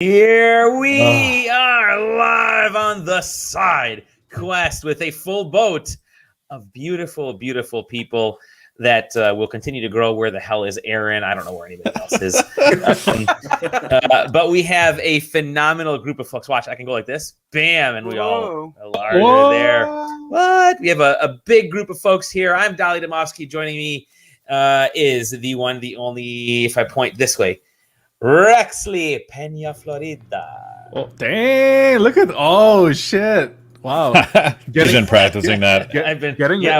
Here we are live on the side quest with a full boat of beautiful, beautiful people that will continue to grow. Where the hell is Aaron? I don't know where anybody else is. But we have a phenomenal group of folks. Watch, I can go like this. Bam. And we all are there. What? We have a big group of folks here. I'm Dolly Domofsky. Joining me is the one, the only, if I point this way, Rexley Peña Florida. Oh, dang! Look at shit! Wow, He's been practicing that. I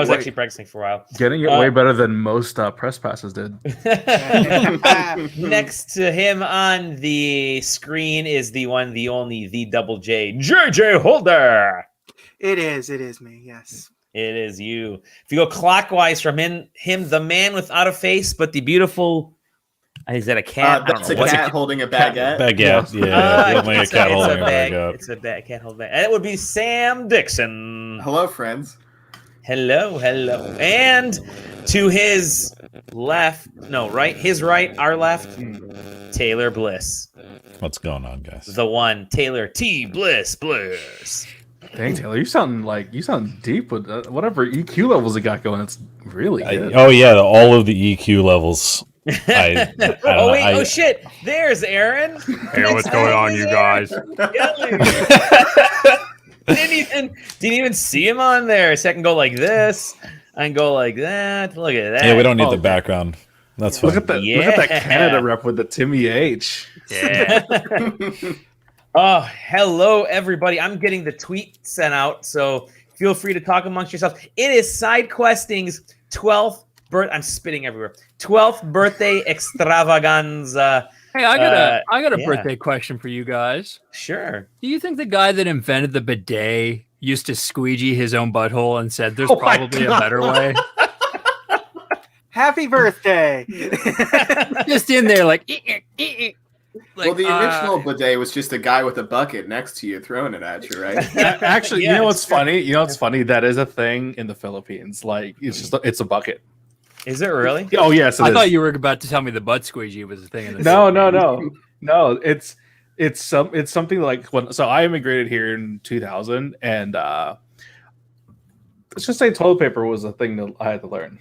was actually practicing for a while. Getting it way better than most press passes did. Next to him on the screen is the one, the only, the double J, JJ Holder. It is me. Yes, it is you. If you go clockwise from him, the man without a face, but the beautiful. Is that a cat? That's a cat holding a baguette. Baguette, yeah. Only a cat holding a baguette. It's a cat holding a baguette. It would be Sam Dixon. Hello, friends. Hello. And to his left, his right, our left, Taylor Bliss. What's going on, guys? The one, Taylor T. Bliss. Dang, Taylor, you sound deep with whatever EQ levels you got going. It's really good. All of the EQ levels. Oh shit! There's Aaron. Hey, what's going on, you guys? Didn't even see him on there. So I can go like this. I can go like that. Look at that. Yeah, we don't need the background. That's fine. Look at that Canada rep with the Timmy H. Yeah. Oh, hello everybody. I'm getting the tweet sent out, so feel free to talk amongst yourselves. It is SideQuesting's 12th. I'm spitting everywhere. 12th birthday extravaganza. Hey, I got a birthday question for you guys. Sure. Do you think the guy that invented the bidet used to squeegee his own butthole and said there's probably a better way? Happy birthday! Just in there, like well, the original bidet was just a guy with a bucket next to you throwing it at you, right? Actually, you know what's funny? That is a thing in the Philippines. Like, it's a bucket. Is it really? Oh yes, I thought you were about to tell me the butt squeegee was a thing in the No. It's something like so I immigrated here in 2000, and let's just say toilet paper was a thing that I had to learn.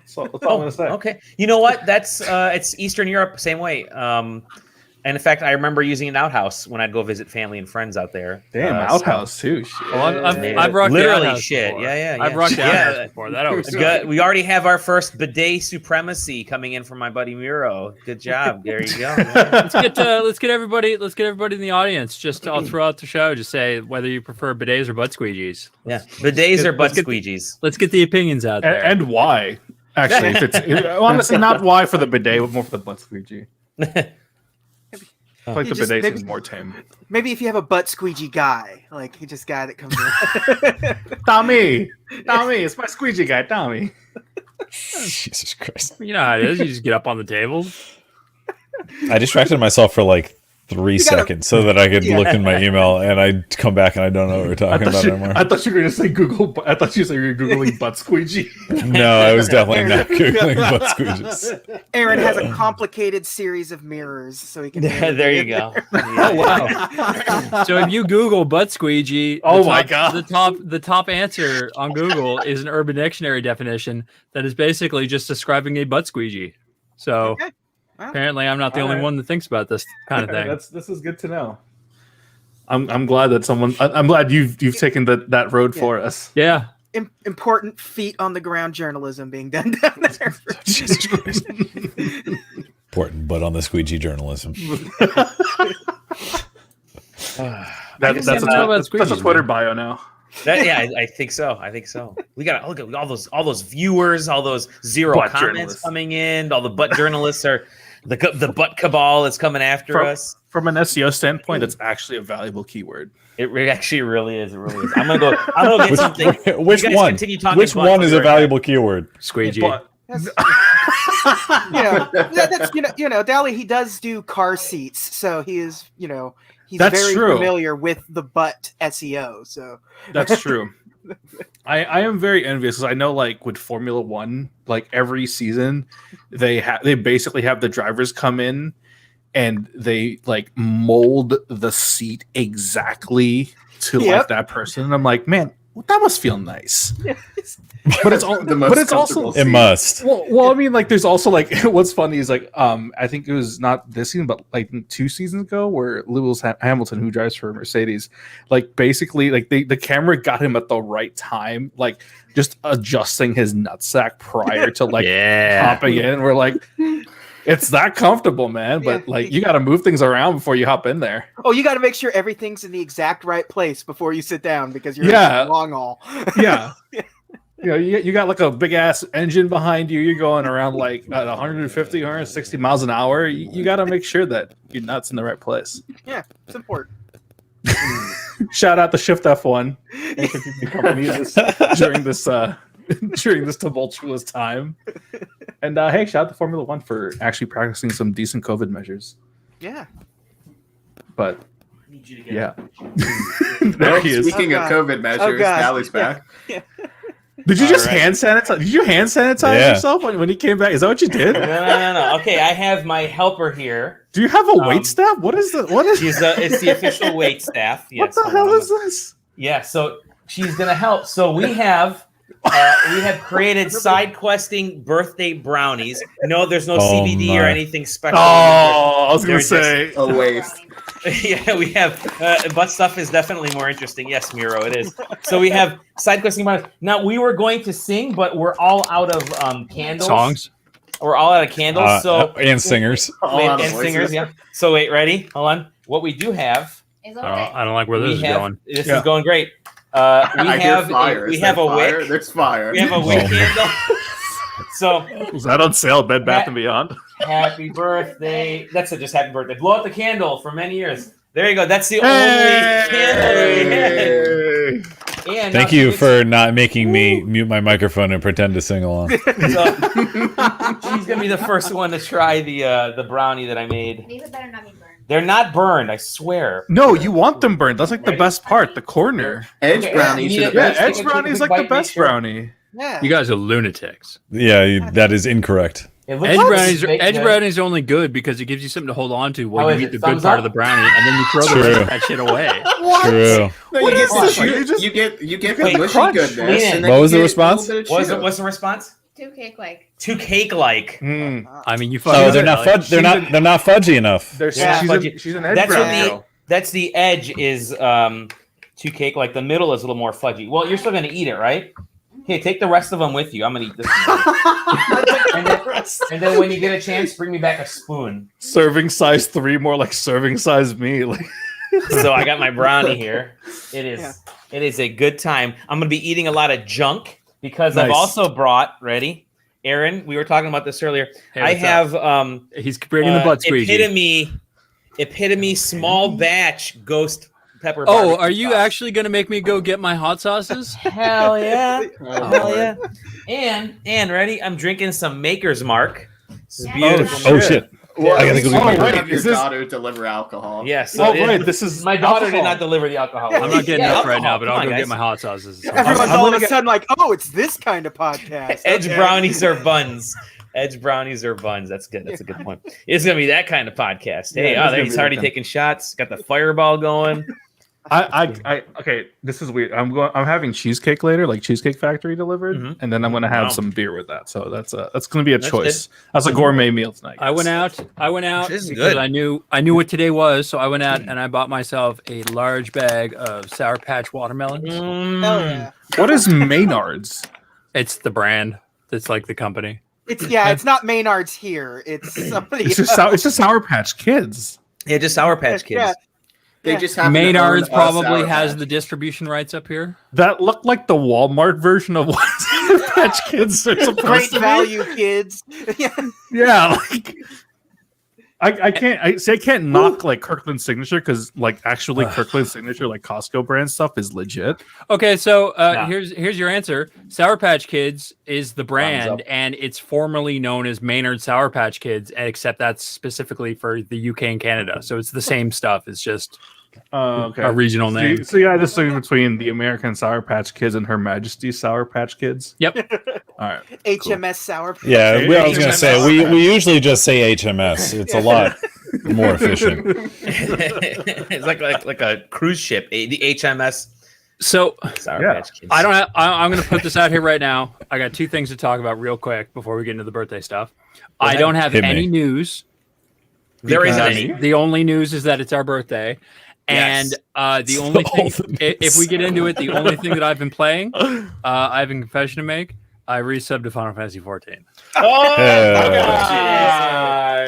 So that's all I'm gonna say. Okay, you know what? That's it's Eastern Europe, same way. And in fact, I remember using an outhouse when I'd go visit family and friends out there. Damn, outhouse too. Shit. Well, I've rocked literally shit. Before. Yeah. I've rocked outhouse before. That always good. We already have our first bidet supremacy coming in from my buddy Miro. Good job. There you go. let's get everybody in the audience just all throughout the show. Just say whether you prefer bidets or butt squeegees. Yeah, bidets or butt squeegees. Let's get the opinions out there and why. Actually, if it's honestly not why for the bidet, but more for the butt squeegee. I like the bidet is more tame. Maybe if you have a butt squeegee guy, like just guy that comes in. Tommy, it's my squeegee guy, Tommy. Jesus Christ! You know how it is. You just get up on the table. I distracted myself for like 3 seconds so that I could look in my email, and I'd come back and I don't know what we're talking about anymore. I thought you were going to say Google. I thought you said you were Googling butt squeegee. No, I was definitely not Googling butt squeegees. Aaron has a complicated series of mirrors, so he can. There you go. Oh wow! So if you Google butt squeegee, my god, the top answer on Google is an Urban Dictionary definition that is basically just describing a butt squeegee. So. Okay. Well, apparently, I'm not the only one that thinks about this kind of thing. This is good to know. I'm glad that I'm glad you've taken that road for us. Yeah. Important feet on the ground journalism being done down there. Jesus Christ. Important butt on the squeegee journalism. That's a Twitter bio now. I think so. We got look at all those viewers, all those zero butt comments coming in. All the butt journalists are the butt cabal is coming after us. From an SEO standpoint, it's actually a valuable keyword. It actually really is. I'm gonna go get something. Which one? Which one is a valuable keyword? Squeegee. That's Dally. He does do car seats, so he is he's very familiar with the butt SEO. So that's true. I am very envious because I know, like with Formula One, like every season they basically have the drivers come in and they like mold the seat exactly to like that person. And I'm like, man, that must feel nice. But it's all it must. Well, I mean, like, there's also like what's funny is like I think it was not this season, but like 2 seasons ago, where Lewis Hamilton, who drives for Mercedes, like basically like the camera got him at the right time, like just adjusting his nutsack prior to like hopping in. We're like, it's that comfortable, man. But like, you got to move things around before you hop in there. Oh, you got to make sure everything's in the exact right place before you sit down, because you're in a long haul. Yeah. You know, you got like a big ass engine behind you. You're going around like at 150, 160 miles an hour. You got to make sure that your nuts in the right place. Yeah, it's important. Shout out to Shift F1 during this tumultuous time. And hey, shout out to Formula One for actually practicing some decent COVID measures. Yeah. But yeah. There he is. Speaking of COVID measures, Sally's back. Yeah. Did you hand sanitize? Did you hand sanitize yourself when he came back? Is that what you did? No. Okay, I have my helper here. Do you have a wait staff? What is it? It's the official wait staff. Yes, what the hell is this? Yeah, so she's gonna help. So we have created SideQuesting birthday brownies. No, there's no CBD or anything special. Oh, I was gonna say a waste. Yeah, we have butt stuff is definitely more interesting. Yes, Miro, it is. So we have SideQuesting brownies. Now we were going to sing, but we're all out of candles. Songs. We're all out of candles. And singers. Singers. Yeah. So wait, ready? Hold on. What we do have. I don't like where this is going. This is going great. We have a wick. There's fire. We have a wick candle. So was that on sale at Bed Bath & Beyond? Happy birthday. That's it, just happy birthday. Blow out the candle for many years. There you go. That's the only candle we had. And thank you for not making me mute my microphone and pretend to sing along. So, she's gonna be the first one to try the brownie that I made. These better not be burned. They're not burned, I swear. No, you want them burned. That's like the best part, the corner. Edge brownie. Edge brownie is like the best brownie. Yeah. You guys are lunatics. Yeah, that is incorrect. Edge brownies are only good because it gives you something to hold on to while you eat the good part of the brownie, and then you throw the rest of that shit away. True. No, you get the mushy goodness. And then what was the response? What's the response? Too cake-like. Too cake-like. I mean, you. Oh, they're not they're not fudgy enough. She's an edge brownie. That's the edge is too cake-like. The middle is a little more fudgy. Well, you're still gonna eat it, right? Hey, take the rest of them with you. I'm gonna eat this one. and then when you get a chance, bring me back a spoon. Serving size 3, more like serving size me. So I got my brownie here. It is a good time. I'm gonna be eating a lot of junk because I've also brought Aaron. We were talking about this earlier. Hey, I have he's bringing the butt squeegee. Epitome small batch ghost pepper. Oh, are you actually going to make me go get my hot sauces? Hell yeah. Hell yeah. And ready? I'm drinking some Maker's Mark. This is beautiful. Oh shit. Well, I gotta go have your daughter deliver alcohol. Yes. This is my daughter did not deliver the alcohol. I'm not getting up right now, but I'll go get my hot sauces. Everyone's all of a sudden like, oh, it's this kind of podcast. Edge brownies or buns. Edge brownies or buns. That's good. That's a good point. It's gonna be that kind of podcast. Hey, there he's already taking shots. Got the fireball going. Okay, this is weird. I'm having cheesecake later, like Cheesecake Factory delivered, and then I'm gonna have some beer with that. So that's gonna be a choice. That's a gourmet meal tonight. I went out because I knew what today was, so I went out and I bought myself a large bag of Sour Patch watermelons. Hell yeah. What is Maynard's? It's the brand. It's like the company. It's not Maynard's here. It's somebody. It's just Sour Patch Kids. Yeah, just Sour Patch Kids. Yeah. They just have Maynard's probably has the distribution rights up here. That looked like the Walmart version of what Sour Patch Kids are supposed Great to value kids. Yeah, like I can't knock like Kirkland's Signature because like actually Kirkland's Signature like Costco brand stuff is legit. Okay, so here's your answer. Sour Patch Kids is the brand, and it's formerly known as Maynard Sour Patch Kids, except that's specifically for the UK and Canada. So it's the same stuff. It's just a regional name. So yeah, just between the American Sour Patch Kids and Her Majesty's Sour Patch Kids. Yep. All right. HMS Sour Patch. Yeah, I was gonna say we usually just say HMS. It's a lot. More efficient. It's like a cruise ship, the HMS. So Sour Patch Kids. I'm going to put this out here right now. I got two things to talk about real quick before we get into the birthday stuff. I don't have any news. There isn't any. The only news is that it's our birthday. Yes. And the only thing, if we get into it, the only thing that I've been playing, I have a confession to make. I resubbed to Final Fantasy 14. Oh,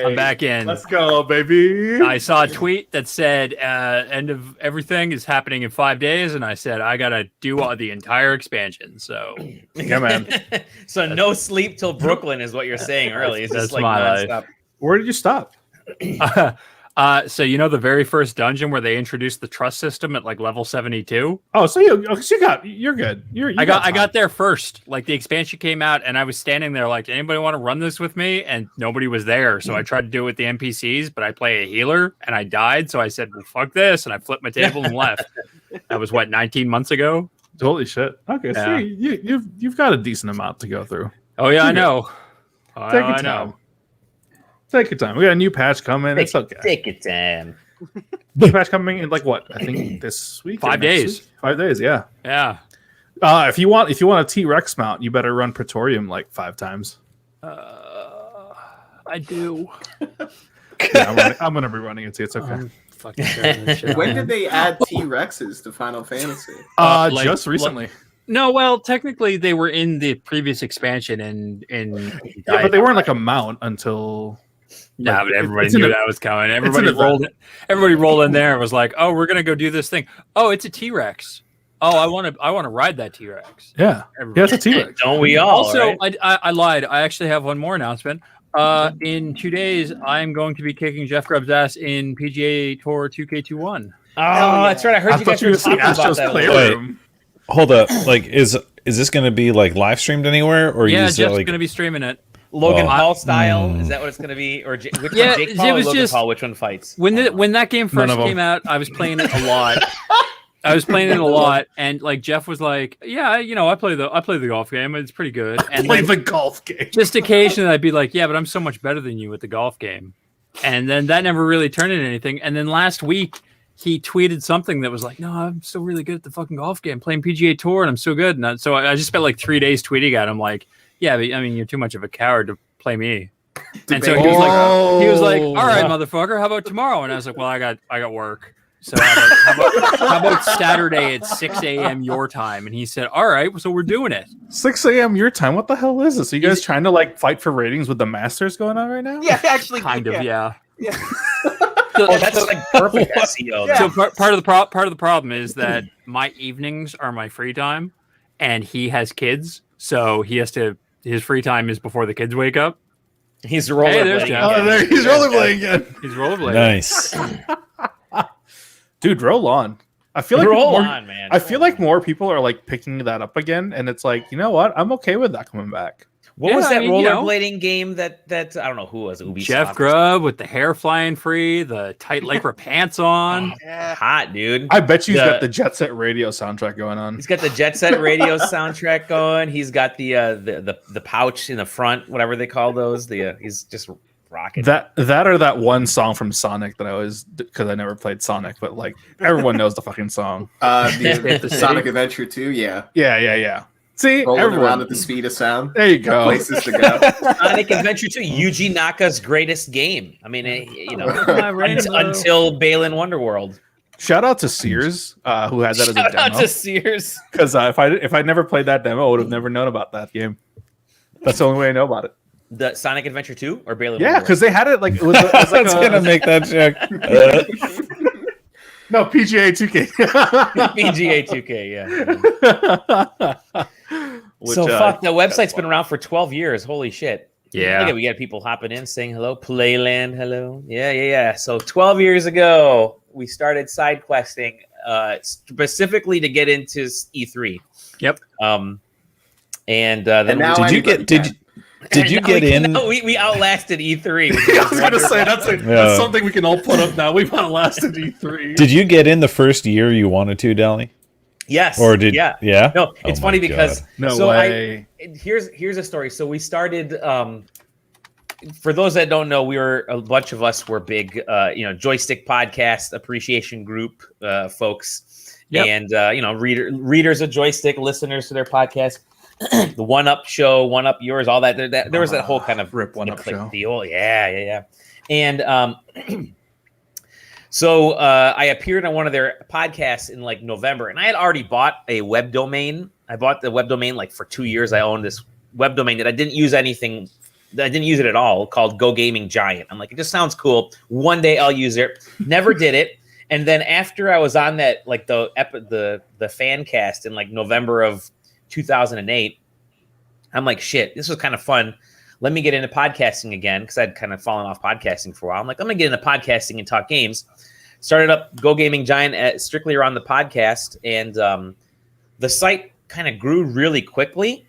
I'm back in. Let's go, baby. I saw a tweet that said end of everything is happening in 5 days, and I said I gotta do the entire expansion. So yeah, man. So no sleep till Brooklyn is what you're saying early. It's just like my nonstop. life. Where did you stop? So the very first dungeon where they introduced the trust system at like level 72. Oh, so you're good. I got there first. Like the expansion came out, and I was standing there like, anybody want to run this with me? And nobody was there. So I tried to do it with the NPCs, but I play a healer, and I died. So I said, "Well, fuck this," and I flipped my table and left. That was 19 months ago. Holy shit. Okay, Yeah. so you've got a decent amount to go through. Oh yeah, I know. Take your time. Take your time. We got a new patch coming. It's okay. Take your time. New patch coming in like what? I think this week. 5 days. 5 days. Yeah. Yeah. If you want a T-Rex mount, you better run Praetorium like 5 times. I do. Yeah, I'm gonna be running it too. It's okay. Fucking shit. When did they add T-Rexes to Final Fantasy? Just recently. No, well, technically they were in the previous expansion, and Yeah, but they weren't like a mount until. Yeah, but everybody it's in knew a- that was coming. it's Everybody an rolled event. it. Everybody rolled in there and was like, "Oh, we're gonna go do this thing. Oh, it's a T-Rex. Oh, I want to ride that T-Rex." Yeah. Yeah, it's a T-Rex. Don't we all? Also, right? I lied. I actually have one more announcement. In 2 days, I'm going to be kicking Jeff Grubb's ass in PGA Tour 2K21. Oh, that's right. I heard you guys were talking about Astro's that. Playroom. Hold up. Like, is this going to be like live streamed anywhere, or Yeah, you Jeff's just like going to be streaming it. Logan Oh. Paul style? Is that what it's going to be? Or which Yeah, one? Jake Paul it or was Logan just- Paul? Which one fights? When that game None first of them. came out, I was playing it a lot. And like Jeff was like, "Yeah, I play the golf game. It's pretty good." And Play then the golf game. just occasionally I'd be like, "Yeah, but I'm so much better than you at the golf game." And then that never really turned into anything. And then last week he tweeted something that was like, "No, I'm still really good at the fucking golf game, playing PGA Tour, and I'm so good." And so I just spent like 3 days tweeting at him like, "Yeah, but I mean, you're too much of a coward to play me." And so he was like, "All right, motherfucker, how about tomorrow?" And I was like, "Well, I got work. So how about Saturday at 6 a.m. your time?" And he said, "All right, so we're doing it." 6 a.m. your time. What the hell is this? Are you guys trying to like fight for ratings with the Masters going on right now? Yeah, actually, Kind of, yeah. Oh, that's like perfect SEO. Yeah. So part of the problem is that my evenings are my free time, and he has kids, so his free time is before the kids wake up. He's Hey, there's rollerblading. Jeff. Oh, there he's rollerblading again. He's rollerblading. nice? Dude, roll on. I feel like Roll more, on, man. I feel like more people are like picking that up again, and it's like, you know what? I'm okay with that coming back. What was Yeah, I that mean, rollerblading game that I don't know who was it? Ubisoft. Jeff Grubb with the hair flying free, the tight lycra pants on. Yeah. Hot, dude. I bet you he's The- got the Jet Set Radio soundtrack going on. He's got the Jet Set Radio soundtrack going. He's got the pouch in the front, whatever they call those. He's just rocking. That or that one song from Sonic that I always, because I never played Sonic, but like everyone knows the fucking song. The Sonic Adventure 2, yeah. Yeah. See, Rolling around everyone. at the speed of sound. There you Got go. places to go. Sonic Adventure 2, Yuji Naka's greatest game. I mean, rainbow. until Balin Wonderworld. Shout out to Sears, who had that as a Shout out demo. to Sears. Because if I'd never played that demo, I would have never known about that game. That's the only way I know about it. The Sonic Adventure 2 or Balin Yeah, Wonderworld? because they had it like it was like I was gonna make that check. no PGA 2K. PGA 2K, yeah. Fuck, the website's been around for 12 years. Holy shit. Yeah. Look at, we got people hopping in saying hello. Playland, hello. Yeah. So 12 years ago, we started SideQuesting specifically to get into E3. Yep. And then now Did you get in? We outlasted E3. I was gonna say that's Yeah. something we can all put up now. We've outlasted E3. Did you get in the first year you wanted to, Dally? Yes. Or did yeah. Yeah. No, it's Oh funny my because No so way. here's a story. So we started for those that don't know, a bunch of us were big, joystick podcast appreciation group folks, and readers of joystick, listeners to their podcast. The One Up show, One Up yours, all that. There was that whole kind of Rip One Up show deal. Yeah. And so I appeared on one of their podcasts in like November, and I had already bought a web domain. I bought the web domain like for 2 years. I owned this web domain that I didn't use anything. I didn't use it at all. Called Go Gaming Giant. I'm like, it just sounds cool. One day I'll use it. Never did it. And then after I was on that, like the fan cast in like November of 2008, I'm like, shit, this was kind of fun. Let me get into podcasting again, because I'd kind of fallen off podcasting for a while. I'm like, I'm gonna get into podcasting and talk games. Started up Go Gaming Giant strictly around the podcast, and the site kind of grew really quickly.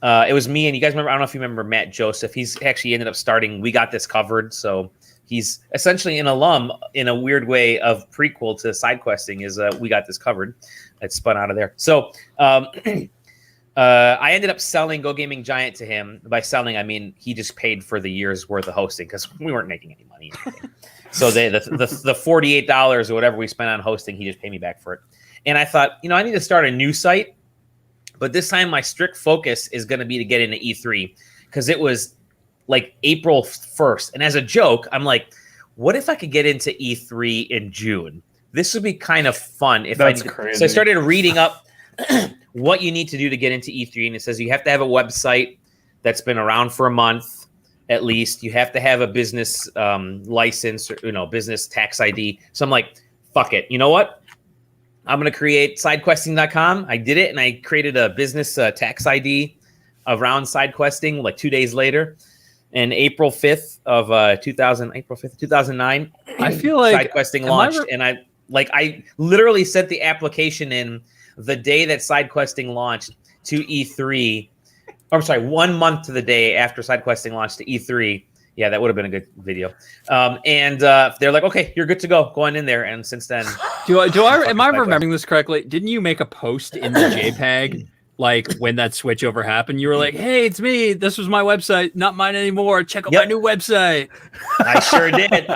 It was me, and you guys remember, I don't know if you remember Matt Joseph. He's actually ended up starting We Got This Covered, so he's essentially an alum in a weird way of prequel to SideQuesting is We Got This Covered. It spun out of there. So I ended up selling Go Gaming Giant to him. By selling, I mean he just paid for the year's worth of hosting because we weren't making any money. So the $48 or whatever we spent on hosting, he just paid me back for it. And I thought, I need to start a new site. But this time my strict focus is going to be to get into E3 because it was like April 1st. And as a joke, I'm like, what if I could get into E3 in June? This would be kind of fun. That's crazy. So I started reading up what you need to do to get into E3. And it says you have to have a website that's been around for a month at least. You have to have a business license or, business tax ID. So I'm like, fuck it. You know what? I'm going to create SideQuesting.com. I did it, and I created a business tax ID around SideQuesting like 2 days later. And April 5th of 2009, I feel like SideQuesting launched, and I literally sent the application in the day that SideQuesting launched to E3. Or, I'm sorry, 1 month to the day after SideQuesting launched to E3. Yeah, that would have been a good video. And they're like, okay, you're good to go. Go on in there. And since then, am I remembering this correctly? Didn't you make a post in the JPEG like when that switchover happened? You were like, hey, it's me. This was my website, not mine anymore. Check out my new website. I sure did. And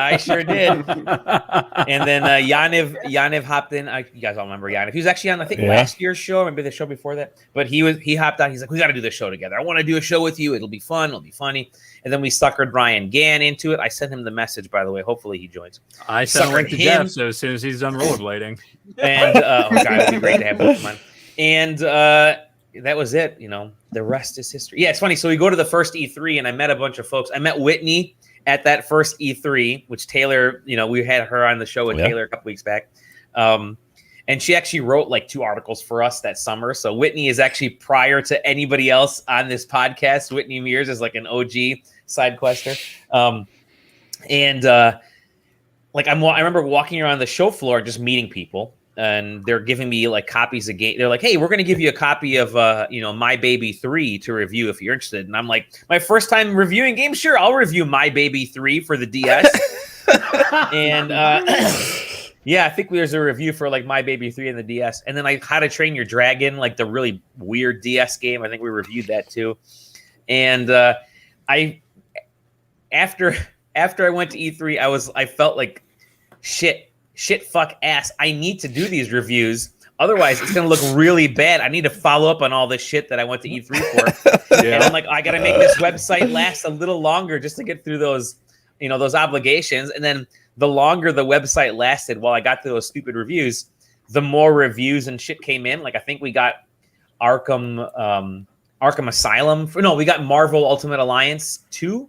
then Yaniv hopped in. You guys all remember Yaniv. He was actually on, I think, last year's show, maybe the show before that. But he hopped on. He's like, we got to do this show together. I want to do a show with you. It'll be fun. It'll be funny. And then we suckered Ryan Gann into it. I sent him the message, by the way. Hopefully he joins. I sent a link to Jeff, so as soon as he's done rollerblading. And God, it'd be great to have both of them. And that was it. The rest is history. Yeah, it's funny. So we go to the first E3, and I met a bunch of folks. I met Whitney at that first E3, which Taylor, we had her on the show with Taylor a couple weeks back. And she actually wrote like 2 articles for us that summer. So Whitney is actually prior to anybody else on this podcast. Whitney Mears is like an OG SideQuester. I remember walking around the show floor and just meeting people. And they're giving me like copies of game. They're like, hey, we're going to give you a copy of, My Baby 3 to review if you're interested. And I'm like, my first time reviewing games? Sure, I'll review My Baby 3 for the DS. And I think there's a review for like My Baby 3 and the DS. And then like How to Train Your Dragon, like the really weird DS game. I think we reviewed that too. And after I went to E3, I felt like shit, fuck, ass. I need to do these reviews. Otherwise, it's going to look really bad. I need to follow up on all this shit that I went to E3 for. And I'm like, I got to make this website last a little longer just to get through those, those obligations. And then the longer the website lasted while I got through those stupid reviews, the more reviews and shit came in. Like, I think we got Arkham Asylum. We got Marvel Ultimate Alliance 2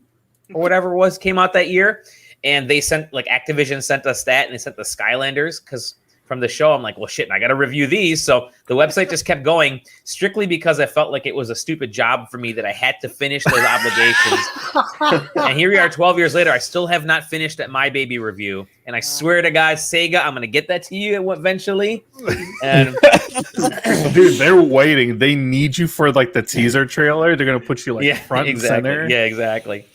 or whatever it was, came out that year. And they sent, like, Activision sent us that, and they sent the Skylanders because from the show, I'm like, well, shit, I got to review these. So the website just kept going strictly because I felt like it was a stupid job for me that I had to finish those obligations. And here we are 12 years later. I still have not finished that My Baby review. And I swear to God, Sega, I'm going to get that to you eventually. And dude, they're waiting. They need you for, like, the teaser trailer. They're going to put you, like, front and center. Yeah, exactly.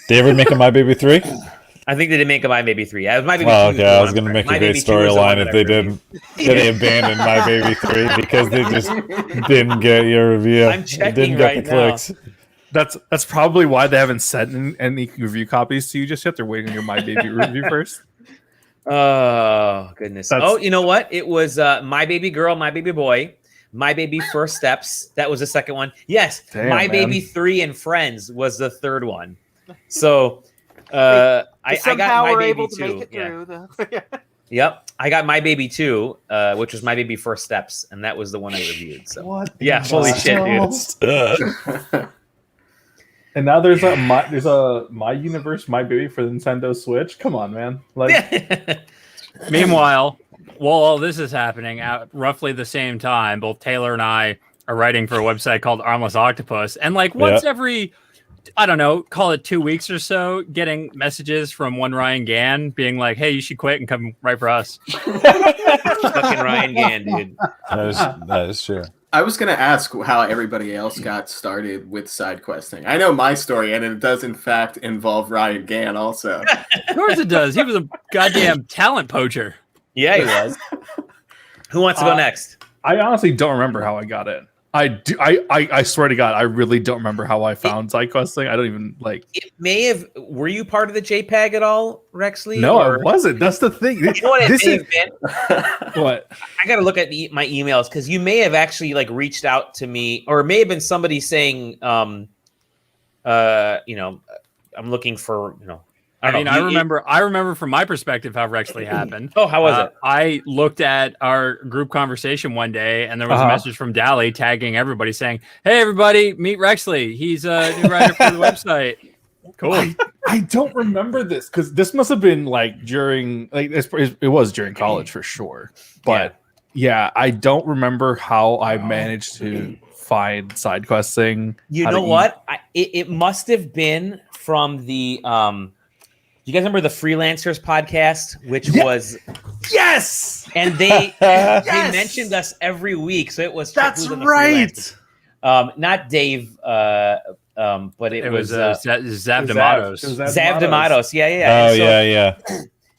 Did they ever make a My Baby 3? I think they did make a My Baby 3. My Baby 2 I was going to make a great storyline if they didn't. They abandoned My Baby 3 because they just didn't get your review. I'm checking right now. Clicks. That's probably why they haven't sent any review copies to you just yet. They're waiting on your My Baby review first. Oh goodness! You know what? It was My Baby Girl, My Baby Boy, My Baby First Steps. That was the second one. Yes, Damn, My Baby 3 and Friends was the third one. So I got My we're Baby able to 2. make it through. Yep, I got My Baby 2, which was My Baby First Steps, and that was the one I reviewed. So what? Yeah, holy shit, dude. And now there's a My Universe, My Baby for the Nintendo Switch. Come on, man! Like, Meanwhile, while all this is happening, at roughly the same time, both Taylor and I are writing for a website called Armless Octopus, and like once every, I don't know, call it 2 weeks or so, getting messages from one Ryan Gann being like, "Hey, you should quit and come write for us." Fucking Ryan Gann, dude. That is true. I was going to ask how everybody else got started with SideQuesting. I know my story, and it does, in fact, involve Ryan Gann also. Of course it does. He was a goddamn talent poacher. Yeah, he was. Who wants to go next? I honestly don't remember how I got in. I swear to God, I really don't remember how I found SideQuesting. I don't even like. It may have. Were you part of the JPEG at all, Rexley? No, I wasn't. That's the thing. You know what it may have been? What? I got to look at my emails because you may have actually like reached out to me, or it may have been somebody saying, you know, I'm looking for, you know. I remember from my perspective how Rexley happened. Oh, how was it? I looked at our group conversation one day, and there was a message from Dally tagging everybody saying, "Hey, everybody, meet Rexley. He's a new writer for the website." Cool. I don't remember this because this must have been like during, like it was during college for sure. But yeah, I don't remember how I managed to find SideQuesting. You know what? It must have been from the you guys remember the Freelancers podcast, which was and they mentioned us every week, so it was that's right. Not Dave, but it was Zav D'Amatos. Zav D'Amatos, Oh, yeah.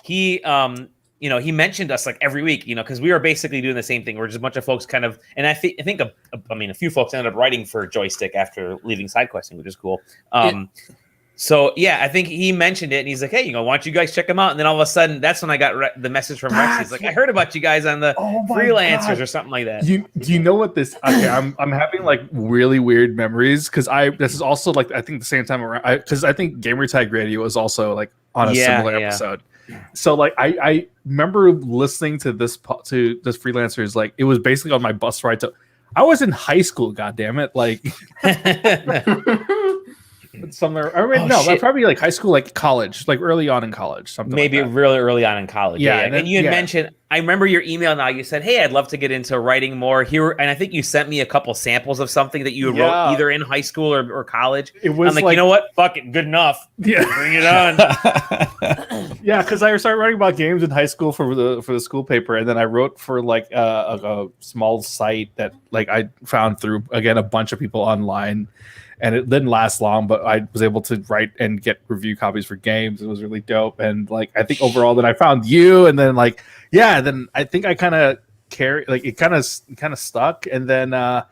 He you know, he mentioned us like every week, you know, because we were basically doing the same thing. We're just a bunch of folks kind of, and I think a few folks ended up writing for Joystick after leaving SideQuesting, which is cool. So yeah, I think he mentioned it, and he's like, "Hey, you know, why don't you guys check them out?" And then all of a sudden, that's when I got the message from Rex. He's like, "I heard about you guys on the Freelancers or something like that." Do you know what this? Okay, I'm having like really weird memories because this is also like I think the same time around because I think Gamertag Radio was also like on a similar episode. So like I remember listening to this Freelancers, like it was basically on my bus ride to. I was in high school, goddammit, like. Somewhere, probably like high school, like college, like early on in college, something. Maybe like really early on in college. Yeah, and you had mentioned. I remember your email. Now you said, "Hey, I'd love to get into writing more here," and I think you sent me a couple samples of something that you wrote either in high school or college. It was I'm like, you know what? Fuck it, good enough. Yeah, bring it on. Yeah, because I started writing about games in high school for the school paper, and then I wrote for like a small site that like I found through again a bunch of people online. And it didn't last long, but I was able to write and get review copies for games. It was really dope. And like, I think overall then I found you, and then like, then I think I kind of it kind of stuck. And then I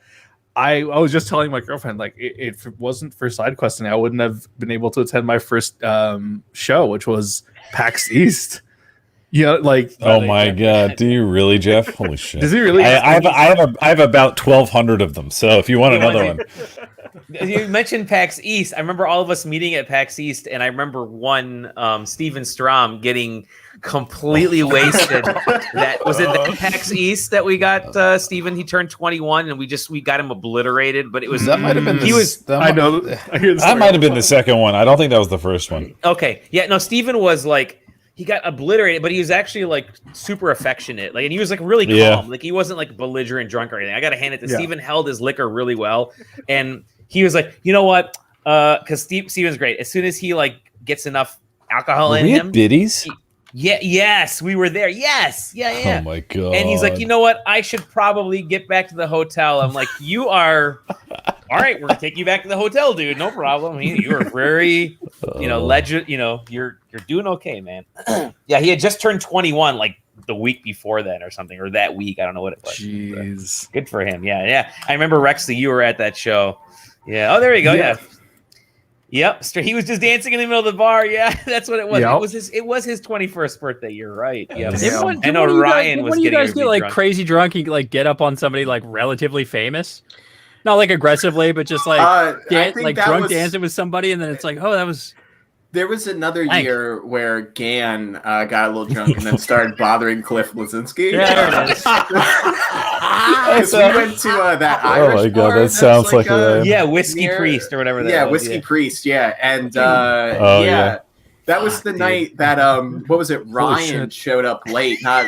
was just telling my girlfriend, like, if it wasn't for SideQuesting, I wouldn't have been able to attend my first show, which was PAX East. You know, like, oh my god, do you really, Jeff? Holy shit! Does he really? I have about 1,200 of them. So if you want another one. You mentioned PAX East. I remember all of us meeting at PAX East, and I remember one Steven Strom getting completely wasted. That was it. The PAX East that we got Steven. He turned 21, and we got him obliterated. But it was that might have been. I know. That might have been the second one. I don't think that was the first one. Okay, yeah, no. Steven was like. He got obliterated, but he was actually like super affectionate. Like, and he was like really calm. Yeah. Like he wasn't like belligerent, drunk or anything. I got to hand it to Steven. Held his liquor really well, and he was like, you know what? Because Steven's great. As soon as he like gets enough alcohol in him, biddies. Yes, we were there. Yes, yeah. Oh my god! And he's like, you know what? I should probably get back to the hotel. I'm like, you are. All right, we're gonna take you back to the hotel, dude. No problem. You are very, legend. You're doing okay, man. Yeah, he had just turned 21 like the week before then or something, or that week. I don't know what it was. Jeez, good for him. Yeah. I remember Rexley, you were at that show. Yeah. Oh, there you go. Yeah. Yep, he was just dancing in the middle of the bar. Yeah, that's what it was. Yep. It was his 21st birthday. You're right. Yeah, I know Ryan was getting. When you guys get like drunk. crazy drunk, you like get up on somebody like relatively famous, not like aggressively, but just like drunk dancing with somebody, and then it's like, oh, that was. There was another year where Gan got a little drunk and then started bothering Cliff Blazinski. There it is. Because we went to that Irish Oh my god, bar that sounds like a Whiskey Priest or whatever. That was. Whiskey Priest. Yeah, and that was the night that what was it? Ryan showed up late. Not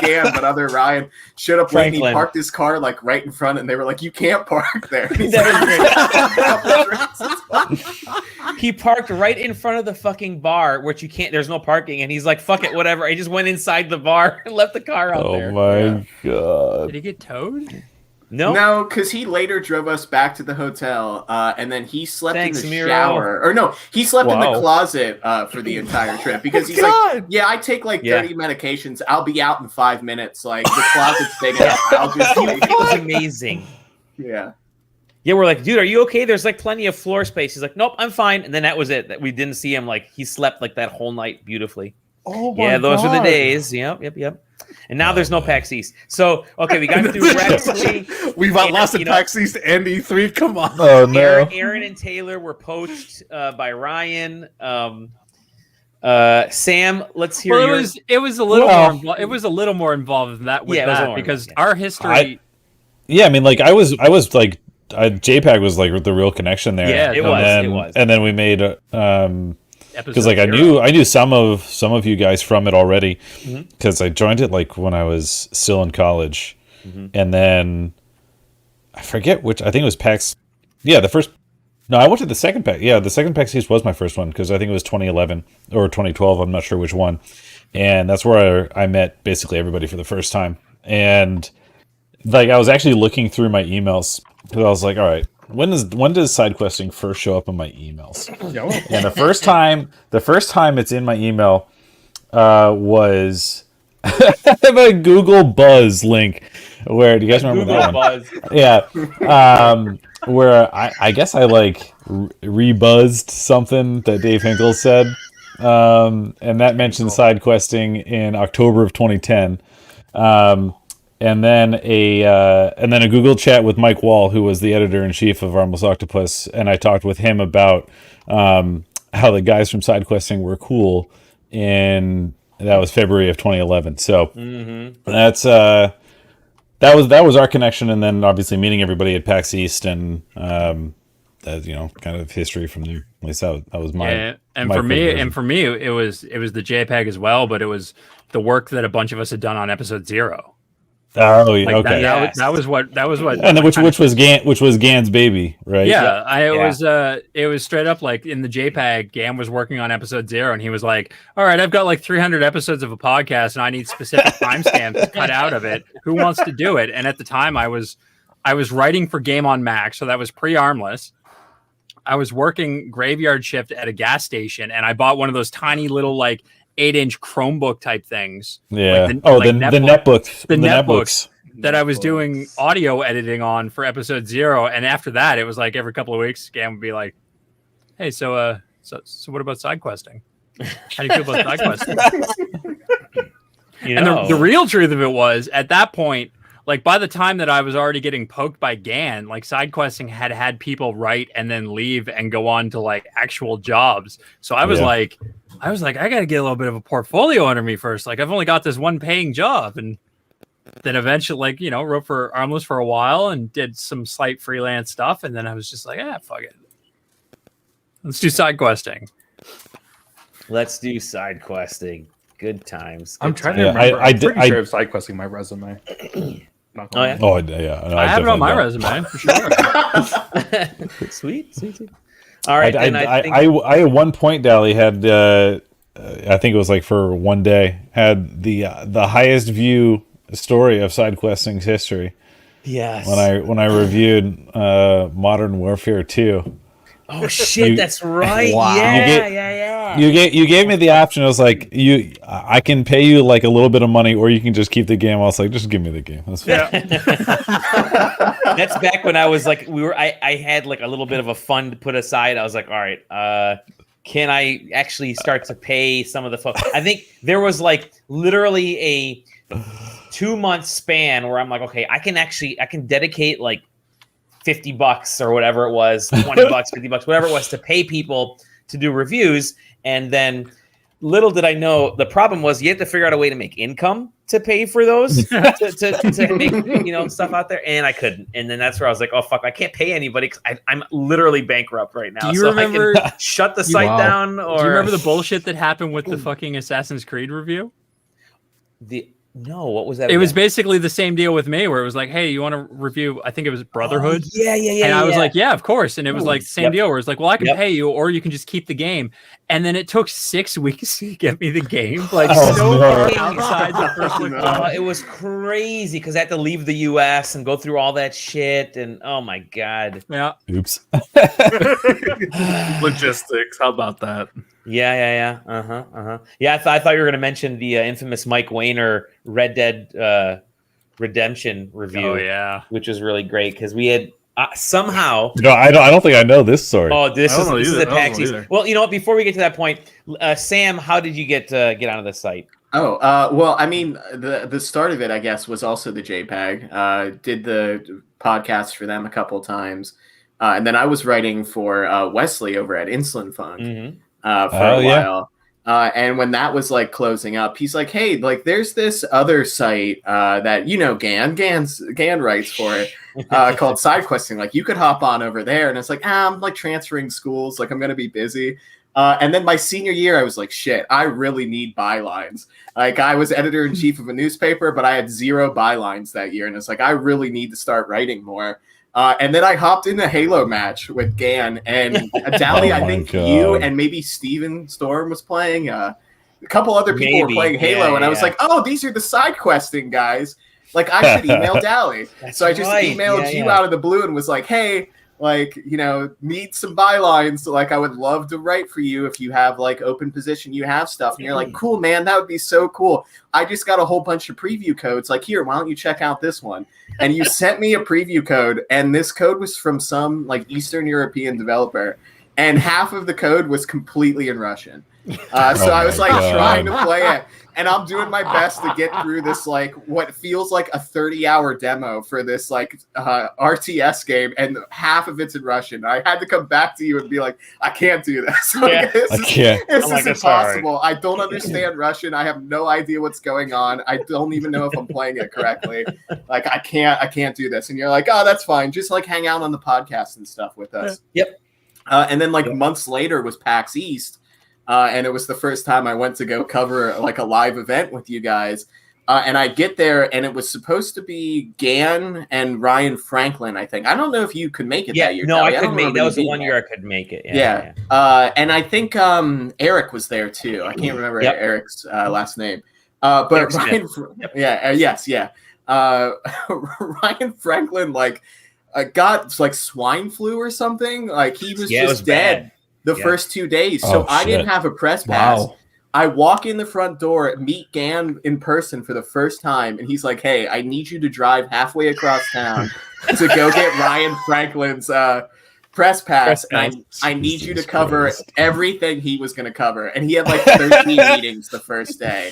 Gan, but other Ryan showed up late. And he parked his car like right in front, and they were like, "You can't park there." He parked right in front of the fucking bar, which you can't. There's no parking, and he's like, "Fuck it, whatever." He just went inside the bar and left the car out there. Oh my god! Did he get towed? No, because he later drove us back to the hotel, and then he slept in the shower. Or no, he slept in the closet for the entire trip because he's like, "Yeah, I take like 30 medications. I'll be out in 5 minutes. Like the closet's big enough. I'll just." It was amazing. Yeah. Yeah, we're like, dude, are you okay? There's like plenty of floor space. He's like, nope, I'm fine. And then that was it. That we didn't see him. Like he slept like that whole night beautifully. Oh my God. Those were the days. Yep. And now there's no PAX East. So okay, we got through Rexley. We've outlasted PAX East and E3. Come on. Oh no. Aaron and Taylor were poached by Ryan. Sam, let's hear. Well, it was a little more. It was a little more involved than that. Because our history. I mean, like I was like. JPEG was like the real connection there. Yeah, it was. And then we made because like I knew some of you guys from it already because I joined it like when I was still in college, and then I forget which. I think it was PAX. Yeah, the first. No, I went to the second PAX. Yeah, the second PAX East was my first one because I think it was 2011 or 2012. I'm not sure which one, and that's where I met basically everybody for the first time. And like I was actually looking through my emails. Because I was like, all right, when does SideQuesting first show up in my emails? And the first time it's in my email was a Google Buzz link. Where do you guys remember that one? Yeah, where I guess I like rebuzzed something that Dave Hinkle said, and that mentioned SideQuesting in October of 2010. And then a Google chat with Mike Wall, who was the editor-in-chief of Armless Octopus, and I talked with him about how the guys from SideQuesting were cool, and that was February of 2011. So that's that was our connection, and then obviously meeting everybody at PAX East, and kind of history from there. At least that was my. Yeah, and for me, it was the JPEG as well, but it was the work that a bunch of us had done on episode 0. Oh, yeah, okay. That was what, and then which was Gan's baby, right? Yeah, it was straight up like in the JPEG. Gan was working on episode 0, and he was like, "All right, I've got like 300 episodes of a podcast, and I need specific timestamps cut out of it. Who wants to do it?" And at the time, I was writing for Game on Mac, so that was pre-Armless. I was working graveyard shift at a gas station, and I bought one of those tiny little like 8-inch Chromebook type things. Yeah. The netbooks. The netbooks that I was doing audio editing on for episode 0. And after that, it was like every couple of weeks, Gam would be like, "Hey, so what about SideQuesting? How do you feel about SideQuesting?" And the real truth of it was, at that point, like by the time that I was already getting poked by Gan, like SideQuesting had people write and then leave and go on to like actual jobs. So I was like, I got to get a little bit of a portfolio under me first. Like I've only got this one paying job, and then eventually, wrote for Armless for a while and did some slight freelance stuff. And then I was just like, fuck it. Let's do SideQuesting. Let's do SideQuesting. Good times. I'm trying to remember. I'm pretty sure it's SideQuesting my resume. I have it on my resume for sure. Sweet. All right. I at one point, Dally had I think it was like for one day had the highest view story of SideQuesting's history. Yes. When I reviewed Modern Warfare 2. Oh shit, that's right. Wow. Yeah. You gave me the option. I was like, I can pay you like a little bit of money, or you can just keep the game. I was like, just give me the game. That's fine. That's back when I was like, I had like a little bit of a fund put aside. I was like, all right, can I actually start to pay some of the folks? I think there was like literally a 2-month span where I'm like, okay, I can dedicate like $50 or whatever it was, $20, $50, whatever it was, to pay people to do reviews. And then little did I know, the problem was you had to figure out a way to make income to pay for those, to make stuff out there, and I couldn't. And then that's where I was like, oh fuck, I can't pay anybody because I'm literally bankrupt right now. Do you remember? I can shut the site down. Or do you remember the bullshit that happened with the fucking Assassin's Creed review? No, what was that? It was basically the same deal with me, where it was like, "Hey, you want to review?" I think it was Brotherhood. Yeah. And I was like, "Yeah, of course." And it was like the same deal, where it's like, "Well, I can pay you, or you can just keep the game." And then it took 6 weeks to get me the game, like far outside the first. It was crazy because I had to leave the U.S. and go through all that shit, and oh my god. Yeah. Oops. Logistics. How about that? Yeah. Yeah, I thought you were going to mention the infamous Mike Wayner Red Dead Redemption review. Oh yeah, which was really great because we had somehow. No, I don't think I know this story. Oh, this is a PAX East. Well, you know what? Before we get to that point, Sam, how did you get onto the site? Oh, well, I mean, the start of it, I guess, was also the JPEG. Did the podcast for them a couple of times, and then I was writing for Wesley over at Insulin Funk. Mm-hmm. For a while. And when that was like closing up, he's like, hey, like there's this other site that, Gan writes for it called SideQuesting. Like you could hop on over there. And it's like, I'm like transferring schools. Like I'm going to be busy. And then my senior year, I was like, shit, I really need bylines. Like I was editor-in-chief of a newspaper, but I had 0 bylines that year. And it's like, I really need to start writing more. And then I hopped in a Halo match with Gan and Dally. I think you and maybe Steven Storm was playing. A couple other people were playing Halo, and I was like, "Oh, these are the SideQuesting guys. Like, I should email Dally." So I just emailed you out of the blue and was like, "Hey, like, need some bylines. Like, I would love to write for you if you have like open position, you have stuff." And you're like, "Cool, man, that would be so cool. I just got a whole bunch of preview codes. Like, here, why don't you check out this one?" And you sent me a preview code, and this code was from some like Eastern European developer, and half of the code was completely in Russian. So I was like trying to play it, and I'm doing my best to get through this like what feels like a 30-hour demo for this like RTS game, and half of it's in Russian. I had to come back to you and be like, I can't do this. This is impossible. I don't understand Russian. I have no idea what's going on. I don't even know if I'm playing it correctly. Like I can't do this. And you're like, oh, that's fine. Just like hang out on the podcast and stuff with us. Yep. And then like months later was PAX East. And it was the first time I went to go cover like a live event with you guys. And I get there, and it was supposed to be Gan and Ryan Franklin, I think. I don't know if you could make it that year. No, I couldn't make it. That was the one year I could make it. Yeah. And I think Eric was there too. I can't remember Eric's last name. But Ryan, Ryan Franklin like got like swine flu or something. Like he was just dead. Bad. The first 2 days. So I didn't have a press pass. Wow. I walk in the front door, meet Gan in person for the first time, and he's like, hey, I need you to drive halfway across town to go get Ryan Franklin's press pass. And I need you to cover everything he was going to cover. And he had like 13 meetings the first day.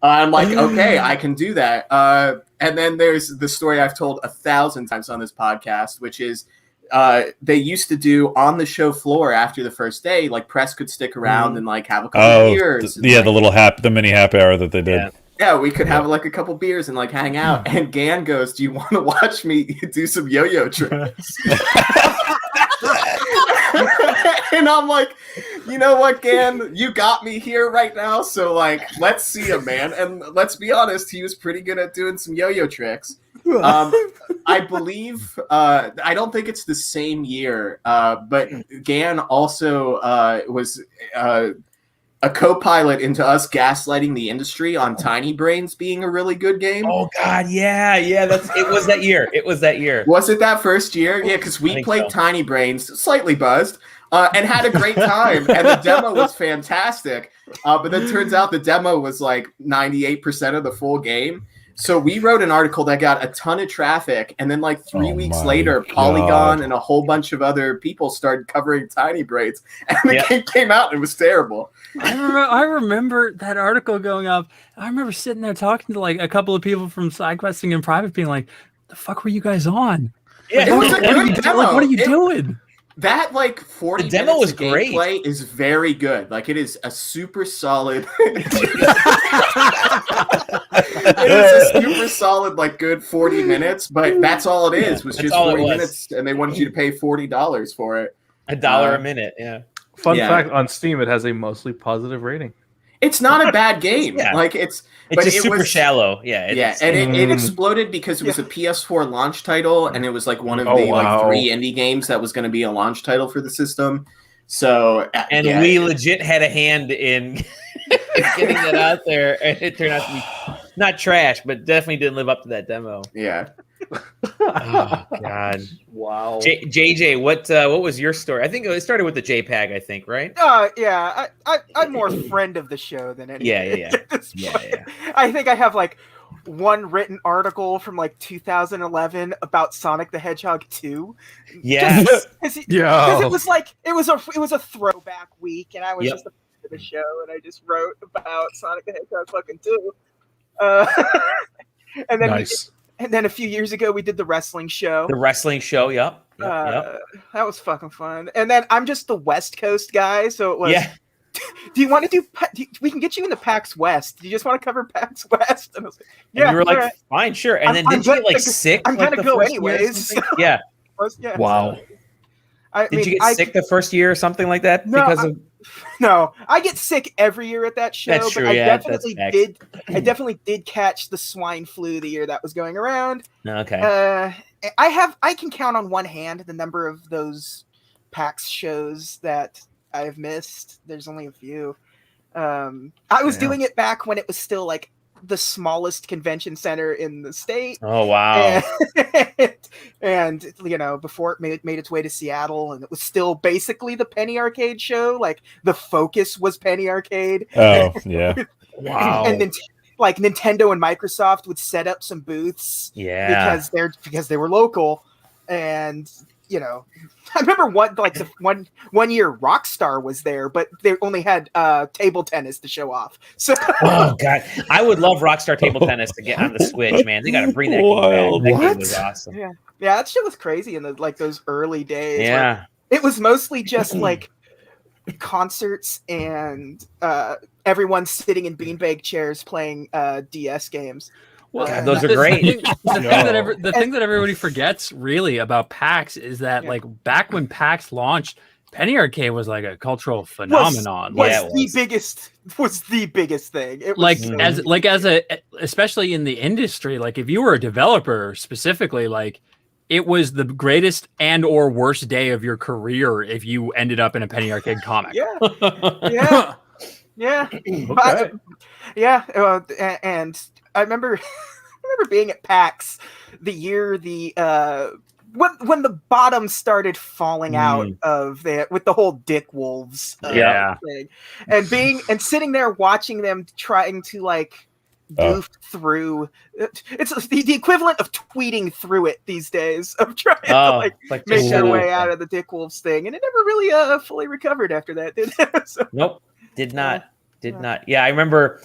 I'm like, okay, I can do that. And then there's the story I've told 1,000 times on this podcast, which is they used to do on the show floor after the first day, like press could stick around and like have a couple of beers. The mini happy hour that they did. Yeah, we could have like a couple beers and like hang out. And Gan goes, do you want to watch me do some yo-yo tricks? And I'm like, you know what, Gan, you got me here right now. So like, let's see him, man. And let's be honest, he was pretty good at doing some yo-yo tricks. I believe, I don't think it's the same year, but Gan also was a co-pilot into us gaslighting the industry on Tiny Brains being a really good game. Oh God, yeah, it was that year. Was it that first year? Yeah, because we played Tiny Brains, slightly buzzed. and had a great time. And the demo was fantastic. But then turns out the demo was like 98% of the full game. So we wrote an article that got a ton of traffic, and then like 3 weeks later, Polygon and a whole bunch of other people started covering Tiny Braids, and the game came out and it was terrible. I remember that article going up. I remember sitting there talking to like a couple of people from SideQuesting in private, being like, "The fuck were you guys on? Yeah, like, what are you doing?" That like 40 the demo was great. Gameplay is very good. Like it is a super solid. It is a super solid, like good 40 minutes, but that's all it is. Was just 40 minutes, and they wanted you to pay $40 for it. $1 a minute. Yeah. Fun fact: on Steam, it has a mostly positive rating. It's not a bad game. Like it's just super shallow. Yeah. And it exploded because it was a PS4 launch title, and it was like one of the like 3 indie games that was going to be a launch title for the system. So we legit had a hand in getting that out there, and it turned out to be not trash, but definitely didn't live up to that demo. Yeah. Oh God! Wow. JJ, what was your story? I think it started with the JPEG. I think, right? Yeah. I'm more friend of the show than anything. Yeah. I think I have like one written article from like 2011 about Sonic the Hedgehog 2. Yes. Because it was like it was a throwback week, and I was just a friend of the show, and I just wrote about Sonic the Hedgehog fucking 2. And then and then a few years ago, we did the wrestling show. Yep. That was fucking fun. And then I'm just the West Coast guy, so it was. Yeah. Do you want to we can get you into PAX West. Do you just want to cover PAX West? And I was like, yeah. And you were like, fine, sure. And then did you get like sick? I'm like, gonna go anyways. Yeah. Wow. Did you get sick the first year or something like that? No, I get sick every year at that show. That's true. I definitely did catch the swine flu the year that was going around. Okay. I can count on one hand the number of those PAX shows that I've missed. There's only a few. I was doing it back when it was still like the smallest convention center in the state. Oh wow! And you know, before it made its way to Seattle, and it was still basically the Penny Arcade show. Like the focus was Penny Arcade. Oh yeah! Wow! And then like Nintendo and Microsoft would set up some booths. Yeah. Because they were local, and you know, I remember one year Rockstar was there, but they only had table tennis to show off. So oh god, I would love Rockstar table tennis to get on the Switch, man. They got to bring that game back. That game was awesome. Yeah, that shit was crazy in those early days. Yeah, like, it was mostly just like concerts and everyone sitting in beanbag chairs playing DS games. Well, God, those are great. The thing that everybody forgets really about PAX is that like back when PAX launched, Penny Arcade was like a cultural phenomenon. Was the biggest thing. It was especially in the industry, like if you were a developer specifically, like it was the greatest and or worst day of your career if you ended up in a Penny Arcade comic. Yeah. Okay. And I remember being at PAX the year when the bottom started falling out of with the whole Dick Wolves thing, and sitting there watching them trying to like goof through. It's the equivalent of tweeting through it these days, of trying to make their way out of the Dick Wolves thing, and it never really fully recovered after that, did it? So, nope, did not. Yeah, I remember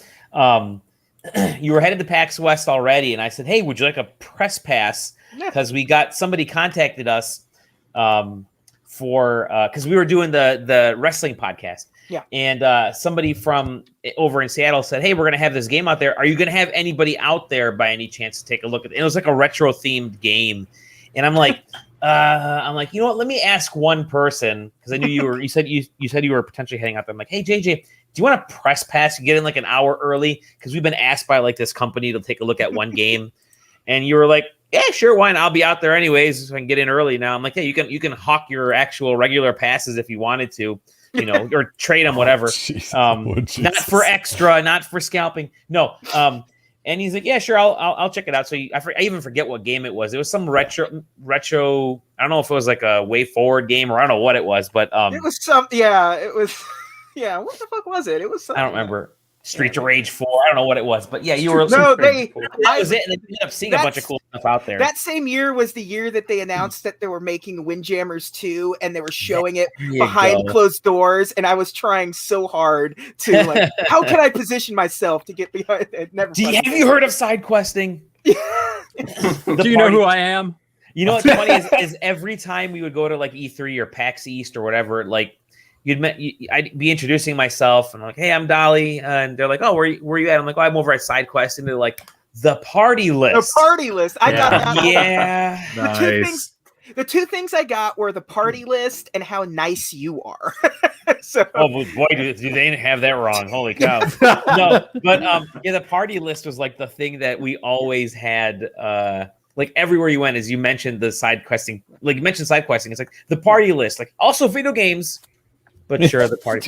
you were headed to PAX West already, and I said, hey, would you like a press pass? Because somebody contacted us because we were doing the wrestling podcast. Yeah. And somebody from over in Seattle said, hey, we're going to have this game out there. Are you going to have anybody out there by any chance to take a look at it? It was like a retro themed game. And I'm like, you know what? Let me ask one person, because I knew you said you were potentially heading out there. I'm like, hey, JJ, do you want a press pass? You get in like an hour early, because we've been asked by like this company to take a look at one game. And you were like, yeah, sure, why not? I'll be out there anyways, so I can get in early now. I'm like, hey, you can hawk your actual regular passes if you wanted to, you know, or trade them, whatever. Not for extra, not for scalping. No. And he's like, yeah, sure, I'll check it out. So I even forget what game it was. It was some retro. I don't know if it was like a Way Forward game or I don't know what it was, but it was some. Yeah, it was. Yeah, what the fuck was it? It was. I don't remember. Streets of Rage 4. I don't know what it was, but yeah, you were. No, that was it, and they ended up seeing a bunch of cool stuff out there. That same year was the year that they announced that they were making Windjammers 2, and they were showing it behind closed doors. And I was trying so hard to like, how can I position myself to get behind it? Never. Have you heard of SideQuesting? Do you know who I am? You know what's funny is every time we would go to like E3 or PAX East or whatever, like. I'd be introducing myself and like, hey, I'm Dolly, and they're like, oh, where you at? I'm like, oh, I'm over at SideQuest, and they're like, the party list. The party list. I got that. Yeah, nice. The two things I got were the party list and how nice you are. So, oh boy, do they have that wrong? Holy cow! No, but yeah, the party list was like the thing that we always had. Like everywhere you went, as you mentioned the SideQuesting, like you mentioned SideQuesting, it's like the party list, like also video games. But sure, the party.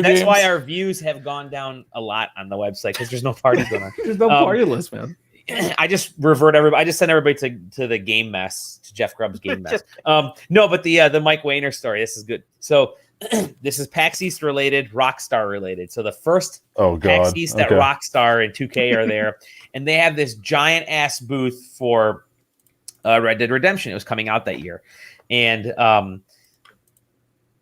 That's why our views have gone down a lot on the website because there's no parties going on. There's no party list, man. I just revert everybody. I just send everybody to the game mess, to Jeff Grubb's game mess. No, but the Mike Wayner story. This is good. So this is PAX East related, Rockstar related. So the first PAX East at Rockstar and 2K are there, and they have this giant ass booth for Red Dead Redemption. It was coming out that year, and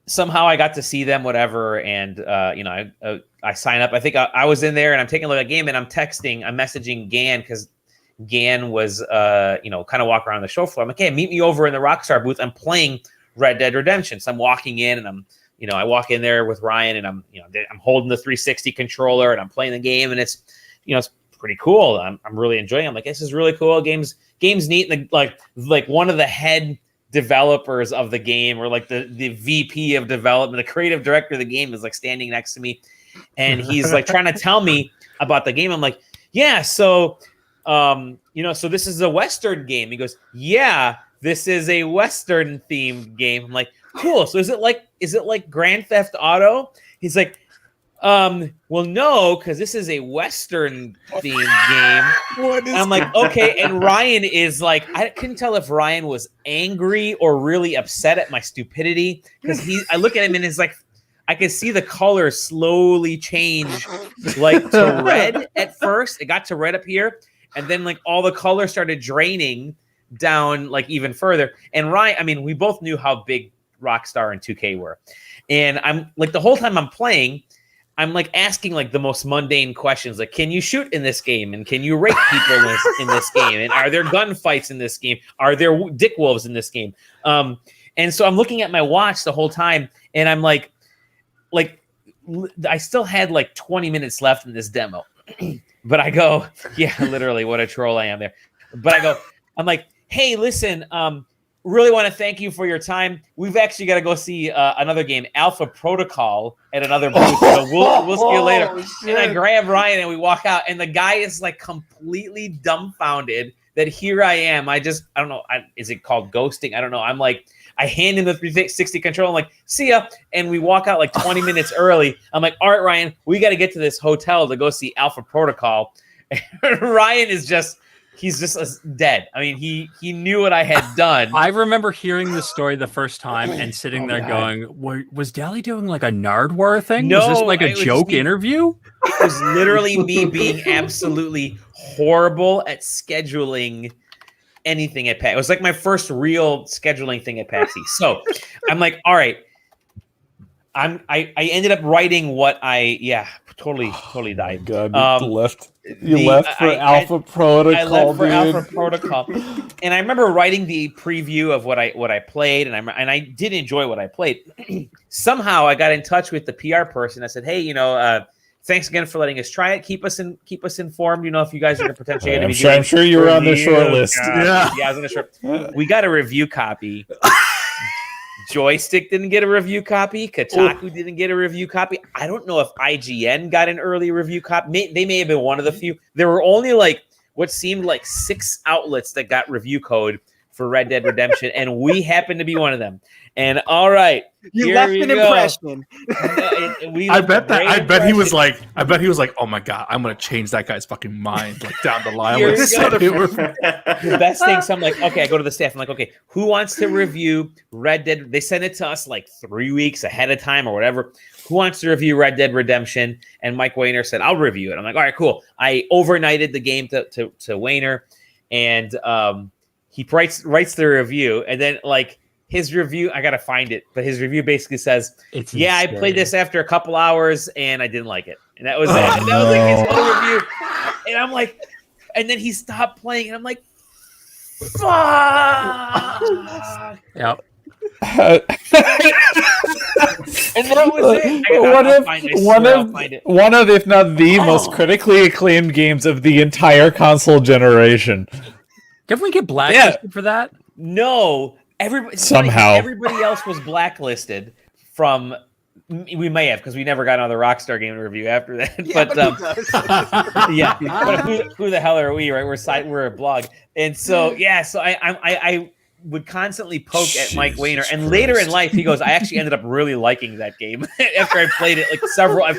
somehow I got to see them, whatever, and I sign up. I think I was in there, and I'm taking a look at the game, and I'm messaging Gan because Gan was, kind of walking around the show floor. I'm like, hey, meet me over in the Rockstar booth. I'm playing Red Dead Redemption. So I'm walking in, and I'm, I walk in there with Ryan, and I'm holding the 360 controller, and I'm playing the game, and it's, it's pretty cool. I'm really enjoying it. I'm like, this is really cool. Game's neat. And like one of the head developers of the game, or like the VP of development, the creative director of the game is like standing next to me, and he's like trying to tell me about the game. I'm like, yeah, so so this is a Western game. He goes, yeah, this is a Western themed game. I'm like, cool. So is it like Grand Theft Auto? He's like, well, no, because this is a Western themed game. I'm like, okay. And Ryan is like, I couldn't tell if Ryan was angry or really upset at my stupidity, because I look at him and it's like, I could see the color slowly change, like to red at first. It got to red up here, and then like all the color started draining down like even further. And Ryan, I mean, we both knew how big Rockstar and 2K were, and I'm like, the whole time I'm playing, I'm like asking like the most mundane questions, like, can you shoot in this game? And can you rape people in this game? And are there gunfights in this game? Are there dick wolves in this game? And so I'm looking at my watch the whole time, and I'm like I still had like 20 minutes left in this demo. But I go, yeah, literally, what a troll I am there. But I'm like, hey, listen, really want to thank you for your time. We've actually got to go see another game, Alpha Protocol, at another booth. So we'll see you later. Shit. And I grab Ryan and we walk out, and the guy is like completely dumbfounded that here I am. I don't know. Is it called ghosting? I don't know. I'm like, I hand him the 360 control. I'm like, see ya. And we walk out like 20 minutes early. I'm like, all right, Ryan, we got to get to this hotel to go see Alpha Protocol. And Ryan is he's just dead. I mean, he knew what I had done. I remember hearing the story the first time and sitting there going, was Dally doing like a Nardwuar thing? No, was this like a joke interview? It was literally me being absolutely horrible at scheduling anything at PAX. It was like my first real scheduling thing at PAX. So I'm like, all right. I ended up writing what totally died. God, you left for Alpha Protocol. I left for Alpha Protocol, and I remember writing the preview of what I played, and I did enjoy what I played. Somehow I got in touch with the PR person. I said, hey, thanks again for letting us try it. Keep us informed. If you guys are potentially going to be. I'm sure you were on the short list. Yeah, I was on the short. We got a review copy. Joystick didn't get a review copy. Kotaku didn't get a review copy. I don't know if IGN got an early review copy. They may have been one of the few. There were only like what seemed like 6 outlets that got review code for Red Dead Redemption, and we happen to be one of them. And all right, you left an impression. I bet he was like, oh my god, I'm gonna change that guy's fucking mind like down the line. The best thing. So I'm like, okay, I go to the staff. I'm like, okay, who wants to review Red Dead? They send it to us like 3 weeks ahead of time or whatever. Who wants to review Red Dead Redemption? And Mike Wayner said, I'll review it. I'm like, all right, cool. I overnighted the game to Wayner, and he writes the review, and then like his review, I gotta find it, but his review basically says, "Yeah, I played this after a couple hours and I didn't like it," and that was it. And that was like his whole review, and I'm like, and then he stopped playing, and I'm like, fuck. Yep. And that was it. One of, if not the most critically acclaimed games of the entire console generation. Definitely get blacklisted for that. No, everybody else was blacklisted from. We may have, because we never got another Rockstar game to review after that. Yeah, but yeah. But who the hell are we? Right, we're a blog, and so so I would constantly poke at Mike Wayner, and later in life he goes, I actually ended up really liking that game after I played it I've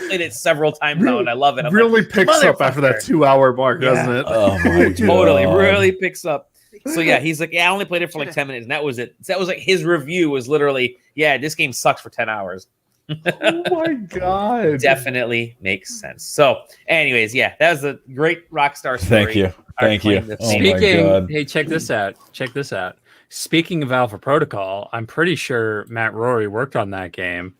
played it several times now, and I love it. I'm really like, picks up after that 2 hour mark, doesn't it? Oh my god. Totally, really picks up. So yeah, he's like, I only played it for like 10 minutes, and that was it. So that was like his review was literally, this game sucks for 10 hours. Oh my god. Definitely makes sense. So anyways, that was a great Rockstar story. Thank you. Oh my god. Hey, check this out. Speaking of Alpha Protocol, I'm pretty sure Matt Rory worked on that game.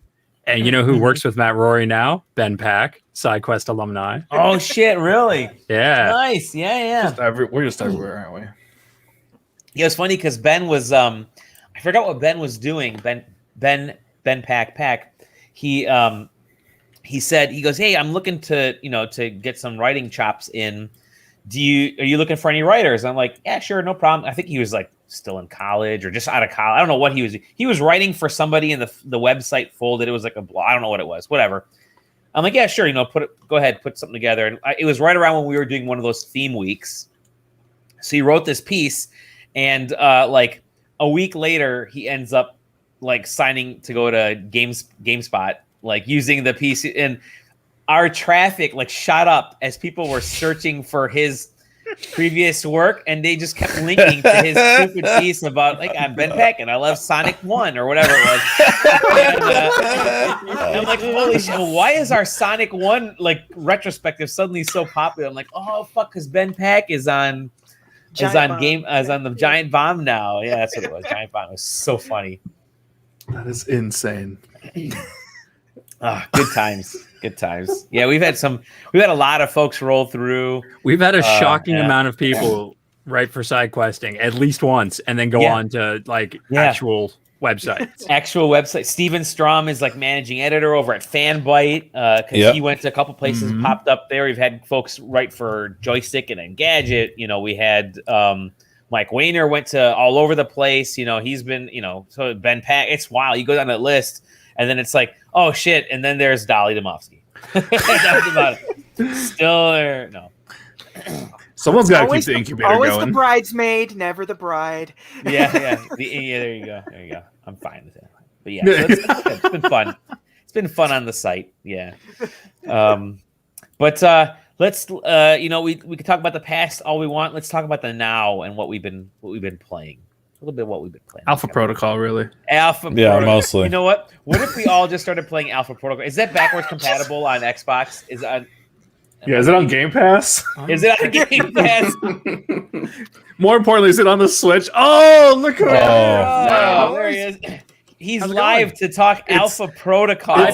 And you know who works with Matt Rory now? Ben Pack, SideQuest alumni. Oh shit, really? Yeah. Nice. Yeah. We're just everywhere, aren't we? Yeah, it's funny because Ben was I forgot what Ben was doing. Ben Pack. He said, he goes, "Hey, I'm looking to get some writing chops in. Are you looking for any writers?" I'm like, "Yeah, sure, no problem." I think he was like still in college or just out of college. I don't know what he was writing for somebody, and the website folded. It was like a blog. I don't know what it was. Whatever. I'm like, "Yeah, sure, go ahead, put something together." And it was right around when we were doing one of those theme weeks. So he wrote this piece, and like a week later, he ends up like signing to go to GameSpot, like using the piece, and our traffic like shot up as people were searching for his previous work, and they just kept linking to his stupid piece about like, I'm Ben Peck and I love Sonic 1 or whatever it was. And I'm like, holy shit, why is our Sonic 1 like retrospective suddenly so popular? I'm like, oh fuck, because Ben Peck is on the Giant Bomb now. Yeah, that's what it was. Giant Bomb. It was so funny. That is insane. Good times. Yeah, we've had a lot of folks roll through. We've had a shocking amount of people write for SideQuesting at least once, and then go on to like actual websites. Steven Strom is like managing editor over at Fanbyte, because he went to a couple places, popped up there. We've had folks write for Joystick and Engadget. We had Mike Wayner went to all over the place. He's been, so Ben Pack. It's wild. You go down that list, and then it's like, oh shit, and then there's Dolly Domofsky. That's about it. Still there. No. Someone's got to keep the incubator always going. The bridesmaid, never the bride. Yeah. There you go. I'm fine with that. But yeah, so it's been fun. It's been fun on the site. Yeah. But let's we could talk about the past all we want. Let's talk about the now and what we've been playing. A little bit of what we've been playing. Alpha Protocol, really. Protocol. Mostly. You know what? What if we all just started playing Alpha Protocol? Is that backwards compatible on Xbox? Is it on Game Pass? Is it on Game Pass? More importantly, is it on the Switch? Oh, look at that! There he is. He's live to talk Alpha Protocol. I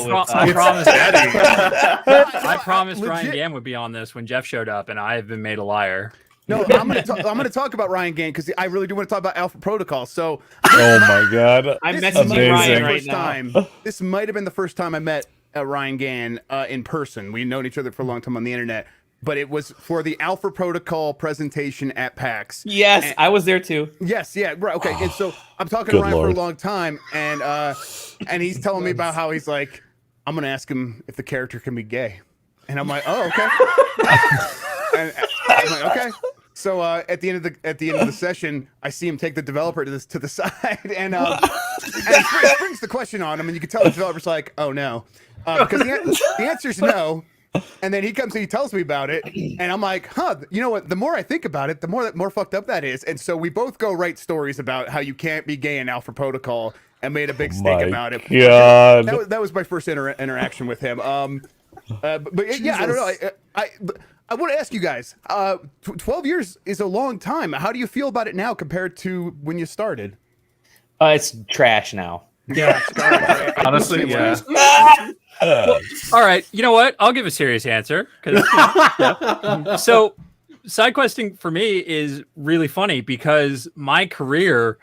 promised Ryan Gam would be on this when Jeff showed up, and I have been made a liar. No, I'm going to talk about Ryan Gam because I really do want to talk about Alpha Protocol. So, oh my god, I'm messaging Ryan right now. This might have been the first time I met Ryan Gam in person. We've known each other for a long time on the internet, but it was for the Alpha Protocol presentation at PAX. Yes, I was there too. Yes, yeah, right. Okay, and so I'm talking to Ryan for a long time, and he's telling me about how he's like, I'm going to ask him if the character can be gay, and I'm like, oh, okay. And I'm like, okay. So at the end of the session, I see him take the developer to the side, and he brings the question on him, and you can tell the developer's like, "Oh no," because the answer's no. And then he comes and he tells me about it, and I'm like, "Huh? You know what? The more I think about it, the more fucked up that is." And so we both go write stories about how you can't be gay in Alpha Protocol, and made a big stink about it. God. That was my first interaction with him. But yeah, I don't know. I want to ask you guys, 12 years is a long time. How do you feel about it now compared to when you started? It's trash now. Yeah. Honestly, yeah. Well, all right. You know what? I'll give a serious answer. So SideQuesting for me is really funny because my career,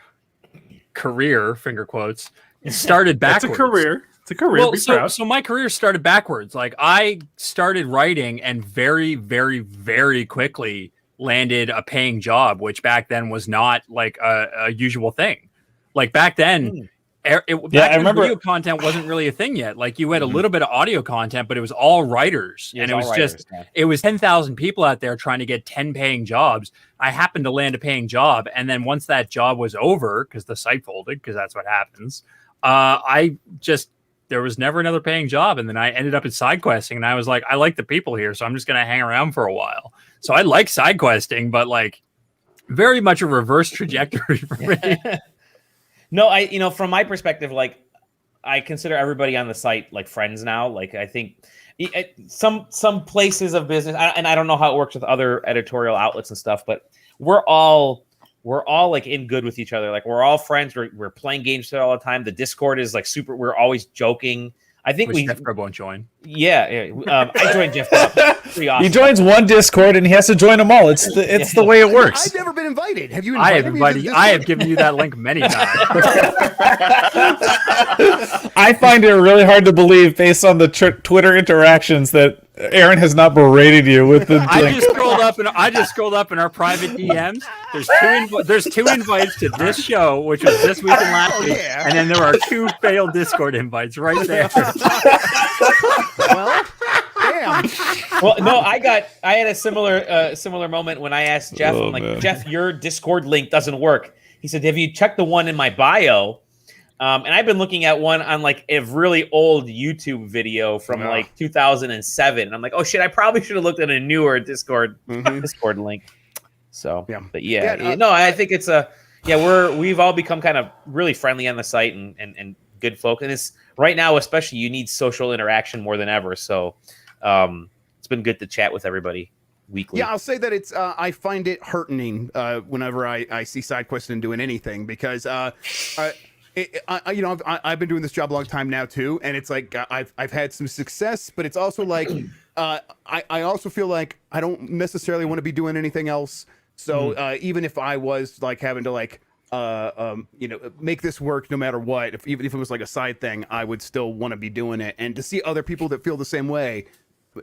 finger quotes, started backwards. It's a career. It's a career. Well, so my career started backwards. Like I started writing and very, very, very quickly landed a paying job, which back then was not like a usual thing. Like back then, I remember video content wasn't really a thing yet. Like you had a little bit of audio content, but it was all writers, and it was 10,000 people out there trying to get 10 paying jobs. I happened to land a paying job, and then once that job was over, because the site folded, because that's what happens. There was never another paying job. And then I ended up at SideQuesting, and I was like, I like the people here, so I'm just going to hang around for a while. So I like SideQuesting, but like very much a reverse trajectory for me. No, from my perspective, like I consider everybody on the site like friends now. Like I think some places of business, and I don't know how it works with other editorial outlets and stuff, but we're all like in good with each other. Like we're all friends. We're playing games together all the time. The Discord is like super. We're always joking. I think Jeff Grubb won't join. Yeah. I joined Jeff Grubb. Pretty awesome. He joins one Discord and he has to join them all. It's the way it works. I've never been invited. Have you invited me? I have given you that link many times. I find it really hard to believe, based on the Twitter interactions, that Aaron has not berated you with the. I just scrolled up in our private DMs. There's two invites to this show, which was this week and last week, and then there are 2 failed Discord invites right there. Well, damn. Well, no, I had a similar moment when I asked Jeff, I'm like, Jeff, your Discord link doesn't work. He said, have you checked the one in my bio? And I've been looking at one on like a really old YouTube video from like 2007. And I'm like, oh shit, I probably should have looked at a newer Discord link. So, I think it's we've all become kind of really friendly on the site and good folk. And it's right now, especially, you need social interaction more than ever. So it's been good to chat with everybody weekly. Yeah, I'll say that it's I find it heartening whenever I see SideQuesting doing anything, because I've been doing this job a long time now too, and it's like I've had some success, but it's also like I also feel like I don't necessarily want to be doing anything else. So even if I was like having to like make this work no matter what, even if it was like a side thing, I would still want to be doing it. And to see other people that feel the same way,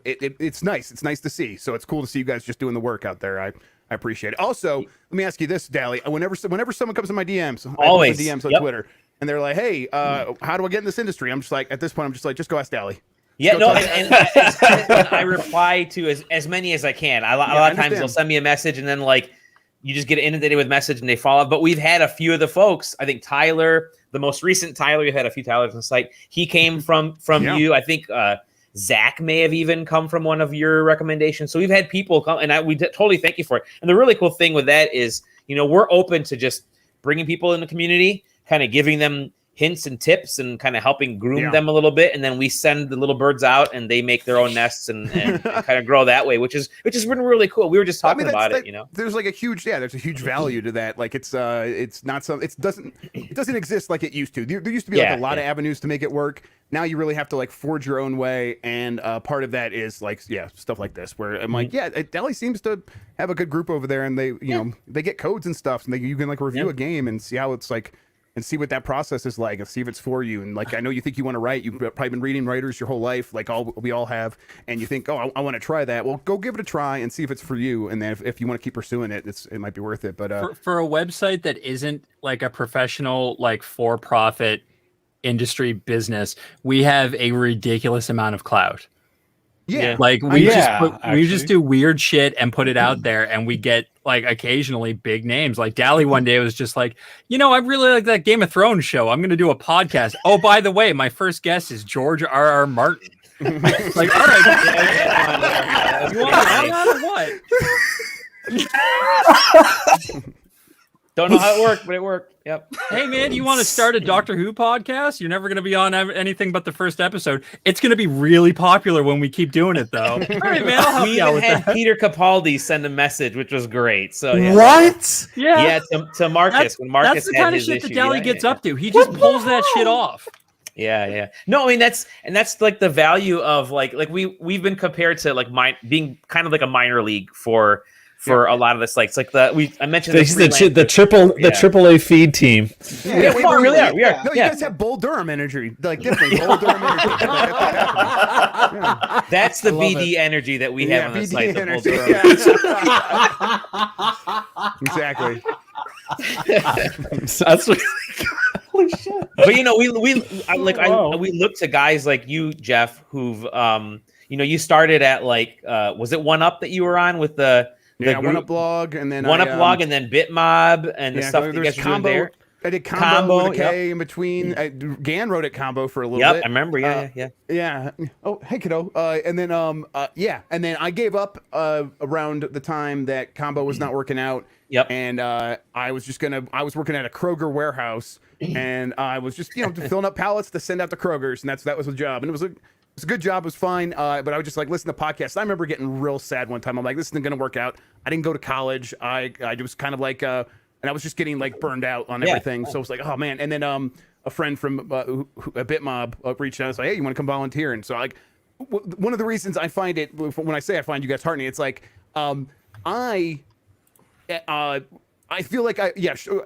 it's nice. It's nice to see. So it's cool to see you guys just doing the work out there. I appreciate it. Also, let me ask you this, Dally. Whenever someone comes in my DMs, always DMs on Twitter, and they're like, "Hey, how do I get in this industry?" I'm just like, at this point, I'm just like, just go ask Dally. Yeah, no, and I reply to as many as I can. A lot of times they'll send me a message, and then like you just get inundated with message and they follow. But we've had a few of the folks. I think Tyler, the most recent Tyler, we've had a few Tylers on the site. He came from you. I think Zach may have even come from one of your recommendations. So we've had people come, and we totally thank you for it. And the really cool thing with that is, we're open to just bringing people in the community, kind of giving them hints and tips and kind of helping groom them a little bit. And then we send the little birds out and they make their own nests and kind of grow that way, which has been really cool. We were just talking about it, There's like there's a huge value to that. Like it's not it doesn't exist like it used to. There used to be like a lot of avenues to make it work. Now you really have to like forge your own way. And part of that is like, stuff like this where I'm like, Dally seems to have a good group over there, and they, they get codes and stuff, and you can like review a game and see how it's like, and see what that process is like, and see if it's for you. And like, I know you think you want to write, you've probably been reading writers your whole life, like we all have, and you think, oh, I want to try that. Well, go give it a try and see if it's for you. And then if you want to keep pursuing it, it might be worth it. But for a website that isn't like a professional, like for-profit industry business, we have a ridiculous amount of clout. Yeah. Like we just do weird shit and put it out there, and we get like occasionally big names. Like Dally one day was just like, I really like that Game of Thrones show. I'm gonna do a podcast. Oh, by the way, my first guest is George R.R. Martin. Like, all right, you want to or what? Don't know how it worked, but it worked. Yep. Hey, man, you want to start a Doctor Who podcast? You're never going to be on anything but the first episode. It's going to be really popular when we keep doing it, though. All right, man, I'll help you out with that. Peter Capaldi send a message, which was great. So what? Yeah, to Marcus. When Marcus that's the kind of shit issue. that Dally gets up to. He just pulls that shit off. Yeah. No, I mean that's like the value of like we've been compared to like being kind of like a minor league for a lot of this, like it's like I mentioned the triple A feed team. Yeah, we really are. We are. No, you guys have Bull Durham energy, like definitely Bull Durham energy. That's the BD energy that we have on the site. Exactly. That's what. Holy shit! But we look to guys like you, Jeff, who've you started at like was it One Up that you were on with the One Up blog, and then One Up blog, and then Bitmob, and the stuff that you guys were doing there. I did combo with a K in between. Gan wrote at combo for a little bit. I remember. Yeah. Oh, hey, kiddo. And then and then I gave up around the time that combo was not working out. Yep. And I was working at a Kroger warehouse, and I was just filling up pallets to send out to Kroger's, and that was the job, and it was a good job. It was fine. But I would just like listen to podcasts. I remember getting real sad one time. I'm like, this isn't going to work out. I didn't go to college. I was kind of like, and I was just getting like burned out on everything. So it was like, oh man. And then a friend from a Bitmob reached out and was like, hey, you want to come volunteer? And so like, one of the reasons I find it, when I say I find you guys heartening, it's like, I feel like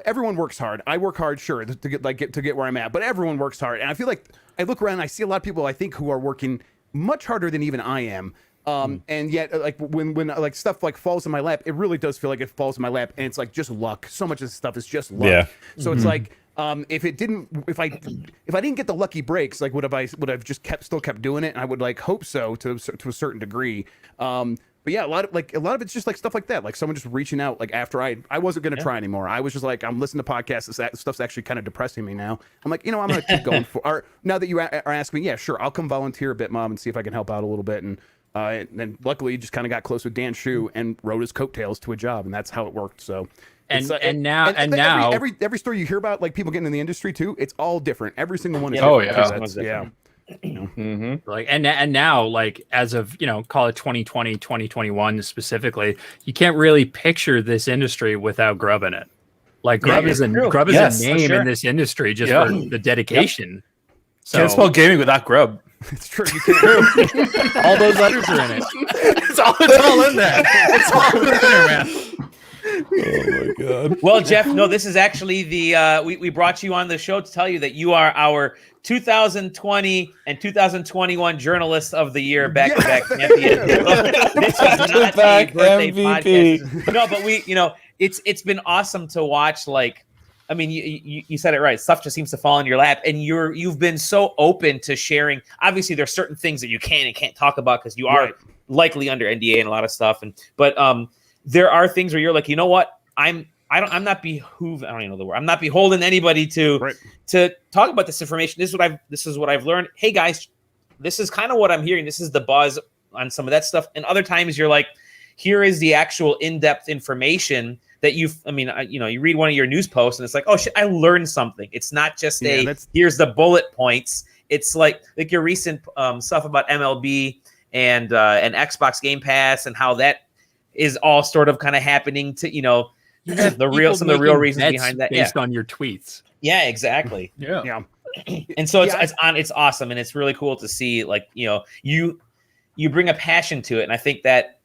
everyone works hard. I work hard, sure, to get where I'm at, but everyone works hard. And I feel like I look around and I see a lot of people I think who are working much harder than even I am. And yet like when like stuff like falls in my lap, it really does feel like it falls in my lap, and it's like just luck. So much of this stuff is just luck. Yeah. So it's like if I didn't get the lucky breaks, like would have just still kept doing it? And I would like hope so to a certain degree. But yeah, a lot of it's just like stuff like that. Like someone just reaching out like after I wasn't going to try anymore. I was just like, I'm listening to podcasts. This stuff's actually kind of depressing me now. I'm like, I'm going to keep going for. Or now that you are asking me, yeah, sure, I'll come volunteer a bit, Mom, and see if I can help out a little bit. And then luckily, he just kind of got close with Dan Shu and rode his coattails to a job, and that's how it worked. So. Now every story you hear about, like people getting in the industry too, it's all different. Every single one is yeah. Like and now like as of call it 2020 2021 specifically, you can't really picture this industry without Grub in it. Like Grub is a name in this industry just for the dedication. So can't spell gaming without Grub. It's true. You can't. All those letters are in it. It's all in there. It's all in there, man. Oh my god. Well, Jeff, no, this is actually the we brought you on the show to tell you that you are our 2020 and 2021 Journalist of the Year back-to-back champion. This is not a birthday MVP. podcast. No, but it's been awesome to watch. Like, I mean, you said it right. Stuff just seems to fall in your lap, and you've been so open to sharing. Obviously, there's certain things that you can and can't talk about because you are likely under NDA and a lot of stuff. But there are things where you're like, you know what, I'm not behooved. I don't even know the word. I'm not beholden anybody to talk about this information. This is what I've learned. Hey guys, this is kind of what I'm hearing. This is the buzz on some of that stuff. And other times you're like, here is the actual in-depth information that you read one of your news posts and it's like, oh shit, I learned something. It's not just here's the bullet points. It's like your recent stuff about MLB and Xbox Game Pass and how that is all sort of kind of happening to, some of the real reasons behind that. Based on your tweets. Yeah, exactly. Yeah. And so it's awesome. And it's really cool to see, like, you bring a passion to it. And I think that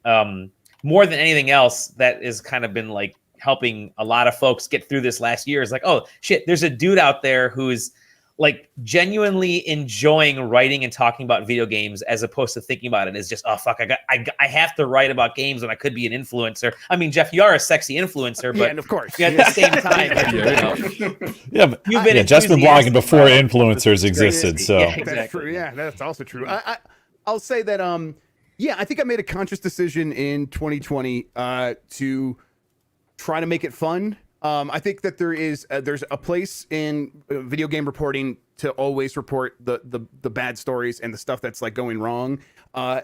more than anything else, that has kind of been like helping a lot of folks get through this last year is like, oh shit, there's a dude out there who's like genuinely enjoying writing and talking about video games as opposed to thinking about it as just, oh fuck, I have to write about games when I could be an influencer. I mean, Jeff, you are a sexy influencer, but and of course, at the same time, but you've been Jeff's been blogging before influencers existed, so exactly. That's true. Yeah, that's also true. I'll say that Yeah, I think I made a conscious decision in 2020 to try to make it fun. I think that there's a place in video game reporting to always report the bad stories and the stuff that's like going wrong. Do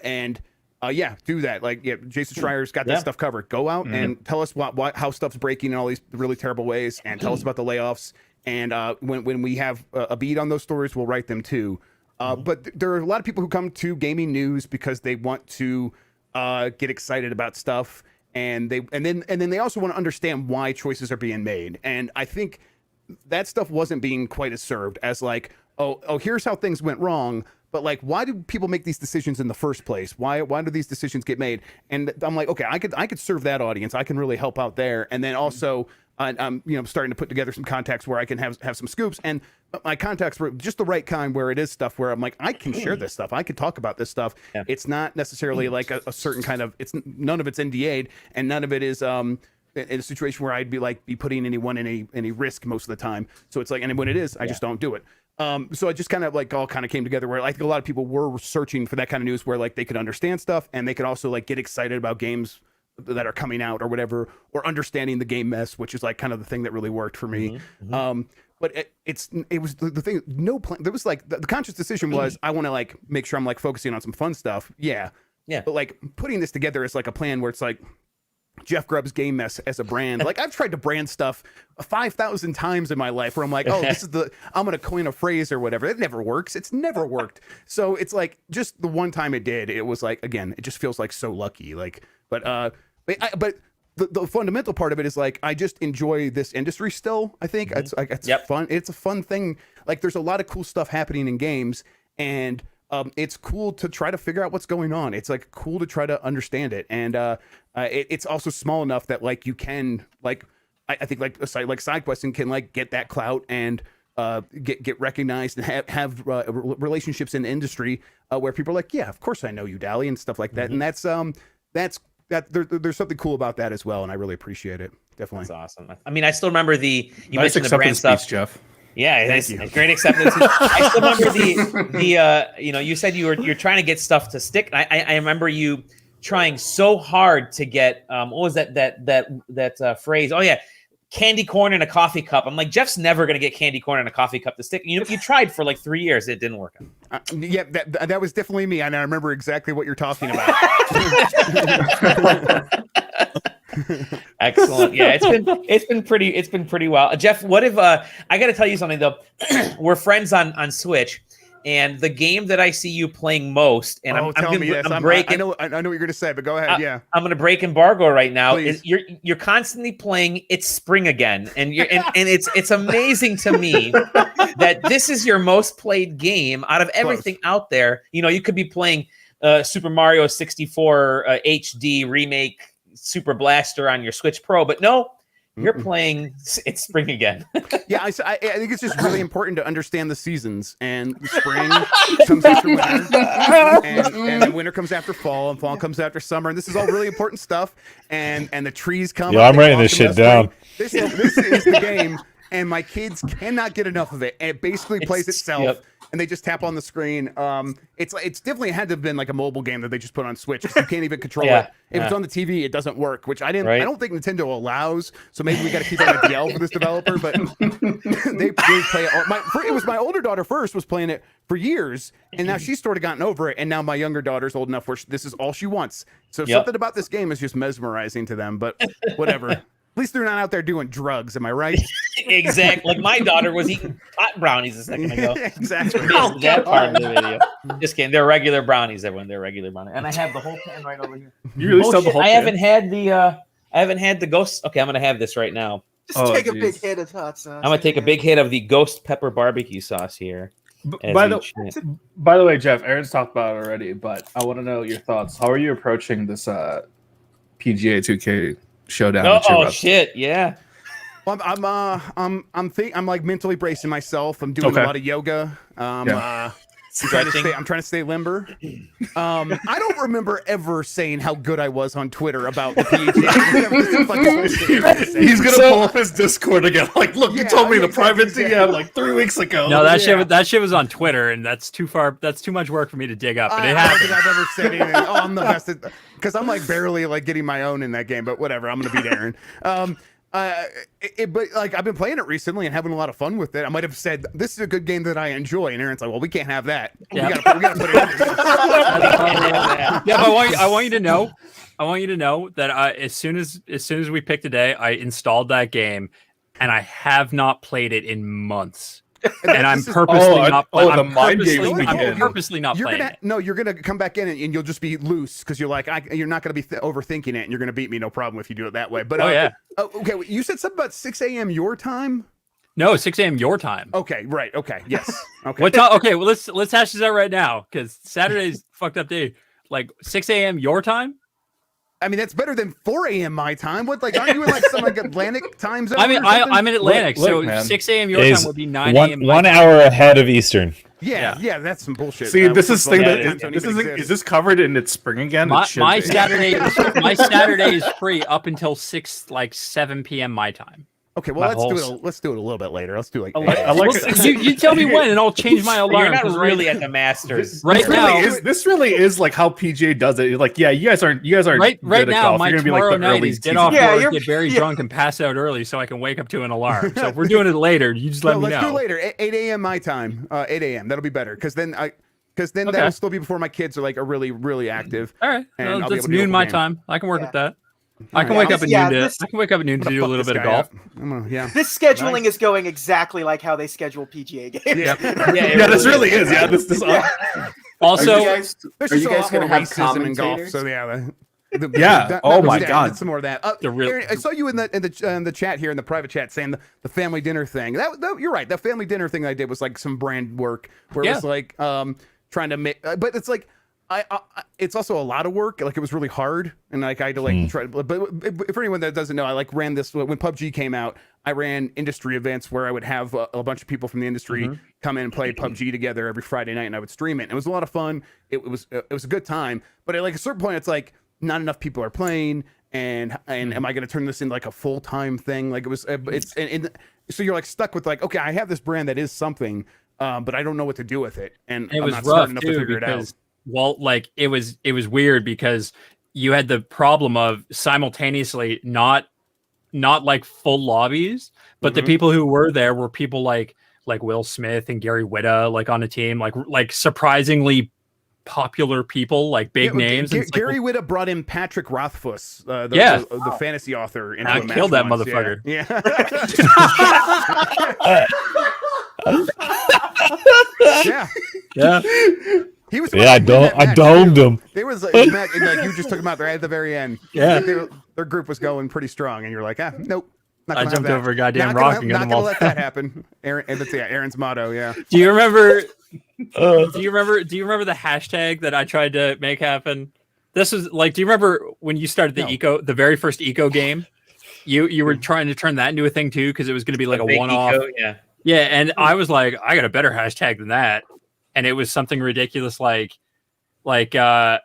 that. Like, Jason Schreier's got that stuff covered. Go out and tell us how stuff's breaking in all these really terrible ways, and tell us about the layoffs. And when we have a beat on those stories, we'll write them too. But there are a lot of people who come to gaming news because they want to get excited about stuff, and then they also want to understand why choices are being made. And I think that stuff wasn't being quite as served as like, oh, here's how things went wrong. But like, why do people make these decisions in the first place? Why do these decisions get made? And I'm like, okay, I could serve that audience. I can really help out there. And then also, I'm starting to put together some contacts where I can have some scoops. And my contacts were just the right kind, where it is stuff where I'm like, I can share this stuff. I can talk about this stuff. Yeah. It's not necessarily like a certain kind of. None of it's NDA'd, and none of it is in a situation where I'd be putting anyone in any risk most of the time. So it's like, and when it is, I just don't do it. So it just kind of like all kind of came together where I think a lot of people were searching for that kind of news where like they could understand stuff and they could also like get excited about games that are coming out or whatever, or understanding the game mess, which is like kind of the thing that really worked for me. But it was the thing. No plan. There was like the conscious decision was I want to like make sure I'm like focusing on some fun stuff. Yeah. But like putting this together is like a plan where it's like Jeff Grubb's Game Mess as a brand. Like I've tried to brand stuff 5,000 times in my life where I'm like, oh, I'm going to coin a phrase or whatever. It never works. It's never worked. So it's like just the one time it did, it was like, again, it just feels like so lucky. Like, but the fundamental part of it is like, I just enjoy this industry still. I think it's fun. It's a fun thing. Like there's a lot of cool stuff happening in games, and it's cool to try to figure out what's going on. It's like cool to try to understand it. And it's also small enough that like you can like, I think like a site like SideQuesting can like get that clout and get recognized and have relationships in the industry where people are like, yeah, of course I know you, Dally, and stuff like that. And that's there's something cool about that as well. And I really appreciate it. Definitely. That's awesome. I mean, I still remember you mentioned the brand stuff. Speech, Jeff. Yeah, it's great acceptance. I still remember you said you're trying to get stuff to stick. I remember you trying so hard to get what was that phrase? Oh yeah, candy corn in a coffee cup. I'm like, Jeff's never gonna get candy corn in a coffee cup to stick. You tried for like 3 years, it didn't work out. That was definitely me, and I remember exactly what you're talking about. Excellent. Yeah, it's been pretty well. Jeff, what if I got to tell you something though? We're friends on Switch, and the game that I see you playing most, and I'm breaking. I know what you're gonna say, but go ahead. Yeah, I'm gonna break embargo right now. Is you're constantly playing It's Spring Again, and it's amazing to me that this is your most played game out of everything out there. You could be playing Super Mario 64 HD remake Super Blaster on your Switch Pro, but no, you're playing It's Spring Again. Yeah, I think it's just really important to understand the seasons, and spring comes after winter, and winter comes after fall, and fall comes after summer, and this is all really important stuff. And the trees come. Yeah, I'm writing this shit down. This is the game, and my kids cannot get enough of it. It basically plays itself. Yep. And they just tap on the screen. It's definitely had to have been like a mobile game that they just put on Switch. You can't even control it. If it's on the TV, it doesn't work, which I don't think Nintendo allows. So maybe we got to keep on a DL for this developer. But they play it. It was my older daughter first was playing it for years, and now she's sort of gotten over it. And now my younger daughter's old enough where this is all she wants. So something about this game is just mesmerizing to them. But whatever. At least they're not out there doing drugs, am I right? Exactly. Like my daughter was eating pot brownies a second ago. Exactly. That part of the video. Just kidding. They're regular brownies, everyone. They're regular brownies. And I have the whole pan right over here. You really still the whole pan? I haven't had the ghost. Okay, I'm gonna have this right now. Just take a big hit of hot sauce. I'm gonna take a big hit of the ghost pepper barbecue sauce here. By the way, Jeff, Aaron's talked about it already, but I want to know your thoughts. How are you approaching this PGA 2K showdown? Oh shit! Yeah. Well, I'm like mentally bracing myself. I'm doing a lot of yoga. I'm trying to stay limber. I don't remember ever saying how good I was on Twitter about the PHA. He's gonna pull up his Discord again. Like, look, you told me the private DM like 3 weeks ago. No, that shit was on Twitter, and that's too far. That's too much work for me to dig up. But it I don't happened. think I've ever said anything. Oh, I'm the best because I'm like barely like getting my own in that game. But whatever, I'm gonna beat Aaron. But like I've been playing it recently and having a lot of fun with it. I might have said this is a good game that I enjoy, and Aaron's like, "Well, we can't have that. Yeah. We gotta put it in." Yeah, but I want you to know. I want you to know that as soon as we picked today, I installed that game, and I have not played it in months. And I'm purposely not. I'm purposely not playing it. No, you're gonna come back in and you'll just be loose because you're like you're not gonna be overthinking it, and you're gonna beat me, no problem if you do it that way. But okay, you said something about 6 a.m. your time. No, 6 a.m. your time. Okay, right. Okay, yes. Okay. What time? Okay, well let's hash this out right now because Saturday's fucked up day. Like 6 a.m. your time. I mean, that's better than 4 a.m. my time. What, like, aren't you in like some like Atlantic time zone? I mean, I'm in Atlantic, so man. 6 a.m. your time would be 9 a.m. 1 hour ahead of Eastern. Yeah, that's some bullshit. See, this is thing that is this covered in its spring again? My Saturday is free up until 7 p.m. my time. Okay, well let's do it a little bit later. Let's do like you tell me when, and I'll change my alarm. You're not really at the Masters This really is like how PGA does it. You're like, yeah, you guys aren't right good now. At My You're tomorrow be like night is get off work, get very drunk, and pass out early, so I can wake up to an alarm. So if we're doing it later, you just let me know. Let's do it later. 8 a.m. my time. 8 a.m. That'll be better because then that'll still be before my kids are really active. All right, that's noon my time. I can work with that. I can wake up at noon. I can wake up at noon to do a little bit of golf. This scheduling is going exactly like how they schedule PGA games. This really is. Yeah, this also, are you guys going to have commentators? Golf, so oh my god, some more of that. Aaron, I saw you in the chat here in the private chat saying the family dinner thing. That you're right. The family dinner thing I did was like some brand work where it was like trying to make, but it's like. It's also a lot of work. Like it was really hard, and like I had to like try. But for anyone that doesn't know, I like ran this when PUBG came out. I ran industry events where I would have a bunch of people from the industry come in and play PUBG together every Friday night, and I would stream it. And it was a lot of fun. It was a good time. But at like a certain point, it's like not enough people are playing, and am I going to turn this into like a full time thing? Like it was. So you're like stuck with like, okay, I have this brand that is something, but I don't know what to do with it, and it I'm was not rough smart enough to figure it out. Well, like it was weird because you had the problem of simultaneously not like full lobbies, but the people who were there were people like Will Smith and Gary Whitta, like on a team, like surprisingly popular people, like big names. Gary Whitta brought in Patrick Rothfuss, the fantasy author. Into I killed that motherfucker. Yeah. He was. I domed him. They was like you just took him out there at the very end. Yeah, their group was going pretty strong, and you're like, nope. I jumped over a goddamn rock and got them all. Not gonna let that happen. Aaron's motto. Yeah. Do you remember? Do you remember the hashtag that I tried to make happen? This was like, do you remember when you started the very first eco game? You were trying to turn that into a thing too because it was going to be like a one-off. Yeah, and I was like, I got a better hashtag than that. And it was something ridiculous like 20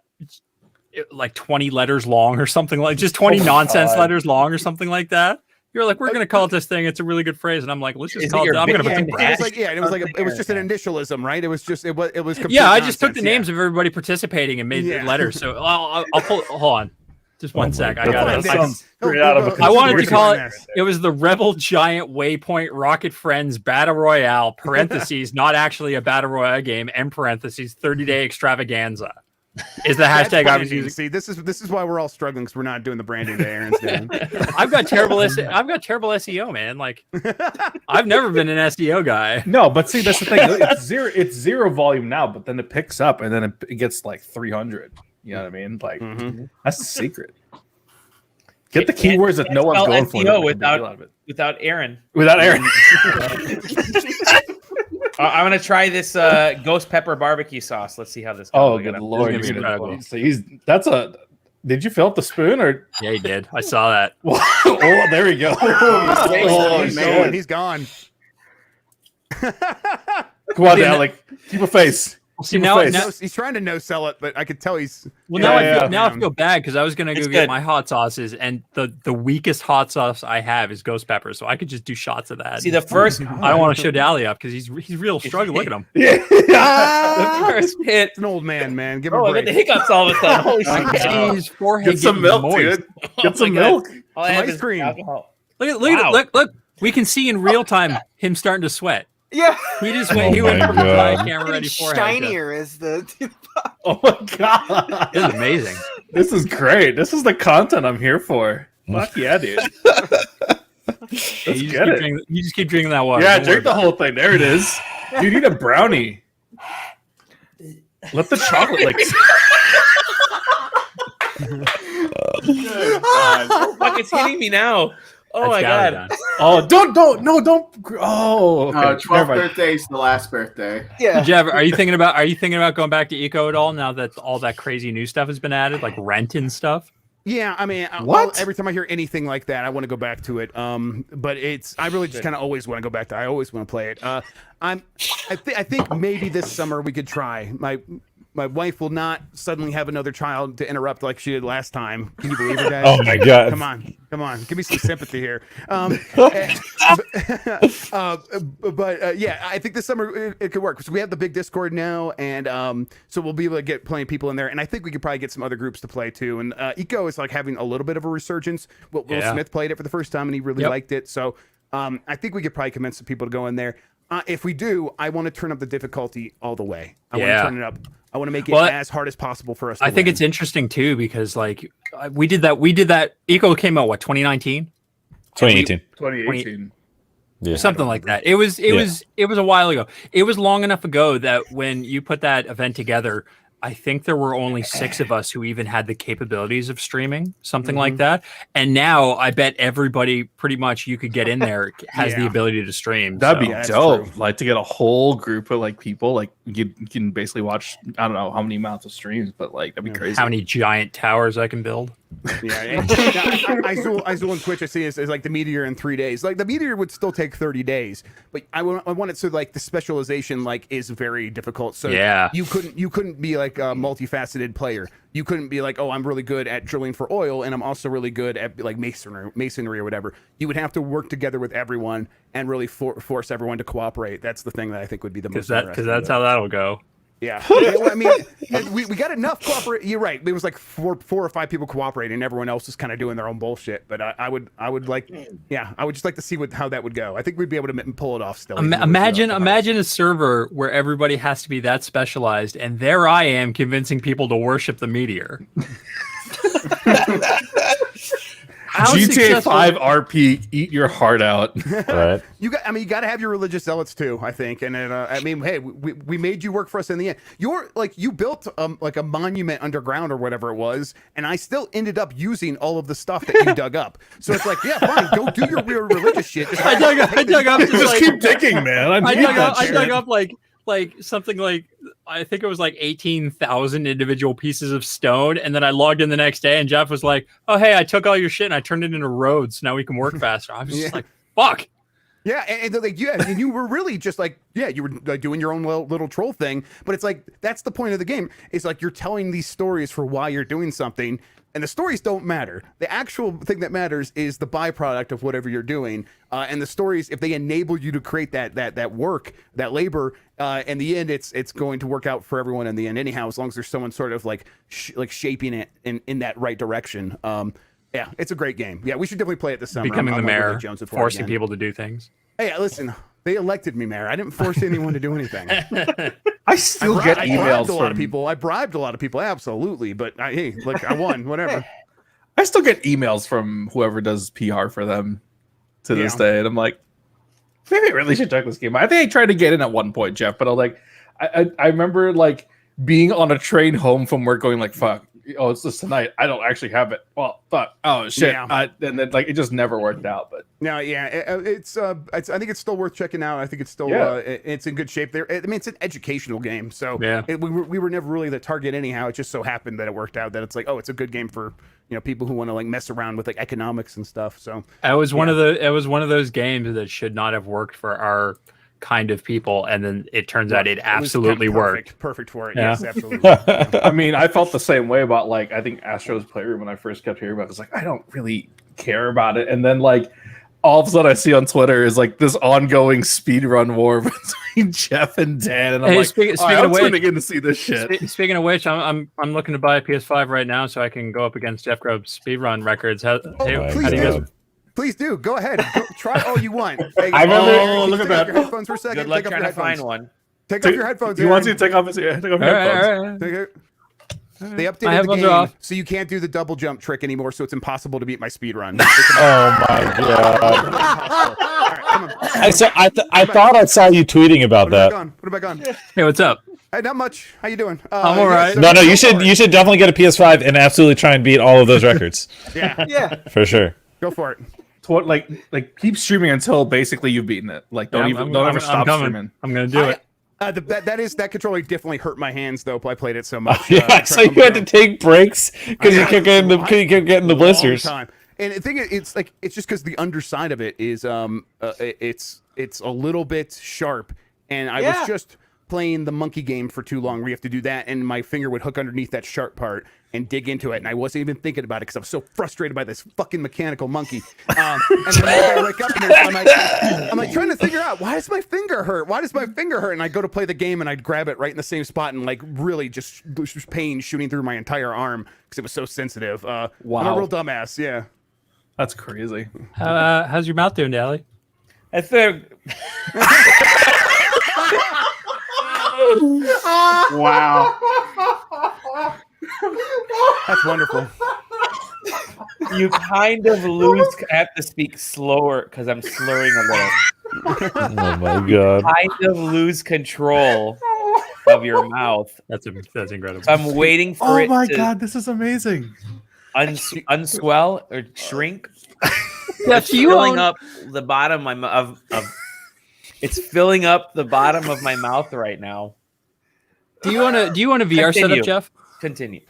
letters long or something like just 20 nonsense letters long or something like that. You're like, we're going to call it this thing. It's a really good phrase. And I'm like, let's just call it. I'm going to put it was just an initialism, right? It was just it was I just took the names of everybody participating and made the letters. So I'll pull. Hold on. Just one sec. I got it. I wanted to call it. It was the Rebel Giant Waypoint Rocket Friends Battle Royale (parentheses not actually a battle royale game) end parentheses 30-day extravaganza. Is the hashtag I was using? See, this is why we're all struggling because we're not doing the branding that Aaron's doing. I've got terrible SEO, man. Like, I've never been an SEO guy. No, but see, that's the thing. It's zero volume now, but then it picks up and then it gets like 300. You know what I mean? Like that's the secret. Get the keywords that no one's going for. Without Aaron. Without Aaron. I'm gonna try this ghost pepper barbecue sauce. Let's see how this goes. Oh, good lord! So did you fill up the spoon or? Yeah, he did. I saw that. Oh, there we go. He's gone. Come on, Alec. Keep a face. See now he's trying to no sell it, but I could tell he's. Well, now I feel bad because I was gonna go get my hot sauces, and the weakest hot sauce I have is ghost pepper, so I could just do shots of that. See, the first I don't want to show Dally up because he's real struggling. Look at him. The first hit. It's an old man. Give him a I break. got the hiccups all of a sudden. I can see his forehead. Get some milk, moist. dude. Get some milk. All I have ice is cream. alcohol. Look. We can see in real time him starting to sweat. Yeah. He just went. He went from the camera ready for shinier as the. Oh my god, This is amazing. This is great. This is the content I'm here for. Fuck yeah, dude. You just keep drinking that water. Yeah, Don't drink worry the whole thing. There it is. You need a brownie. Let the chocolate like. Fuck, it's hitting me now. Oh my That's god. Dally. Oh, don't. Oh, okay. 12th birthday is the last birthday. Yeah. Jeff, are you thinking about going back to eco at all now that all that crazy new stuff has been added, like rent and stuff? Yeah, I mean, every time I hear anything like that, I want to go back to it. But I really just kind of always want to go back to. I always want to play it. I think maybe this summer we could try. My wife will not suddenly have another child to interrupt like she did last time. Can you believe it, guys? Oh my god! Come on, give me some sympathy here. But yeah, I think this summer it could work because we have the big Discord now, and so we'll be able to get plenty of people in there. And I think we could probably get some other groups to play too. And Eco is like having a little bit of a resurgence. Will Smith played it for the first time and he really liked it. So I think we could probably convince some people to go in there. If we do, I want to turn up the difficulty all the way. I want to turn it up. I want to make it as hard as possible for us. I think it's interesting too because like we did that. Eco came out 2019, 2018. Yeah. Something like that. It was a while ago. It was long enough ago that when you put that event together, I think there were only 6 of us who even had the capabilities of streaming something like that. And now I bet everybody pretty much you could get in there has the ability to stream. That'd be dope. True. Like to get a whole group of like people, like you can basically watch, I don't know how many amounts of streams, but like that'd be crazy. How many giant towers I can build. Yeah, I saw on Twitch. I see is like the meteor in 3 days. Like the meteor would still take 30 days, but I want it so like the specialization like is very difficult. So you couldn't be like a multifaceted player. You couldn't be like, oh, I'm really good at drilling for oil, and I'm also really good at like masonry or whatever. You would have to work together with everyone and really force everyone to cooperate. That's the thing that I think would be the most. Because that's how that'll go. Yeah, well, I mean, we got enough cooperate. You're right. There was like four or five people cooperating, and everyone else is kind of doing their own bullshit. But I would like, I would just like to see how that would go. I think we'd be able to pull it off still. Imagine a server where everybody has to be that specialized, and there I am convincing people to worship the meteor. GTA 5 RP, eat your heart out. Right. You got to have your religious zealots too, I think. And I mean, hey, we made you work for us in the end. You built like a monument underground or whatever it was, and I still ended up using all of the stuff that you dug up. So it's like, yeah, fine, go do your weird religious shit. I dug up. Just keep digging, man. I dug up like something like I think it was like 18,000 individual pieces of stone, and then I logged in the next day, and Jeff was like, "Oh, hey, I took all your shit and I turned it into roads. So now we can work faster." I was just like, "Fuck." Yeah, and like and you were really just like, you were like doing your own little troll thing, but it's like that's the point of the game. It's like you're telling these stories for why you're doing something. And the stories don't matter. The actual thing that matters is the byproduct of whatever you're doing. And the stories, if they enable you to create that work, that labor, in the end, it's going to work out for everyone in the end anyhow, as long as there's someone sort of like shaping it in that right direction. Yeah, it's a great game. Yeah, we should definitely play it this summer. Becoming the mayor, forcing people to do things. Hey, listen, they elected me mayor. I didn't force anyone to do anything. I still get emails from a lot of people. I bribed a lot of people, absolutely. But hey, look, I won, whatever. I still get emails from whoever does PR for them to this day, and I'm like, maybe I really should check this game. I think I tried to get in at one point, Jeff, but I remember like being on a train home from work, going like, "Fuck, oh, it's just tonight. I don't actually have it. Well, fuck. Oh shit." Yeah. And then like it just never worked out. But no, yeah, it's I think it's still worth checking out. I think it's still it's in good shape there. I mean, it's an educational game, so we were never really the target anyhow. It just so happened that it worked out that it's like, oh, it's a good game for people who want to like mess around with like economics and stuff. So it was one of those games that should not have worked for our kind of people, and then it turns out it absolutely worked. Perfect for it. Yeah. Yes, absolutely. I mean, I felt the same way about like I think Astros Playroom when I first kept hearing about it. I was like, I don't really care about it, and then like all of a sudden I see on Twitter is like this ongoing speedrun war between Jeff and Dan, and I'm like, speaking I'm of which, tuning in to see this shit. Speaking of which, I'm looking to buy a PS5 right now so I can go up against Jeff Grubb's speedrun records. How do you guys? Please do. Go ahead. Try all you want. Hey, I remember. Look at that. Your headphones for a second. Good luck trying to find one. Take off your headphones. Do you want to take off his headphones? They updated the game, so you can't do the double jump trick anymore, so it's impossible to beat my speed run. Oh my god! I thought I saw you tweeting about that. What have I gone? Hey, what's up? Hey, not much. How you doing? I'm all right. No, you should definitely get a PS5 and absolutely try and beat all of those records. Yeah. For sure. Go for it. Like keep streaming until basically you've beaten it. Like don't ever stop streaming. I'm gonna do it. That controller definitely hurt my hands though. I played it so much. So you had to take breaks because you kept getting the blisters. And the thing is, it's just because the underside of it is it's a little bit sharp, and I was just playing the monkey game for too long where you have to do that, and my finger would hook underneath that sharp part and dig into it, and I wasn't even thinking about it because I was so frustrated by this fucking mechanical monkey. And then I wake up and I'm like trying to figure out, why does my finger hurt? And I go to play the game and I'd grab it right in the same spot and like really just pain shooting through my entire arm because it was so sensitive. Wow. I'm a real dumbass. Yeah. That's crazy. How's your mouth doing, Dally? I think. Wow. That's wonderful. You kind of lose. I have to speak slower because I'm slurring a little. Oh my god! Kind of lose control of your mouth. That's incredible. So I'm waiting for it. Oh my to god, this is amazing. Unswell or shrink. It's filling up the bottom of it's filling up the bottom of my mouth right now. Do you want a VR setup, Jeff? Continue.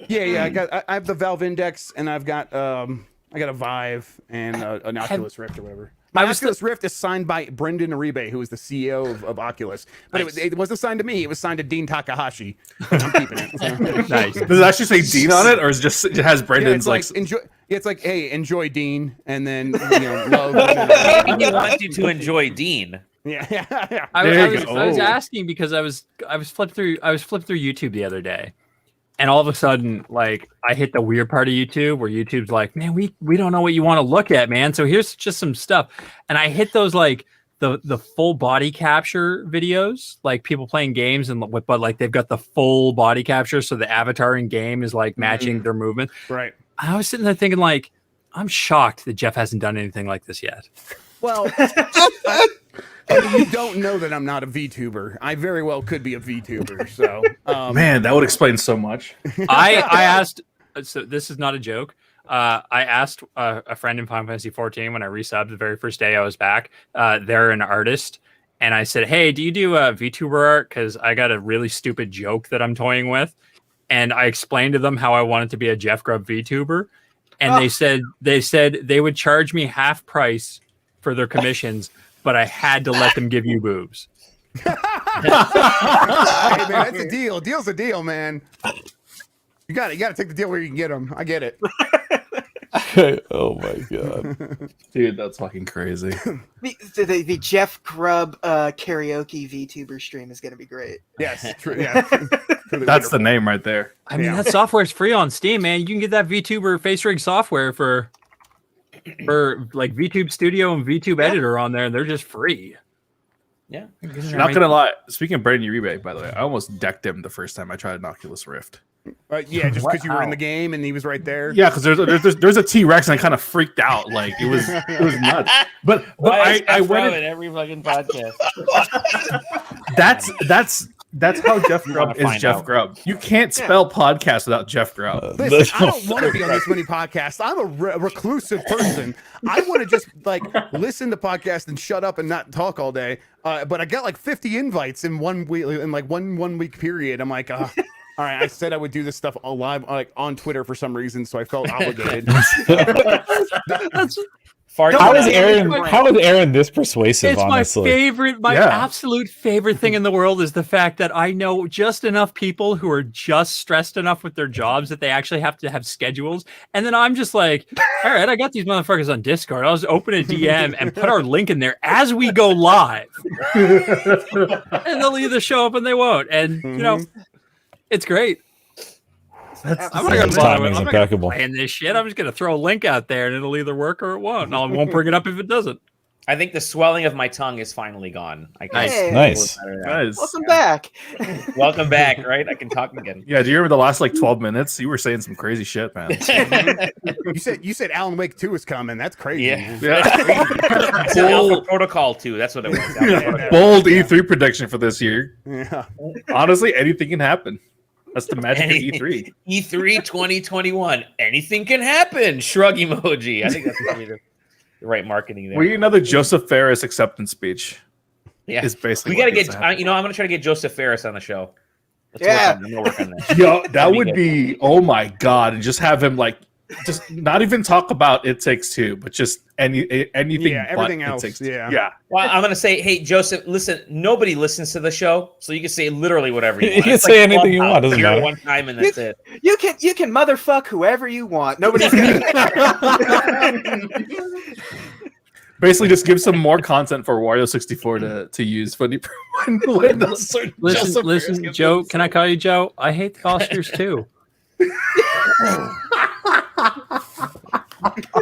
Yeah. I have the Valve Index, and I've got a Vive and an Oculus Rift or whatever. My Oculus Rift is signed by Brendan Uribe, who is the CEO of Oculus. But it wasn't signed to me. It was signed to Dean Takahashi. I'm keeping it. So. Nice. Does it actually say Dean on it, or is it has Brendan's enjoy? It's like, hey, enjoy Dean, and then love. He wants you to enjoy Dean. Yeah. I was asking because I was flipped through YouTube the other day, and all of a sudden, like, I hit the weird part of YouTube where YouTube's like, man, we don't know what you want to look at, man. So here's just some stuff, and I hit those like the full body capture videos, like people playing games but like they've got the full body capture, so the avatar in game is like matching their movement. Right. I was sitting there thinking, like, I'm shocked that Jeff hasn't done anything like this yet. Well, you don't know that I'm not a VTuber. I very well could be a VTuber. So, man, that would explain so much. I asked. So this is not a joke. I asked a friend in Final Fantasy 14 when I resubbed the very first day I was back. They're an artist, and I said, "Hey, do you do VTuber art? Because I got a really stupid joke that I'm toying with." And I explained to them how I wanted to be a Jeff Grubb VTuber, and they said they would charge me half price for their commissions, but I had to let them give you boobs. Hey man, that's a deal. Deal's a deal, man. You got to take the deal where you can get them. I get it. Oh my god, dude, that's fucking crazy. The Jeff Grubb karaoke VTuber stream is going to be great. Yes, true. Yeah, that's the name right there. I mean, that software is free on Steam, man. You can get that VTuber face rig software for like VTube Studio and VTube Editor on there, and they're just free. Yeah, not gonna lie. Speaking of Brandon Uribe, by the way, I almost decked him the first time I tried an Oculus Rift. Yeah, just because you were in the game and he was right there. Yeah, because there's a T-Rex and I kind of freaked out. Like it was nuts. But I went in every fucking podcast. That's how Jeff Grubb is Jeff Grubb. You can't spell podcast without Jeff Grubb. Listen, I don't want to be on this many podcasts. I'm a reclusive person. I want to just like listen to podcasts and shut up and not talk all day. But I got like 50 invites in 1 week, in like one week period. I'm like, all right, I said I would do this stuff live, like on Twitter for some reason, so I felt obligated. How is Aaron this persuasive? It's honestly, my favorite. My absolute favorite thing in the world is the fact that I know just enough people who are just stressed enough with their jobs that they actually have to have schedules, and then I'm just like, all right, I got these motherfuckers on Discord. I'll just open a DM and put our link in there as we go live, and they'll either show up and they won't, and you know, it's great. I'm not gonna plan this shit. I'm just gonna throw a link out there, and it'll either work or it won't. And I won't bring it up if it doesn't. I think the swelling of my tongue is finally gone. Nice. Welcome back. Welcome back. Right, I can talk again. Yeah. Do you remember the last 12 minutes? You were saying some crazy shit, man. You said Alan Wake 2 is coming. That's crazy. Yeah. Alpha Protocol 2. That's what it was. Bold E3 prediction for this year. Yeah. Honestly, anything can happen. That's the magic of E3. E3 2021. Anything can happen. Shrug emoji. I think that's the right marketing there. We need another Joseph Ferris acceptance speech. Yeah, is basically. We got to get. I'm going to try to get Joseph Ferris on the show. I'm gonna work on that. Yo, that would be. Oh my god! And just have him just not even talk about It Takes Two, but just anything. Yeah, everything else. Yeah. Well, I'm gonna say, hey, Joseph, listen. Nobody listens to the show, so you can say literally whatever you want. You can say anything you want. Doesn't matter. One time and that's it. You can motherfuck whoever you want. Nobody's gonna. Basically, just give some more content for Wario 64 to use when listen, Joe. Can I call you Joe? I hate the Oscars too.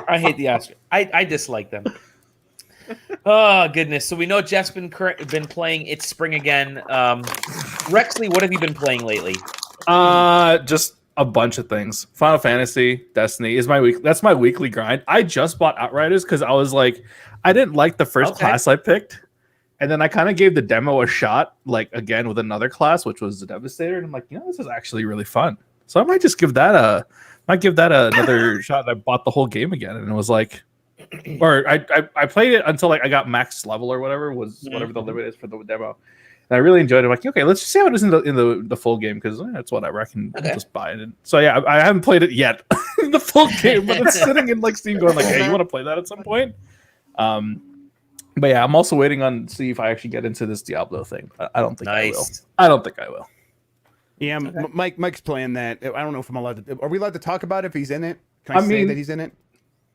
I hate the Oscars. I dislike them. Oh goodness! So we know Jeff's been playing It's Spring Again. Rexley, what have you been playing lately? Just a bunch of things. Final Fantasy, Destiny is my week. That's my weekly grind. I just bought Outriders because I was like, I didn't like the first class I picked, and then I kind of gave the demo a shot, again with another class, which was the Devastator, and I'm like, this is actually really fun. So I might just give that another shot. And I bought the whole game again, and it was like, or I played it until I got max level or whatever whatever the limit is for the demo. And I really enjoyed it. I'm like, okay, let's just see how it is in the full game because that's whatever. I can just buy it. And so yeah, I haven't played it yet in the full game, but it's sitting in Steam going hey, you want to play that at some point? But yeah, I'm also waiting on to see if I actually get into this Diablo thing. I don't think I will. I don't think I will. Yeah, Mike's playing that. I don't know if I'm allowed to. Are we allowed to talk about it if he's in it? Can I say that he's in it?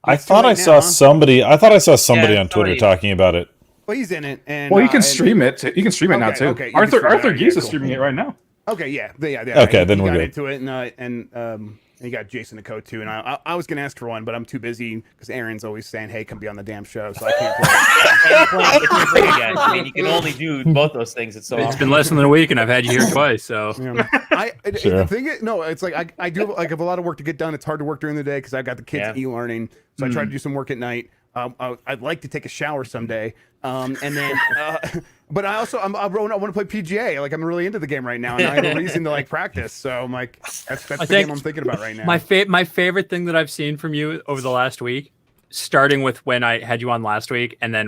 I thought I saw somebody on Twitter talking about it. Well, he's in it, and you can stream it. You can stream it now too. Okay, Arthur Geese is streaming it right now. Okay, yeah. Okay, then we're good. Into it, and you got Jason the Code too. And I was gonna ask for one, but I'm too busy because Aaron's always saying, "Hey, come be on the damn show," so I can't play. Again. I mean, you can only do both those things. It's been less than a week, and I've had you here twice. So the thing is, no, it's like I do have a lot of work to get done. It's hard to work during the day because I've got the kids e-learning, so I try to do some work at night. I'd like to take a shower someday, and then, but I want to play PGA. I'm really into the game right now, and I have a reason to practice. So I'm like, that's the game I'm thinking about right now. My favorite thing that I've seen from you over the last week, starting with when I had you on last week, and then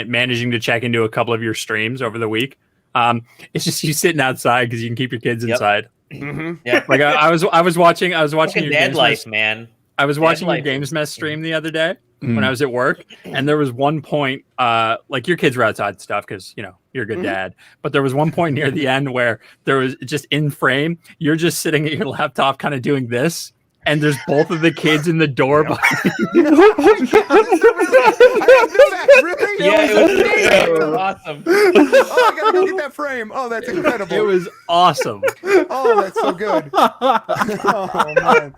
managing to check into a couple of your streams over the week. It's just you sitting outside because you can keep your kids inside. Mm-hmm. Yeah, I was watching your dad life, man. I was watching your Games Mess stream the other day when I was at work, and there was one point, your kids were outside and stuff because you're a good dad. But there was one point near the end where there was just in frame, you're just sitting at your laptop, kind of doing this, and there's both of the kids in the door behind you. Yeah, it was awesome. Oh, I gotta go get that frame. Oh, that's incredible. It was awesome. Oh, that's so good. Oh man.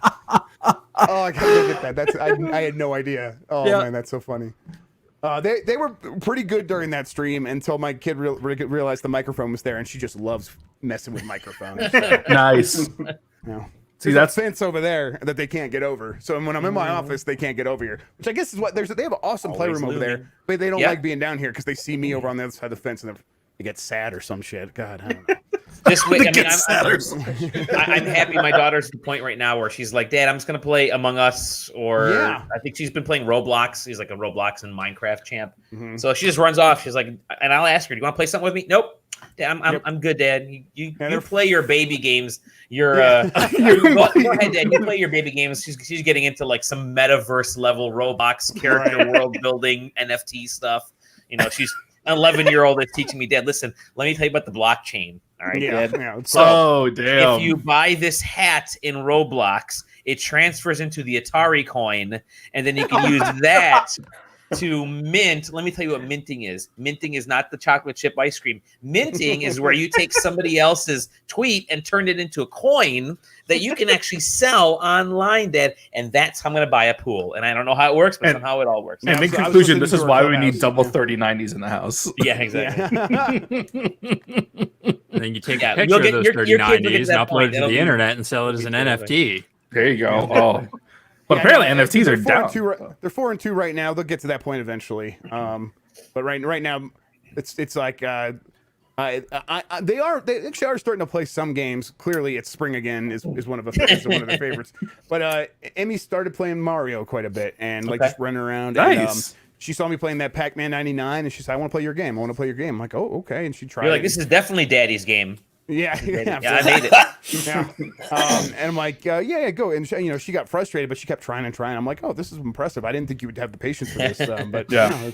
Oh, I gotta go get that. I had no idea. Oh man, that's so funny. They were pretty good during that stream until my kid realized the microphone was there, and she just loves messing with microphones. Nice. See, that's fence over there that they can't get over. So when I'm in my office, they can't get over here. Which I guess is what they have an awesome playroom over there, but they don't like being down here because they see me over on the other side of the fence and they get sad or some shit. God, I don't know. This week, I'm happy my daughter's at the point right now where she's like, Dad, I'm just going to play Among Us, or I think she's been playing Roblox. She's like a Roblox and Minecraft champ. Mm-hmm. So she just runs off. She's like, and I'll ask her, do you want to play something with me? Nope. I'm good, Dad. You play your baby games. Go ahead, Dad. You play your baby games. She's getting into like some metaverse level Roblox character world building NFT stuff. You know, she's an 11-year-old that's teaching me, Dad. Listen, let me tell you about the blockchain. All right, Dad. Yeah. So damn. If you buy this hat in Roblox, it transfers into the Atari coin, and then you can use that to mint. Let me tell you what minting is. Minting is not the chocolate chip ice cream. Minting is where you take somebody else's tweet and turn it into a coin that you can actually sell online, Dad. And that's how I'm going to buy a pool. And I don't know how it works, but somehow it all works. And in conclusion, this is why we need double 3090s in the house. Yeah, exactly. And then you take a picture of those 3090s and upload it to the internet and sell it as an NFT. There you go. Oh. But apparently NFTs are down. They're 4 and 2 right now. They'll get to that point eventually. But right now, it's like they actually are starting to play some games. Clearly, it's spring again is one of their favorites. But Emmy started playing Mario quite a bit and just running around. Nice. And, she saw me playing that Pac-Man 99, and she said, "I want to play your game. I want to play your game." I'm like, "Oh, okay." And she tried. You're like, "This is definitely Daddy's game." Yeah, I made it. Yeah. And I'm like, yeah, go. And she got frustrated, but she kept trying and trying. I'm like, oh, this is impressive. I didn't think you would have the patience for this, but yeah.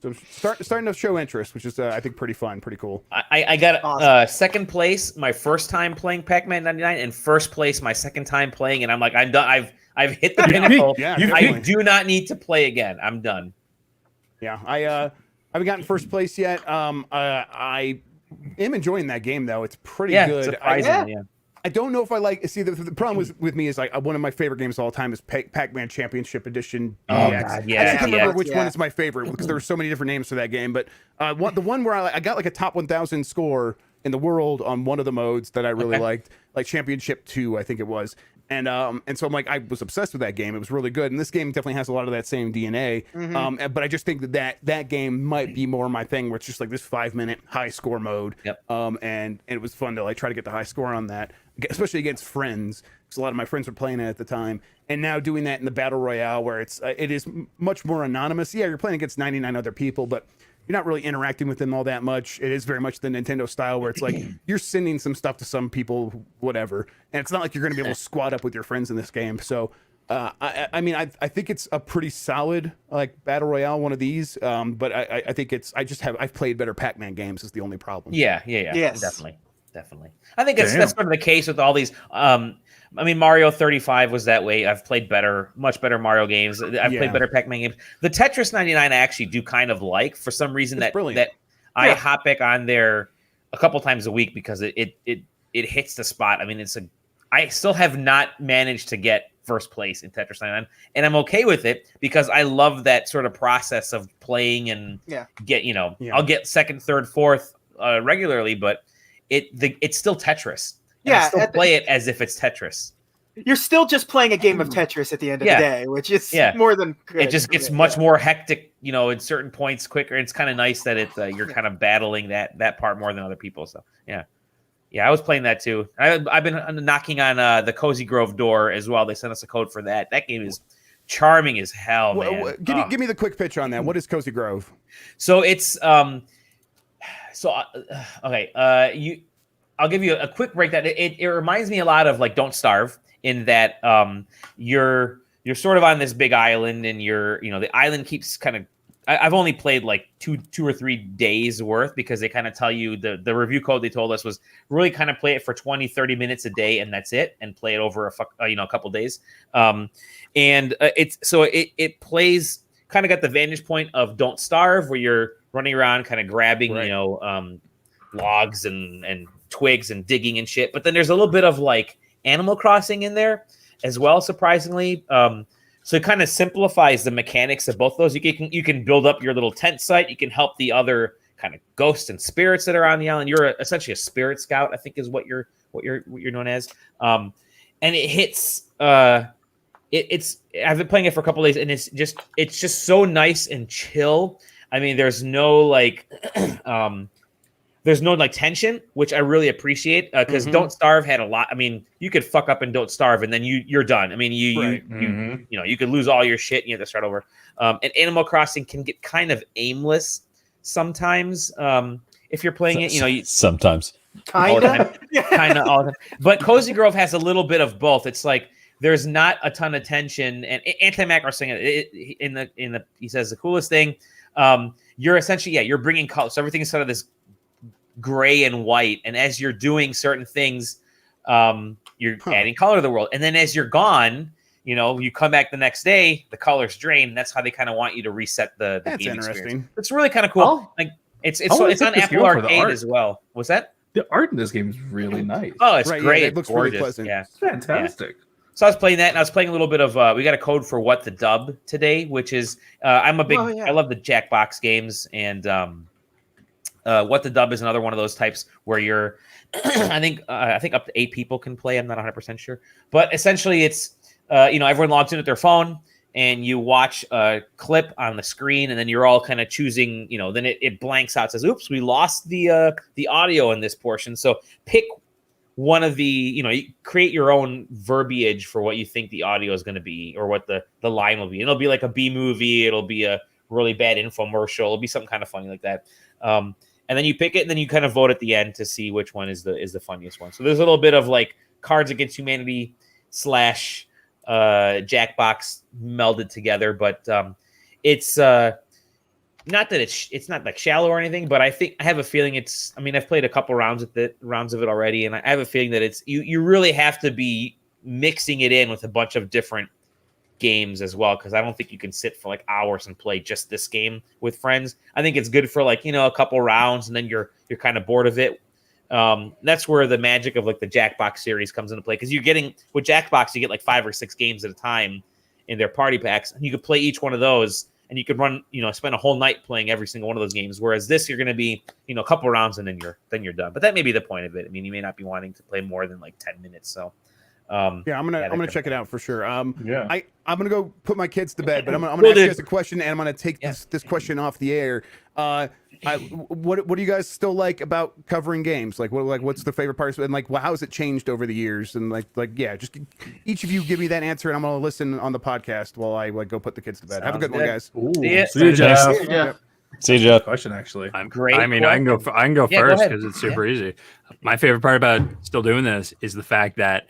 So starting to show interest, which is I think pretty fun, pretty cool. I got second place my first time playing Pac-Man 99, and first place my second time playing, and I'm like, I'm done. I've hit the pinnacle. I do not need to play again. I'm done. Yeah, I haven't gotten first place yet. I am enjoying that game though. It's pretty good. I don't know if I like. See, the problem with me is like one of my favorite games of all time is Pac-Man Championship Edition. DX. God, I can't remember which one is my favorite because there were so many different names for that game. But the one where I got like a top 1,000 score in the world on one of the modes that I really liked, like Championship 2, I think it was. And so I'm like, I was obsessed with that game. It was really good. And this game definitely has a lot of that same DNA. But I just think that game might be more my thing, where it's just like this 5-minute high score mode. Yep. And it was fun to like try to get the high score on that, especially against friends, because a lot of my friends were playing it at the time. And now doing that in the battle royale, where it is much more anonymous. Yeah, you're playing against 99 other people, but you're not really interacting with them all that much. It is very much the Nintendo style, where it's like you're sending some stuff to some people, whatever, and it's not like you're going to be able to squad up with your friends in this game. So, I think it's a pretty solid like battle royale, one of these. But I think I've played better Pac-Man games is the only problem. Yeah. Yes. Definitely. I think that's sort of the case with all these. I mean, Mario 35 was that way. I've played much better Mario games. I've played better Pac-Man games. The Tetris 99 I actually do kind of like, for some reason, that I hop back on there a couple times a week because it hits the spot. I mean, I still have not managed to get first place in Tetris 99, and I'm okay with it because I love that sort of process of playing and I'll get second, third, fourth regularly, but it's still Tetris. And I still play it as if it's Tetris. You're still just playing a game of Tetris at the end of the day, which is more than good. It just gets much more hectic, in certain points quicker. It's kind of nice that you're kind of battling that part more than other people. So yeah, I was playing that too. I've been knocking on the Cozy Grove door as well. They sent us a code for that. That game is charming as hell, man. Give me the quick pitch on that. What is Cozy Grove? So it's I'll give you a quick breakdown. It reminds me a lot of like Don't Starve, in that you're sort of on this big island, and the island keeps kind of. I've only played like two or 3 days worth, because they kind of tell you the review code they told us was really kind of play it for 20-30 minutes a day, and that's it, and play it over a couple days. It plays kind of got the vantage point of Don't Starve, where you're running around kind of grabbing logs and twigs and digging and shit, but then there's a little bit of like Animal Crossing in there as well, surprisingly. So it kind of simplifies the mechanics of both those. You can build up your little tent site. You can help the other kind of ghosts and spirits that are on the island. You're essentially a spirit scout, I think, is what you're known as. And it hits. I've been playing it for a couple of days, and it's just so nice and chill. I mean, there's no like. There's no like tension, which I really appreciate, because Don't Starve had a lot. I mean, you could fuck up and Don't Starve, and then you're done. I mean, you could lose all your shit and you have to start over. And Animal Crossing can get kind of aimless sometimes. if you're playing it. Sometimes. Kind of all the time. But Cozy Grove has a little bit of both. It's like there's not a ton of tension, and Anti-Mac are saying it he says the coolest thing. You're essentially you're bringing color, so everything is sort of this gray and white, and as you're doing certain things, you're adding color to the world, and then as you're gone, you come back the next day, the color's drained. That's how they kind of want you to reset the That's game interesting. experience. It's really kind of cool. Like it's on Apple Arcade as well. What's that? The art in this game is really nice. Oh, it's great. It looks gorgeous. really pleasant. Yeah, it's fantastic. Yeah. So I was playing that, and I was playing a little bit of. We got a code for What the Dub today, which is I'm a big. I love the Jackbox games, and What the Dub is another one of those types where you're. I think up to 8 people can play. I'm not 100% sure, but essentially it's everyone logs in with their phone, and you watch a clip on the screen, and then you're all kind of choosing. Then it blanks out, says, "Oops, we lost the audio in this portion." So pick one of the, you create your own verbiage for what you think the audio is going to be, or what the line will be. It'll be like a B movie. It'll be a really bad infomercial. It'll be something kind of funny like that. And then you pick it, and then you kind of vote at the end to see which one is the funniest one. So there's a little bit of like Cards Against Humanity / Jackbox melded together, but it's not that it's not like shallow or anything, but I have a feeling it's. I mean, I've played a couple rounds of it already, and I have a feeling that it's you really have to be mixing it in with a bunch of different games as well, because I don't think you can sit for like hours and play just this game with friends. I think it's good for like a couple rounds, and then you're kind of bored of it. That's where the magic of like the Jackbox series comes into play, because you're getting with Jackbox you get like 5 or 6 games at a time in their party packs, and you could play each one of those. And you could run, spend a whole night playing every single one of those games. Whereas this, you're going to be, a couple rounds and then you're done. But that may be the point of it. I mean, you may not be wanting to play more than like 10 minutes. So, I'm gonna check it out for sure. I'm gonna go put my kids to bed, but I'm gonna ask you guys a question, and I'm gonna take this question off the air. What do you guys still like about covering games? What's the favorite parts? And how has it changed over the years? And just each of you give me that answer, and I'm gonna listen on the podcast while I go put the kids to bed. Have a good one, guys. See you, Jeff. See you, Jeff. Question actually. I'm great. I mean, I can go first because it's super easy. My favorite part about still doing this is the fact that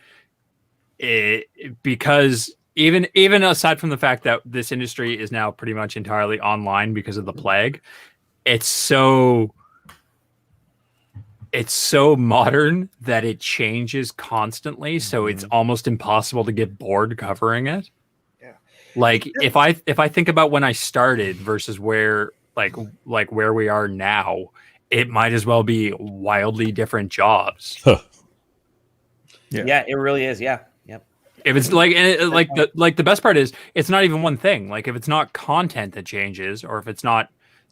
because even aside from the fact that this industry is now pretty much entirely online because of the plague, it's so modern that it changes constantly. So it's almost impossible to get bored covering it. Yeah. Like if I think about when I started versus where where we are now, it might as well be wildly different jobs. Huh. Yeah, it really is. Yeah. If it's the best part is it's not even one thing. Like if it's not content that changes, or if it's not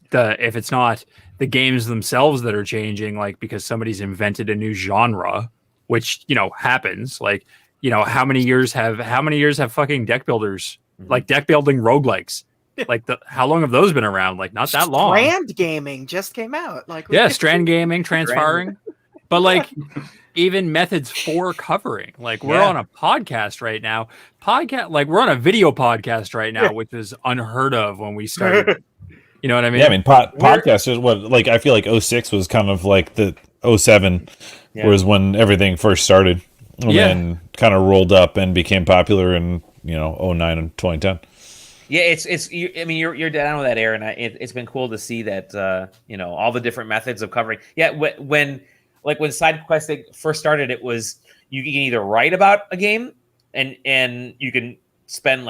the games themselves that are changing, like because somebody's invented a new genre, which happens. Like how many years have fucking deck builders like deck building roguelikes? Like how long have those been around? Like not that long. Strand gaming just came out. Strand gaming, transferring, but even methods for covering. Like we're on a podcast right now. We're on a video podcast right now, which is unheard of when we started. You know what I mean? Yeah, I mean podcast is what I feel like 06 was kind of like the 07 was when everything first started. And then kind of rolled up and became popular in 09 and 2010. Yeah, I mean, you're down with that, Aaron. It's been cool to see that all the different methods of covering. Yeah, when SideQuesting first started, it was you can either write about a game and you can spend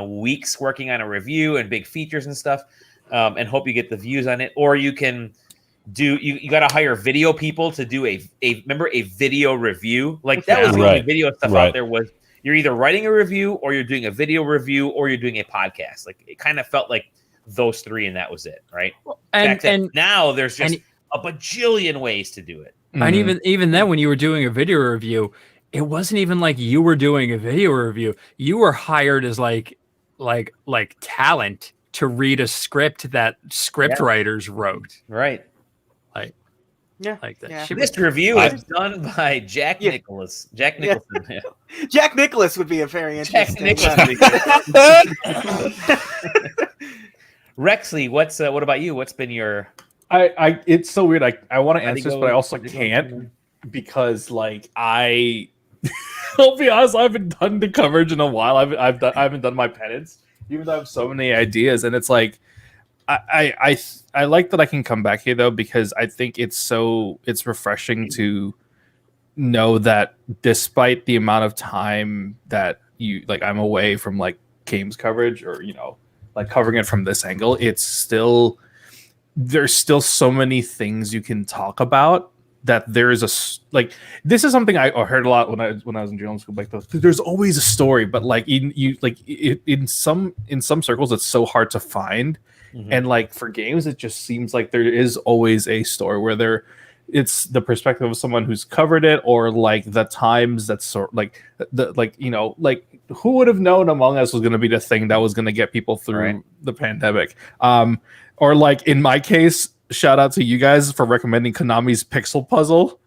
weeks working on a review and big features and stuff, and hope you get the views on it, or you can you got to hire video people to do a video review. Like that was the only video stuff out there was. You're either writing a review, or you're doing a video review, or you're doing a podcast. Like it kind of felt like those three, and that was it, right? And now there's just a bajillion ways to do it. And even then, when you were doing a video review, it wasn't even like you were doing a video review. You were hired as like talent to read a script that script writers wrote, right? Like that. Yeah. This review is done by Jack Nicholas. Jack Nicholson. Yeah. Jack Nicholas would be a very interesting. Rexley, what about you? What's been your It's so weird. I want to answer this, but I also can't because like I'll be honest, I haven't done the coverage in a while. I haven't done my penance, even though I have so many ideas, and it's like I like that I can come back here though, because I think it's refreshing to know that despite the amount of time that I'm away from like games coverage or like covering it from this angle, there's still so many things you can talk about, that there's this is something I heard a lot when I was in journalism school. Like there's always a story, but like in some circles it's so hard to find. Mm-hmm. And like for games, it just seems like there is always a story where it's the perspective of someone who's covered it, or like the times that sort like who would have known Among Us was going to be the thing that was going to get people through the pandemic. Or like in my case, shout out to you guys for recommending Konami's Pixel Puzzle.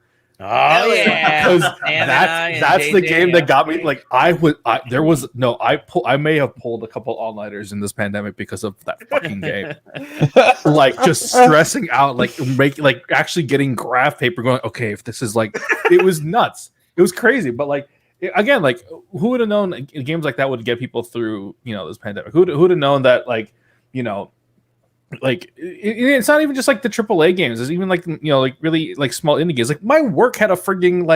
Oh yeah, because that's the game that got me. Like I may have pulled a couple all-nighters in this pandemic because of that fucking game. Like just stressing out, actually getting graph paper, going, okay, if this is like, it was nuts. It was crazy, but like again, like who would have known games like that would get people through this pandemic? Who would have known that like it's not even just like the AAA games. It's even like really like small indie games. Like my work had a frigging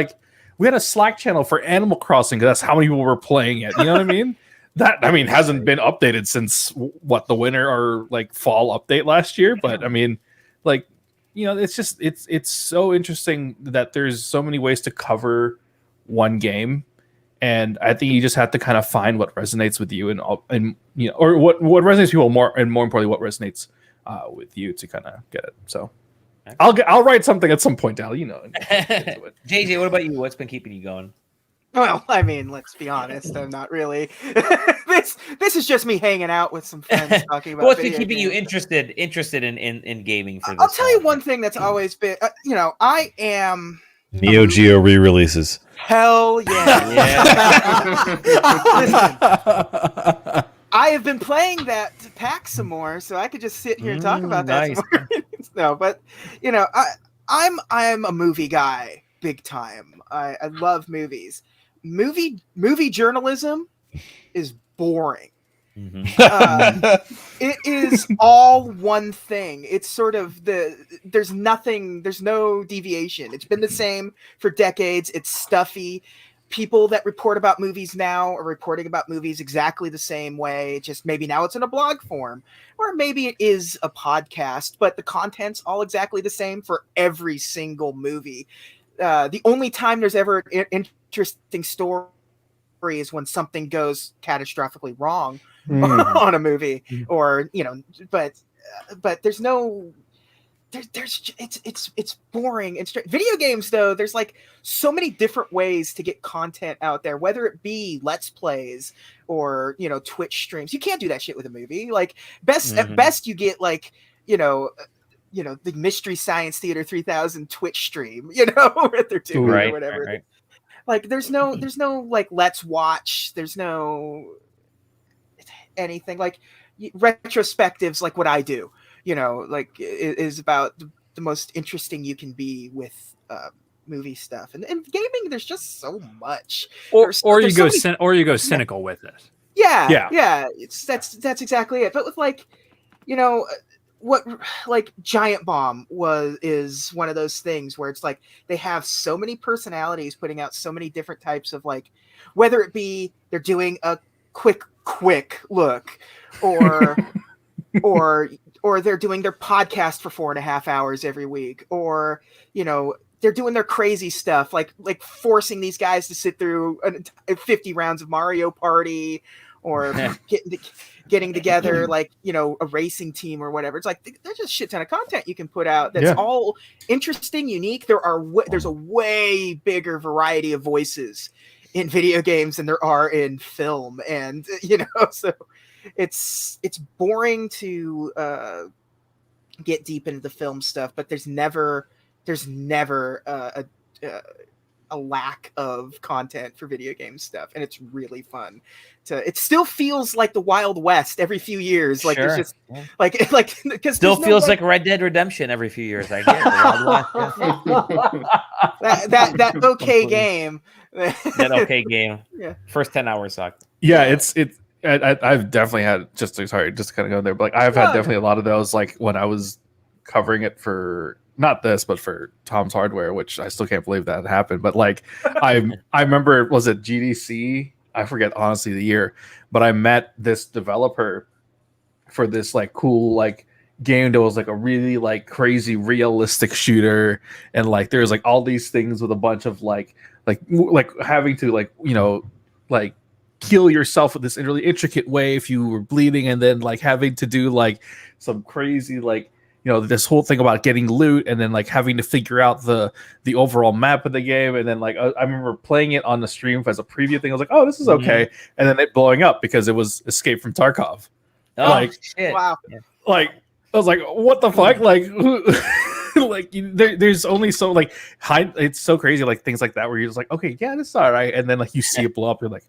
we had a Slack channel for Animal Crossing because that's how many people were playing it. You know what I mean? That hasn't been updated since the winter or like fall update last year. But I mean, it's just it's so interesting that there's so many ways to cover one game. And I think you just have to kind of find what resonates with you and or what resonates with people more, and more importantly, what resonates with you to kind of get it. So I'll write something at some point, Al. JJ, what about you? What's been keeping you going? Well, I mean, let's be honest. I'm not really. This is just me hanging out with some friends talking about. What's been keeping you interested in gaming? For this I'll tell you one thing that's always been. I am. Neo Geo re-releases. Hell yeah! Listen, I have been playing that pack some more, so I could just sit here and talk about that some more. No, but I'm a movie guy, big time. I love movies. Movie journalism is boring. Mm-hmm. It is all one thing. It's sort of there's no deviation. It's been the same for decades. It's stuffy. People that report about movies now are reporting about movies exactly the same way. Just maybe now it's in a blog form, or maybe it is a podcast, but the content's all exactly the same for every single movie. The only time there's ever an interesting story is when something goes catastrophically wrong on a movie, or but there's no it's boring and straight. Video games though, there's like so many different ways to get content out there, whether it be let's plays or Twitch streams. You can't do that shit with a movie. Like at best you get the Mystery Science Theater 3000 Twitch stream, what they're doing or whatever. Right. Like there's no like let's watch. There's no anything like retrospectives like what I do. Is about the most interesting you can be with movie stuff. And gaming, there's just so much. Or you go cynical with it. Yeah. That's exactly it. But with what Giant Bomb is one of those things where it's like they have so many personalities putting out so many different types of whether it be they're doing a quick look or or they're doing their podcast for 4.5 hours every week, or they're doing their crazy stuff like forcing these guys to sit through 50 rounds of Mario Party, or getting together a racing team or whatever. It's like there's just a shit ton of content you can put out that's all interesting, unique. There's a way bigger variety of voices in video games than there are in film, and so it's boring to get deep into the film stuff, but there's never a lack of content for video game stuff, and it's really fun. It still feels like the Wild West every few years. Like there's just like because still feels like Red Dead Redemption every few years. I get that okay game. That okay game. Yeah. First 10 hours sucked. Yeah, I've definitely had just to kind of go there, but like I've had definitely a lot of those. Like when I was covering it for not this, but for Tom's Hardware, which I still can't believe that happened. But like I remember, was it GDC? I forget honestly the year, but I met this developer for this like cool like game that was like a really like crazy realistic shooter, and like there's like all these things with a bunch of like having to like like heal yourself with this really intricate way if you were bleeding, and then like having to do like some crazy like this whole thing about getting loot, and then like having to figure out the overall map of the game, and then like I remember playing it on the stream as a preview thing. I was like, oh, this is okay, and then it blowing up because it was Escape from Tarkov. Oh, like shit! Wow! Like I was like, what the fuck? Like like there's only so like it's so crazy like things like that where you're just like, okay, yeah, this is all right, and then like you see it blow up, you're like,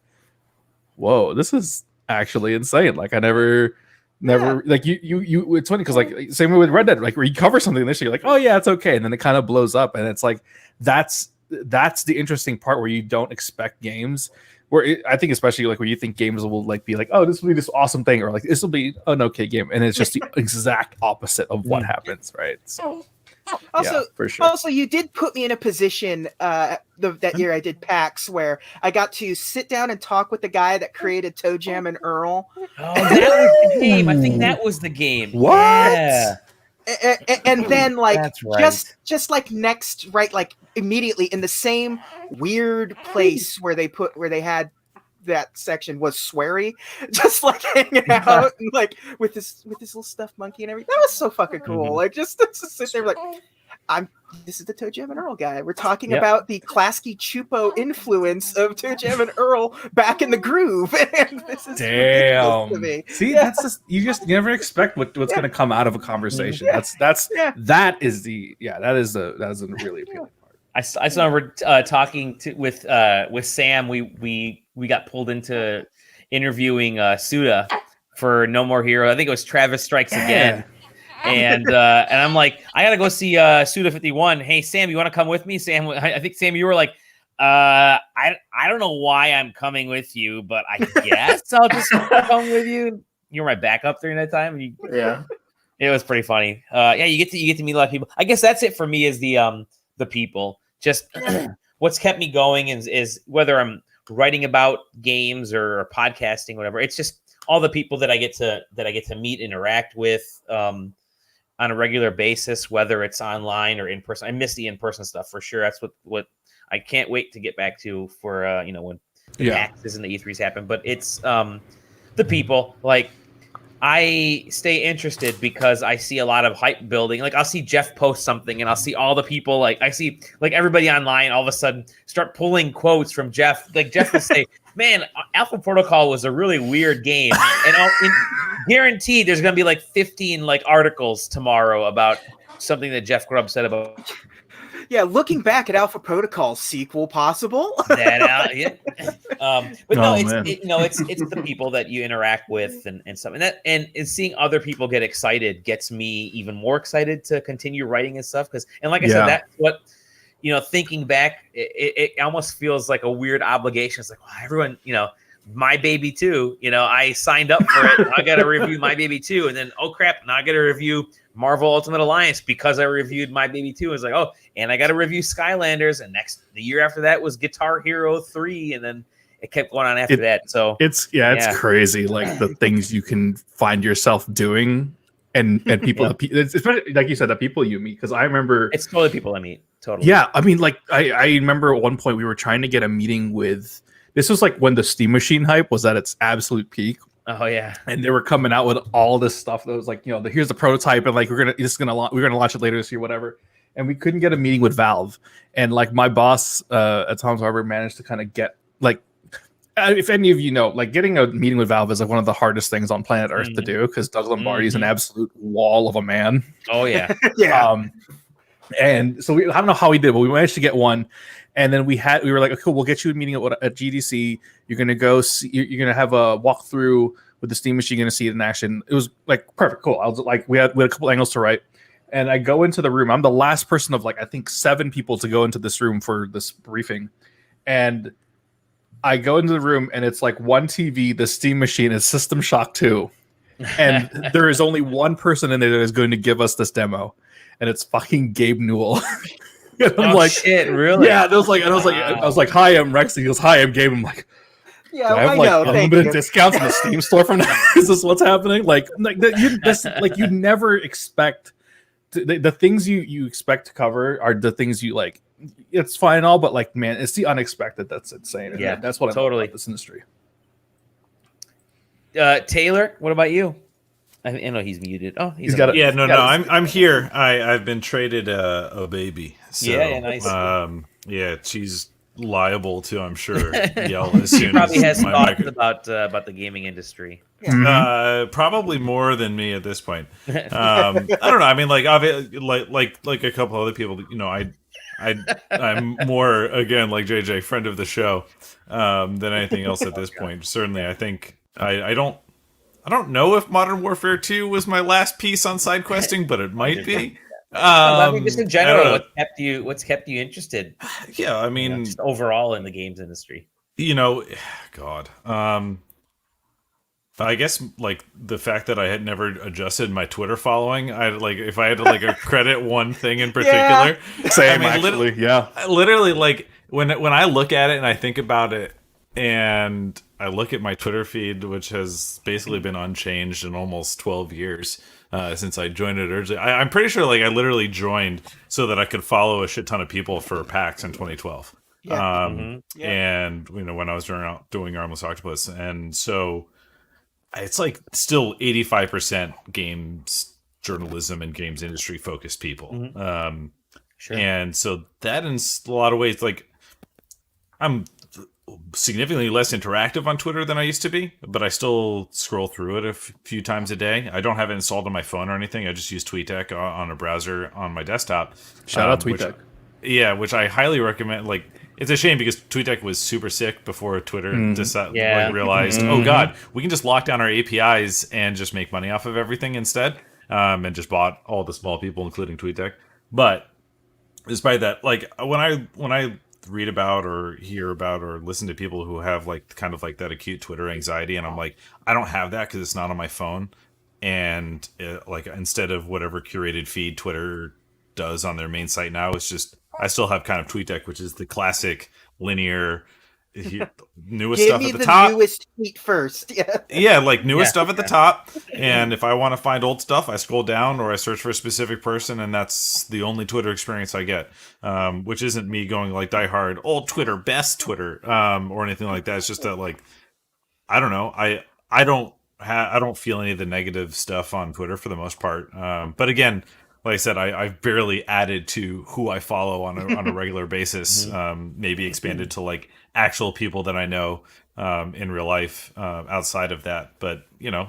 whoa, this is actually insane. Like I never like you it's funny because like same way with Red Dead, like where you cover something initially, you're like, oh yeah, it's okay, and then it kind of blows up, and it's like that's the interesting part where you don't expect games where I think especially like where you think games will like be like, oh, this will be this awesome thing, or like this will be an okay game, and it's just the exact opposite of what happens, right? So also, yeah, for sure. Also, you did put me in a position that year I did PAX where I got to sit down and talk with the guy that created Toe Jam and Earl. Oh, that was the game. I think that was the game. What? Yeah. And then like right. just like next, right, like immediately in the same weird place where they had that section was Swery, just like hanging out and like with this little stuffed monkey and everything. That was so fucking cool. Like just to sit there like, this is the Toe Jam and Earl guy. We're talking about the Klasky Chupo influence of Toe Jam and Earl back in the groove. And this is damn. To me. See, that's just you never expect what's going to come out of a conversation. That is a really appealing part. I still remember talking with Sam. We got pulled into interviewing Suda for No More Hero. I think it was Travis Strikes Again. And I'm like, I gotta go see Suda 51. Hey Sam, you want to come with me? Sam, I think Sam, you were like, I don't know why I'm coming with you, but I guess I'll just come with you. You were my backup during that time. Yeah, it was pretty funny. Yeah, you get to meet a lot of people. I guess that's it for me. Is the people. Just what's kept me going is whether I'm writing about games or podcasting, whatever. It's just all the people that I get to meet, interact with on a regular basis, whether it's online or in person. I miss the in-person stuff for sure. That's what I can't wait to get back to for when the PAXs and the E3s happen. But it's the people. Like I stay interested because I see a lot of hype building. Like I'll see Jeff post something and I'll see all the people, like I see like everybody online all of a sudden start pulling quotes from Jeff. Like Jeff will say, man, Alpha Protocol was a really weird game. And guaranteed there's going to be like 15 like articles tomorrow about something that Jeff Grubb said about. Yeah, looking back at Alpha Protocol sequel possible. But no, it's the people that you interact with and stuff, and seeing other people get excited gets me even more excited to continue writing and stuff. And like I said, that's what thinking back, it almost feels like a weird obligation. It's like, well, everyone, My Baby 2, I signed up for it. I got to review My Baby 2, and then oh crap, now I got to review Marvel Ultimate Alliance because I reviewed My Baby 2. It's like, oh, and I got to review Skylanders, and the year after that was Guitar Hero 3, and then it kept going on after that. So it's crazy, like the things you can find yourself doing, and people, especially like you said, the people you meet. Because I remember it's totally people I meet. Totally. Yeah, I mean, like I remember at one point we were trying to get a meeting with. This was like when the Steam Machine hype was at its absolute peak. Oh yeah, and they were coming out with all this stuff that was like, here's the prototype, and like we're gonna launch it later this year, whatever. And we couldn't get a meeting with Valve, and like my boss at Tom's Harbor managed to kind of get like, if any of you know, like getting a meeting with Valve is like one of the hardest things on planet Earth to do because Doug Lombardi is an absolute wall of a man. Oh yeah, yeah. And so I don't know how we did, but we managed to get one. And then we were like, okay, cool, we'll get you a meeting at GDC. You're gonna go see, you're gonna have a walkthrough with the Steam machine. You're gonna see it in action. It was like perfect, cool. I was like, we had a couple angles to write, and I go into the room. I'm the last person of like I think 7 people to go into this room for this briefing, and I go into the room and it's like one TV, the Steam machine, is System Shock 2, and there is only one person in there that is going to give us this demo. And it's fucking Gabe Newell. And I'm like, shit, really? Yeah, I was like, hi, I'm Rex. He goes, hi, I'm Gabe. I'm like, yeah, I have know. a little bit of discounts in the Steam store from now. Is this what's happening? You never expect the things you expect to cover are the things you like. It's fine and all, but like, man, it's the unexpected that's insane. And that's what I love about this industry. Taylor, what about you? I know he's muted. Oh, he's got it. Yeah, no, I'm here. I've been traded a baby. So, yeah, nice. Yeah, she's liable to, I'm sure, yell as soon probably as has thoughts about the gaming industry. Probably more than me at this point. I don't know. I mean, like a couple other people. You know, I'm more, again, like JJ, friend of the show, than anything else at this point. Certainly, I think I don't know if Modern Warfare 2 was my last piece on SideQuesting, but it might be. I mean, just in general, what's kept you interested? Yeah, I mean, just overall in the games industry. You know, God. I guess like the fact that I had never adjusted my Twitter following. If I had to credit one thing in particular. Same, actually. Literally, like when I look at it and I think about it, and I look at my Twitter feed, which has basically been unchanged in almost 12 years since I joined it originally. I'm pretty sure I literally joined so that I could follow a shit ton of people for PAX in 2012. And when I was doing Armless Octopus. And so it's like still 85% games journalism and games industry focused people. Sure. And so that in a lot of ways, like I'm significantly less interactive on Twitter than I used to be, but I still scroll through it a few times a day. I don't have it installed on my phone or anything. I just use TweetDeck on a browser on my desktop. Shout out TweetDeck. Which I highly recommend. Like, it's a shame because TweetDeck was super sick before Twitter realized, oh God, we can just lock down our APIs and just make money off of everything instead, and just bought all the small people, including TweetDeck. But despite that, like when I read about or hear about or listen to people who have like kind of like that acute Twitter anxiety, and I'm like, I don't have that because it's not on my phone, and instead of whatever curated feed Twitter does on their main site now, it's just I still have kind of TweetDeck, which is the classic linear newest stuff at the top. Newest tweet first. Newest stuff at the top. And if I want to find old stuff, I scroll down or I search for a specific person, and that's the only Twitter experience I get. Which isn't me going like diehard old Twitter, best Twitter, or anything like that. It's just that like I don't know. I don't feel any of the negative stuff on Twitter for the most part. But again, like I said, I've barely added to who I follow on a regular basis. Maybe expanded to like actual people that I know in real life outside of that. But you know,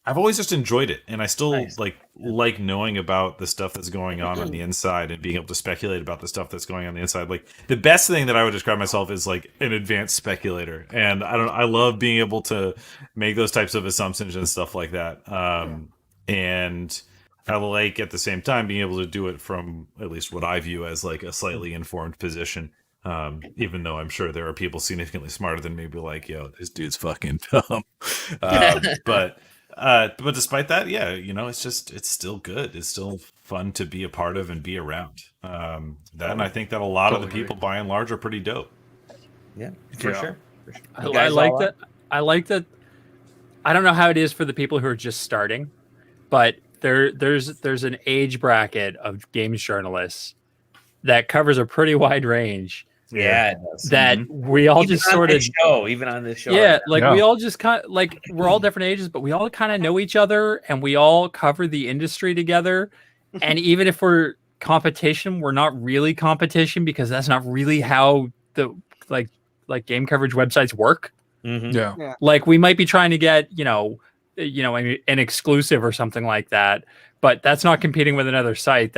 I've always just enjoyed it, and I still like knowing about the stuff that's going on the inside and being able to speculate about the stuff that's going on the inside. Like the best thing that I would describe myself is like an advanced speculator, and I love being able to make those types of assumptions and stuff like that. And I like at the same time being able to do it from at least what I view as like a slightly informed position. Even though I'm sure there are people significantly smarter than me, be like, yo, this dude's fucking dumb. But despite that, yeah, you know, it's still good. It's still fun to be a part of and be around. And I think that a lot of the people by and large are pretty dope. Yeah, for sure. I like that. I like that. I don't know how it is for the people who are just starting, but there's an age bracket of games journalists that covers a pretty wide range. Yeah, it does. That we all just sort of even on this show. Yeah, we all just kind of like we're all different ages, but we all kind of know each other, and we all cover the industry together. And even if we're competition, we're not really competition because that's not really how the like game coverage websites work. Yeah. Like we might be trying to get, you know, an exclusive or something like that, but that's not competing with another site.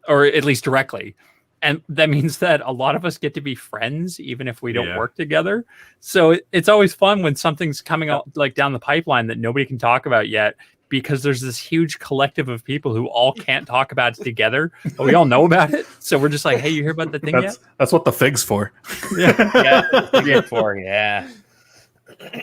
Or at least directly. And that means that a lot of us get to be friends, even if we don't work together. So it's always fun when something's coming out like down the pipeline that nobody can talk about yet, because there's this huge collective of people who all can't talk about it together, but we all know about it. So we're just like, hey, you hear about the thing yet? That's what the fig's for. Yeah, for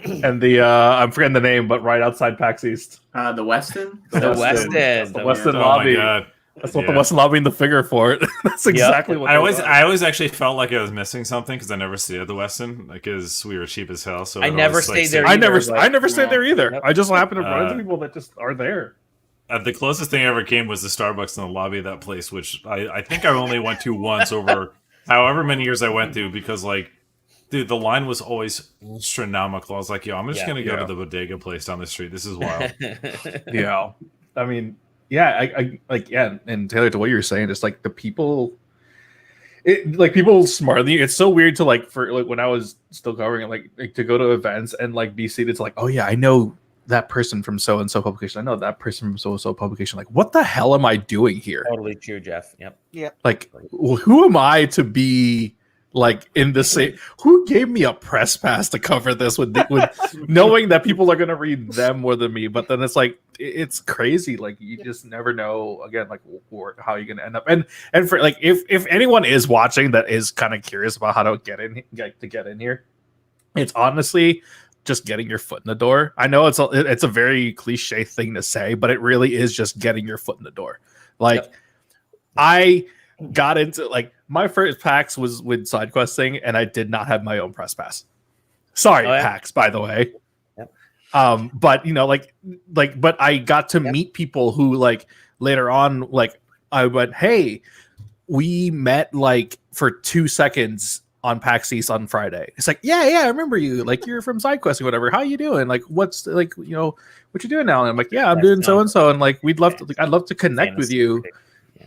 And the I'm forgetting the name, but right outside PAX East, the Weston, the Weston lobby. Oh my God. That's what the Weston lobby in the figure for. That's exactly what I always actually felt like I was missing something because I never stayed at the Weston because we were cheap as hell. So I never stayed there. I never stayed there either. Yep. I just happened to run into people that just are there. The closest thing I ever came was the Starbucks in the lobby of that place, which I think I only went to once over however many years I went to, because dude, the line was always astronomical. I was like, yo, I'm just gonna go to the bodega place down the street. This is wild. Yeah, I mean. Yeah, and Taylor, to what you were saying, just like the people, people smartly. It's so weird to when I was still covering it, like to go to events and be seated to oh yeah, I know that person from so and so publication. I know that person from so and so publication. Like, what the hell am I doing here? Totally true, Jeff. Yep. Like, who am I to be in the same? Who gave me a press pass to cover this with knowing that people are going to read them more than me? But then it's crazy. You just never know again, how you're going to end up. And for if anyone is watching that is kind of curious about how to get in here, it's honestly just getting your foot in the door. I know it's a very cliche thing to say, but it really is just getting your foot in the door. I got into my first PAX was with SideQuesting, and I did not have my own press pass. Sorry, PAX, by the way. Yep. But but I got to meet people who later on, I went, hey, we met for 2 seconds on PAX East on Friday. It's yeah, I remember you. You're from SideQuesting, whatever. How you doing? What's what you doing now? And I'm yeah, I'm doing so and so, and I'd love to connect with you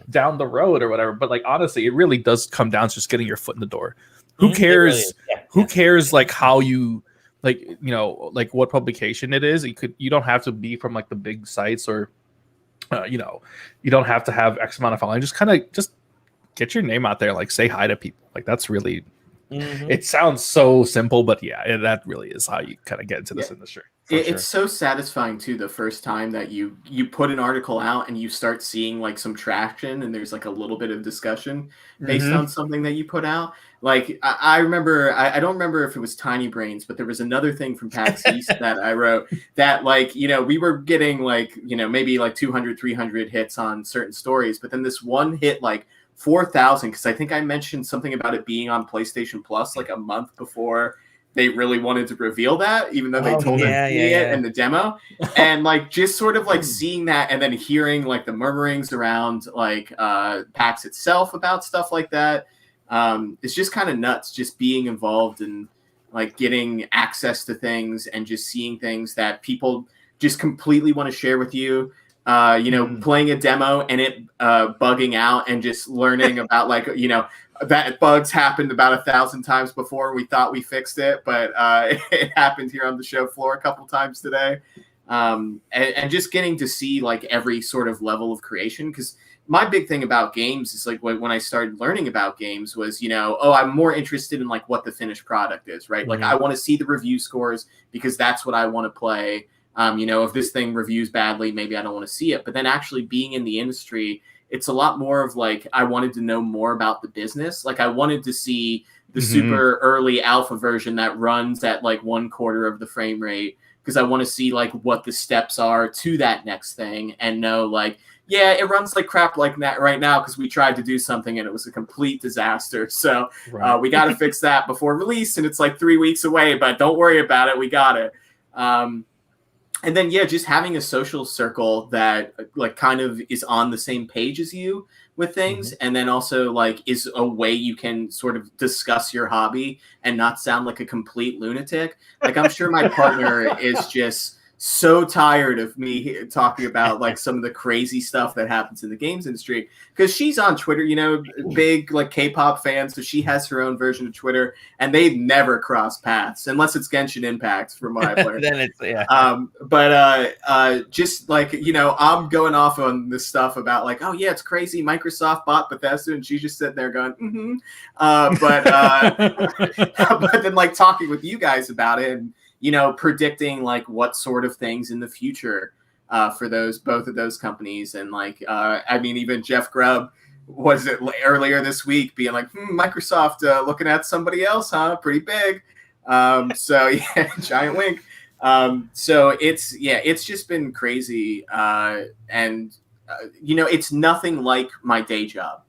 down the road or whatever. But honestly, it really does come down to just getting your foot in the door. Who cares? Really who cares how you what publication it is? You don't have to be from the big sites or you don't have to have X amount of following. Just just get your name out there. Say hi to people. That's really. It sounds so simple, but that really is how you kind of get into this industry. It's so satisfying too the first time that you put an article out and you start seeing some traction and there's a little bit of discussion based on something that you put out. I remember, I don't remember if it was Tiny Brains, but there was another thing from PAX East that I wrote that we were getting maybe 200, 300 hits on certain stories, but then this one hit 4,000, because I think I mentioned something about it being on PlayStation Plus a month before they really wanted to reveal that, even though they told it in the demo. And just sort of seeing that and then hearing the murmurings around PAX itself about stuff like that. It's just kind of nuts just being involved in getting access to things and just seeing things that people just completely want to share with you. Playing a demo and it bugging out and just learning about that bugs happened about 1,000 times before. We thought we fixed it, but it happened here on the show floor a couple times today. And just getting to see every sort of level of creation. Because my big thing about games is when I started learning about games was, I'm more interested in what the finished product is, right? I want to see the review scores because that's what I want to play. If this thing reviews badly, maybe I don't want to see it. But then actually being in the industry, it's a lot more of I wanted to know more about the business. I wanted to see the super early alpha version that runs at 1/4 of the frame rate, because I want to see what the steps are to that next thing and know it runs like crap like that right now because we tried to do something and it was a complete disaster. So we got to fix that before release, and it's 3 weeks away, but don't worry about it. We got it. And then, just having a social circle that kind of is on the same page as you with things. And then also is a way you can sort of discuss your hobby and not sound like a complete lunatic. I'm sure my partner is just so tired of me talking about like some of the crazy stuff that happens in the games industry, because she's on Twitter, you know, big like K-pop fan, so she has her own version of Twitter, and they never cross paths unless it's Genshin Impact, from what I've learned. Then it's just like, you know, I'm going off on this stuff about like, oh yeah, it's crazy, Microsoft bought Bethesda, and she's just sitting there going, but then like talking with you guys about it, and you know, predicting like what sort of things in the future for both of those companies. And like, I mean, even Jeff Grubb, was it earlier this week, being like, Microsoft looking at somebody else, huh? Pretty big. So yeah, giant wink. So it's just been crazy. And you know, it's nothing like my day job.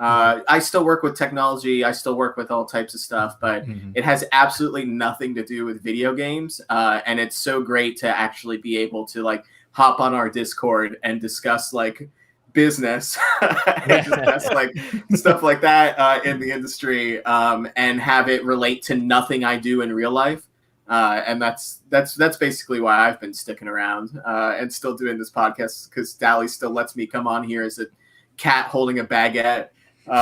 I still work with technology. I still work with all types of stuff, but it has absolutely nothing to do with video games. And it's so great to actually be able to like hop on our Discord and discuss like business and discuss like stuff like that in the industry, and have it relate to nothing I do in real life. And that's basically why I've been sticking around and still doing this podcast, because Dally still lets me come on here as a cat holding a baguette. Or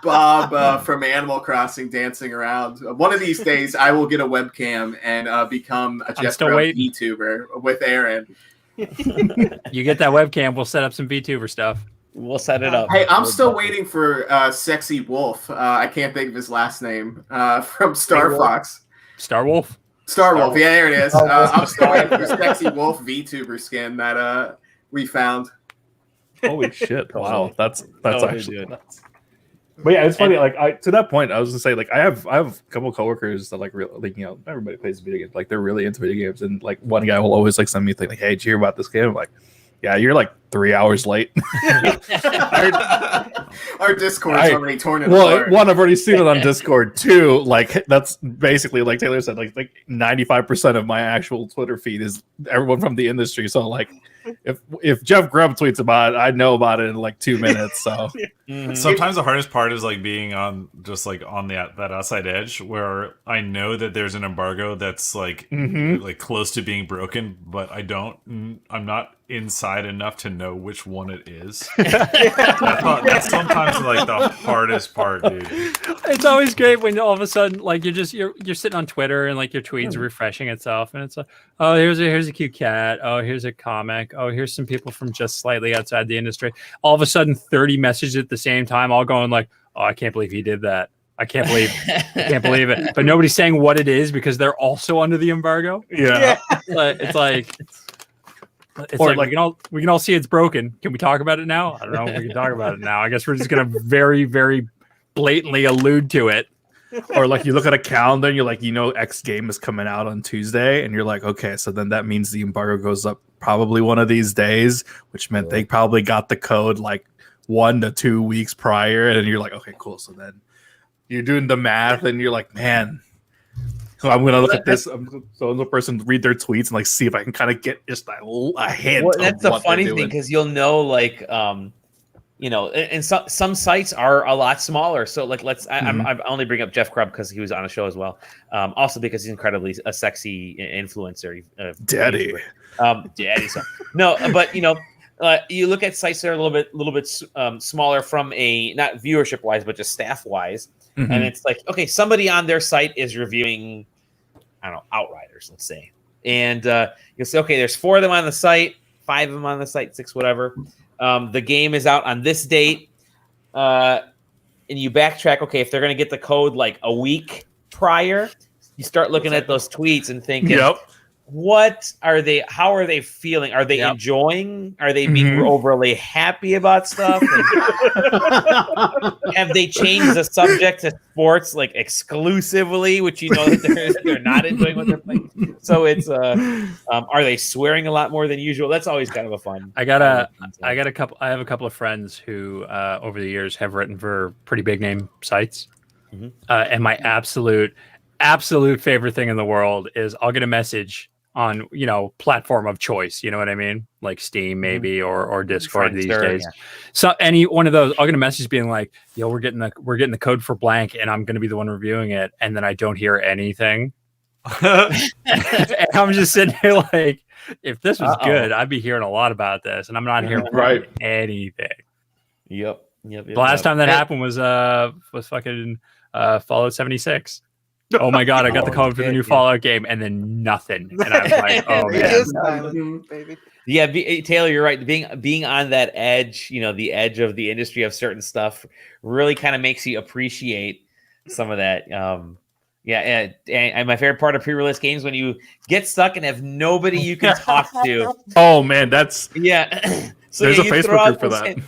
Bob from Animal Crossing dancing around. One of these days, I will get a webcam and become a Jeff Grubb VTuber with Aaron. You get that webcam, we'll set up some VTuber stuff. We'll set it up. Hey, I'm still waiting for Sexy Wolf. I can't think of his last name. From Star Fox. Star Wolf? Star Wolf. Yeah, there it is. I'm still waiting for Sexy Wolf VTuber skin that we found. Holy shit! Wow, that's actually nuts. But yeah, it's funny. Like to that point, I was gonna say, like I have a couple of coworkers that like you know, everybody plays video games. Like they're really into video games, and like one guy will always like send me a thing like, "Hey, did you hear about this game?" I'm like, yeah, you're like 3 hours late. Our Discord's already torn it apart. One, I've already seen it on Discord. Two, like that's basically like Taylor said, like 95% of my actual Twitter feed is everyone from the industry. So like, if Jeff Grubb tweets about it, I know about it in like 2 minutes. So sometimes the hardest part is like being on just like on that outside edge where I know that there's an embargo that's like like close to being broken, but I'm not inside enough to know which one it is. That's sometimes like the hardest part, dude. It's always great when all of a sudden like you're sitting on Twitter and like your tweet's refreshing itself, and it's like, oh, here's a cute cat, oh, here's a comic, oh, here's some people from just slightly outside the industry. All of a sudden 30 messages at the same time, all going like, oh, I can't believe he did that. I can't believe it. But nobody's saying what it is because they're also under the embargo. Yeah. It's like we can all see it's broken. Can we talk about it now? I don't know. We can talk about it now. I guess we're just gonna very, very blatantly allude to it. Or like you look at a calendar and you're like, you know, X game is coming out on Tuesday, and you're like, okay, so then that means the embargo goes up probably one of these days, which meant they probably got the code like 1 to 2 weeks prior, and you're like, okay, cool. So then you're doing the math, and you're like, man, I'm gonna look at this so person, read their tweets, and like see if I can kind of get just a hint. Well, that's the funny thing, because you'll know, like, you know, and some sites are a lot smaller. So like, I only bring up Jeff Grubb because he was on a show as well. Also because he's incredibly a sexy influencer, daddy. Daddy. So no, but you know. You look at sites that are a little bit smaller from a not viewership wise, but just staff wise, and it's like, okay, somebody on their site is reviewing, I don't know, Outriders, let's say, and you'll say, okay, there's 4 of them on the site, 5 of them on the site, 6, whatever. The game is out on this date, and you backtrack. Okay, if they're going to get the code like a week prior, you start looking at those tweets and thinking, what are they? How are they feeling? Are they enjoying? Are they being overly happy about stuff? Have they changed the subject to sports like exclusively, which you know that they're not enjoying what they're playing? So it's are they swearing a lot more than usual? That's always kind of a fun. I have a couple of friends who over the years have written for pretty big name sites, and my absolute favorite thing in the world is I'll get a message on, you know, platform of choice, you know what I mean? Like Steam maybe or Discord these days. Yeah. So any one of those, I'll get a message being like, yo, we're getting the code for blank and I'm going to be the one reviewing it. And then I don't hear anything And I'm just sitting here like, if this was good, I'd be hearing a lot about this, and I'm not hearing anything. Yep. The last time that happened was fucking Fallout 76. Oh my god, I got the code for the new Fallout game, and then nothing. And I was like, oh man, baby. Yeah, Taylor, you're right. Being on that edge, the edge of the industry of certain stuff, really kind of makes you appreciate some of that. And my favorite part of pre-release games when you get stuck and have nobody you can talk to. Oh man, that's So there's a Facebook group for that.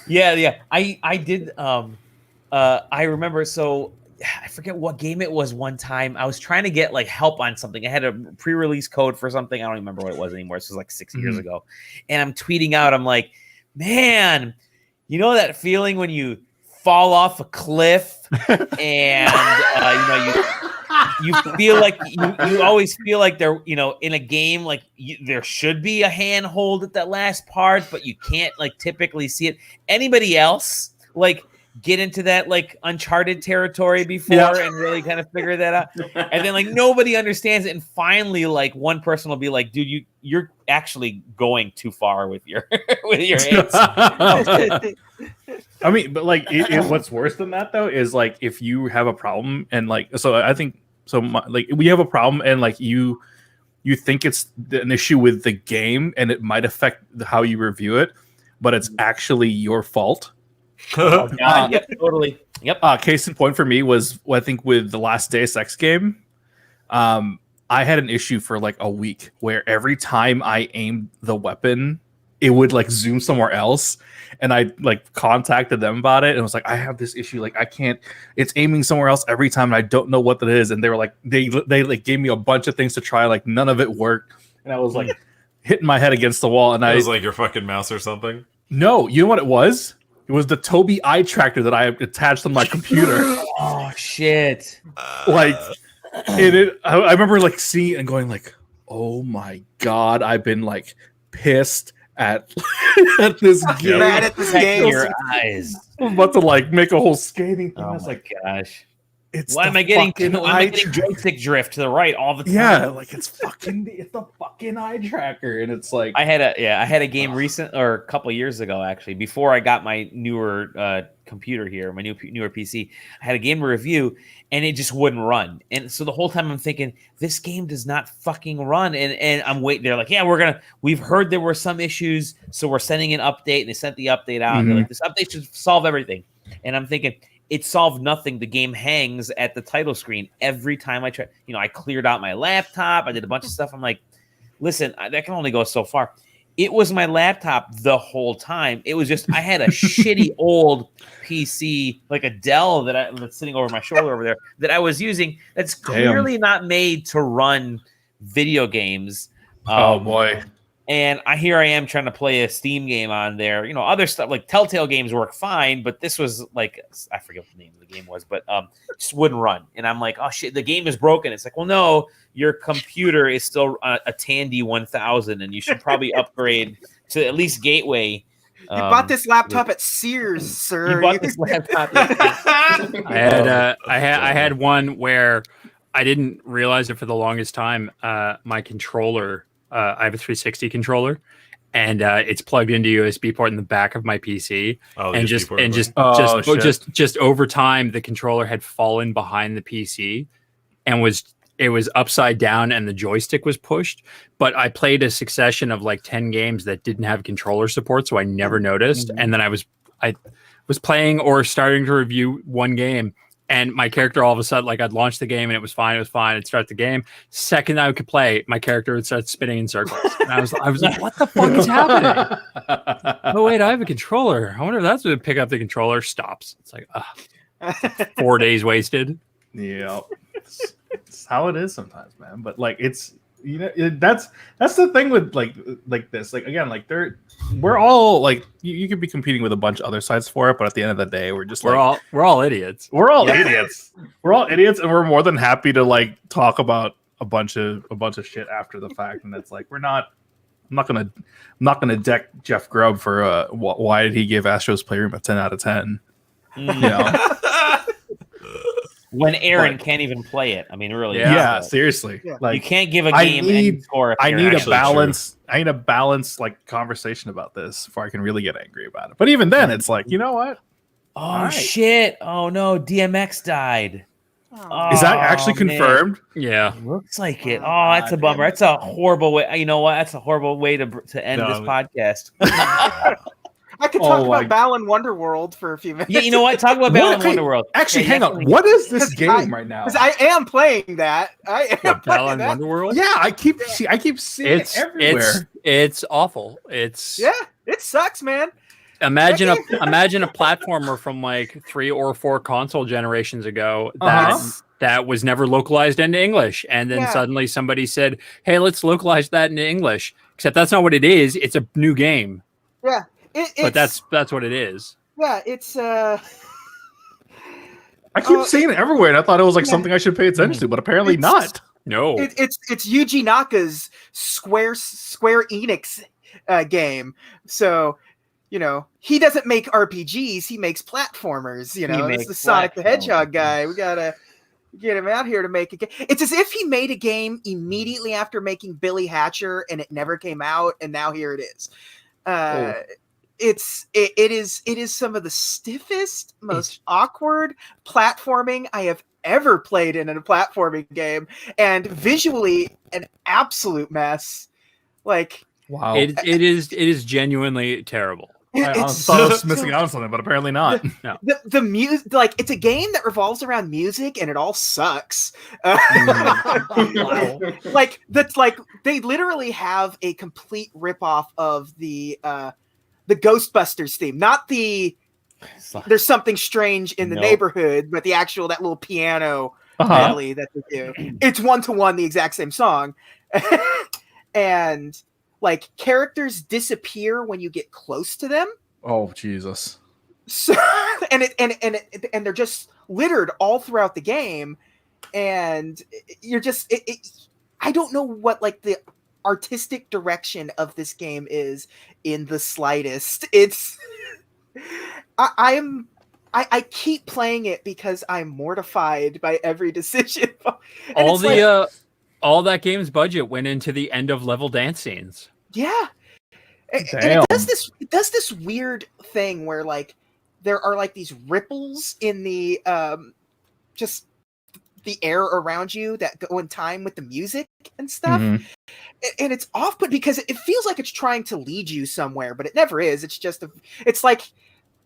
Yeah. I did. I remember. So I forget what game it was. One time I was trying to get like help on something. I had a pre-release code for something. I don't remember what it was anymore. This was like 6 years ago, and I'm tweeting out. I'm like, man, you know that feeling when you fall off a cliff and you feel like you always feel like there, in a game, like there should be a handhold at that last part, but you can't like typically see it. Anybody else like get into that like uncharted territory before and really kind of figure that out? And then like nobody understands it, and finally like one person will be like, dude, you're actually going too far with your hits. I mean, but like what's worse than that though is like if you have a problem and like, so I think so like we have a problem and like you think it's an issue with the game and it might affect how you review it, but it's actually your fault. Yep, totally. Yep. Case in point for me was, I think, with the last Deus Ex game. I had an issue for like a week where every time I aimed the weapon, it would like zoom somewhere else, and I like contacted them about it and was like, I have this issue, like I can't, it's aiming somewhere else every time and I don't know what that is. And they were like, they like gave me a bunch of things to try, like none of it worked, and I was like hitting my head against the wall. And it was like your fucking mouse or something. No, you know what it was? It was the Tobii eye tracker that I attached on my computer. Oh shit! Like, I remember like seeing it and going like, "Oh my god!" I've been like pissed at this game. Mad at this game. Your eyes. I'm about to like make a whole skating thing. Oh I was my like, gosh! It's why am I getting joystick drift to the right all the time? Yeah, like it's the fucking eye tracker, and it's like I had a game recent or a couple years ago actually, before I got my newer computer here, my newer PC. I had a game to review, and it just wouldn't run. And so the whole time I'm thinking, this game does not fucking run. And I'm waiting. They're like, yeah, we've heard there were some issues, so we're sending an update. And they sent the update out. And they're like, this update should solve everything. And I'm thinking, it solved nothing. The game hangs at the title screen every time I try. I cleared out my laptop. I did a bunch of stuff. I'm like, listen, that can only go so far. It was my laptop the whole time. It was just I had a shitty old PC, like a Dell that's sitting over my shoulder over there that I was using. That's clearly not made to run video games. Oh boy. And here I am trying to play a Steam game on there. Other stuff like Telltale games work fine, but this was like, I forget what the name of the game was, but just wouldn't run. And I'm like, oh shit, the game is broken. It's like, well, no, your computer is still a Tandy 1000, and you should probably upgrade to at least Gateway. You bought this laptop at Sears, sir. You bought this laptop. I had one where I didn't realize it for the longest time. My controller. I have a 360 controller, and it's plugged into USB port in the back of my PC. And just over time, the controller had fallen behind the PC, and it was upside down, and the joystick was pushed. But I played a succession of like 10 games that didn't have controller support, so I never noticed. And then I was playing or starting to review one game. And my character, all of a sudden, like I'd launch the game and it was fine. I'd start the game. Second I could play, my character would start spinning in circles. And I was like, what the fuck is happening? Oh, wait, I have a controller. I wonder if that's what pick up the controller. Stops. It's like, 4 days wasted. Yeah. It's how it is sometimes, man. But like, it's, that's the thing with like this. Like, again, like we're all like, you could be competing with a bunch of other sites for it, but at the end of the day, we're just we're all idiots. We're all idiots. We're all idiots, and we're more than happy to like talk about a bunch of shit after the fact. And it's like I'm not gonna deck Jeff Grubb for why did he give Astros Playroom a 10 out of 10. when Aaron can't even play it. I mean, really. Yeah, seriously. Yeah. Like you can't give a game any score. If I you're need a actually balance. I need a balanced like conversation about this before I can really get angry about it. But even then, it's like, you know what? Oh shit! Oh no, DMX died. Is that actually confirmed? Yeah, looks like it. Oh, that's a bummer. That's a horrible way. You know what? That's a horrible way to end this podcast. I could talk about Balan Wonderworld for a few minutes. Yeah, you know what? Talk about Balan Wonderworld. Actually, hang on. What is this game right now? Because I am playing that. I am Balan Wonderworld. Yeah, I keep seeing it everywhere. It's awful. It sucks, man. Imagine a platformer from like 3 or 4 console generations ago that was never localized into English, and then suddenly somebody said, "Hey, let's localize that into English." Except that's not what it is. It's a new game. Yeah, but that's what it is. Yeah, it's. I keep seeing it everywhere, and I thought it was like something I should pay attention to, but apparently not. No, it's Yuji Naka's Square Enix game, so. You know, he doesn't make RPGs, he makes platformers, you know. It's the Sonic the Hedgehog guy. We gotta get him out here to make a game. It's as if he made a game immediately after making Billy Hatcher and it never came out, and now here it is. It is some of the stiffest, most awkward platforming I have ever played in a platforming game, and visually an absolute mess. Like, wow. It is genuinely terrible. I thought I was missing out on something, but apparently not. No. The music, like, it's a game that revolves around music, and it all sucks. Like that's like they literally have a complete ripoff of the Ghostbusters theme, not the "There's Something Strange in the Neighborhood," but the actual that little piano medley that they do. It's 1-to-1 the exact same song, and. Like, characters disappear when you get close to them. Oh, Jesus. So, and they're just littered all throughout the game, and you're just I don't know what like the artistic direction of this game is in the slightest. It's I keep playing it because I'm mortified by every decision. All that game's budget went into the end of level dance scenes. Yeah. And it does this weird thing where like there are like these ripples in the just the air around you that go in time with the music and stuff. And it's off put because it feels like it's trying to lead you somewhere, but it never is. It's just it's like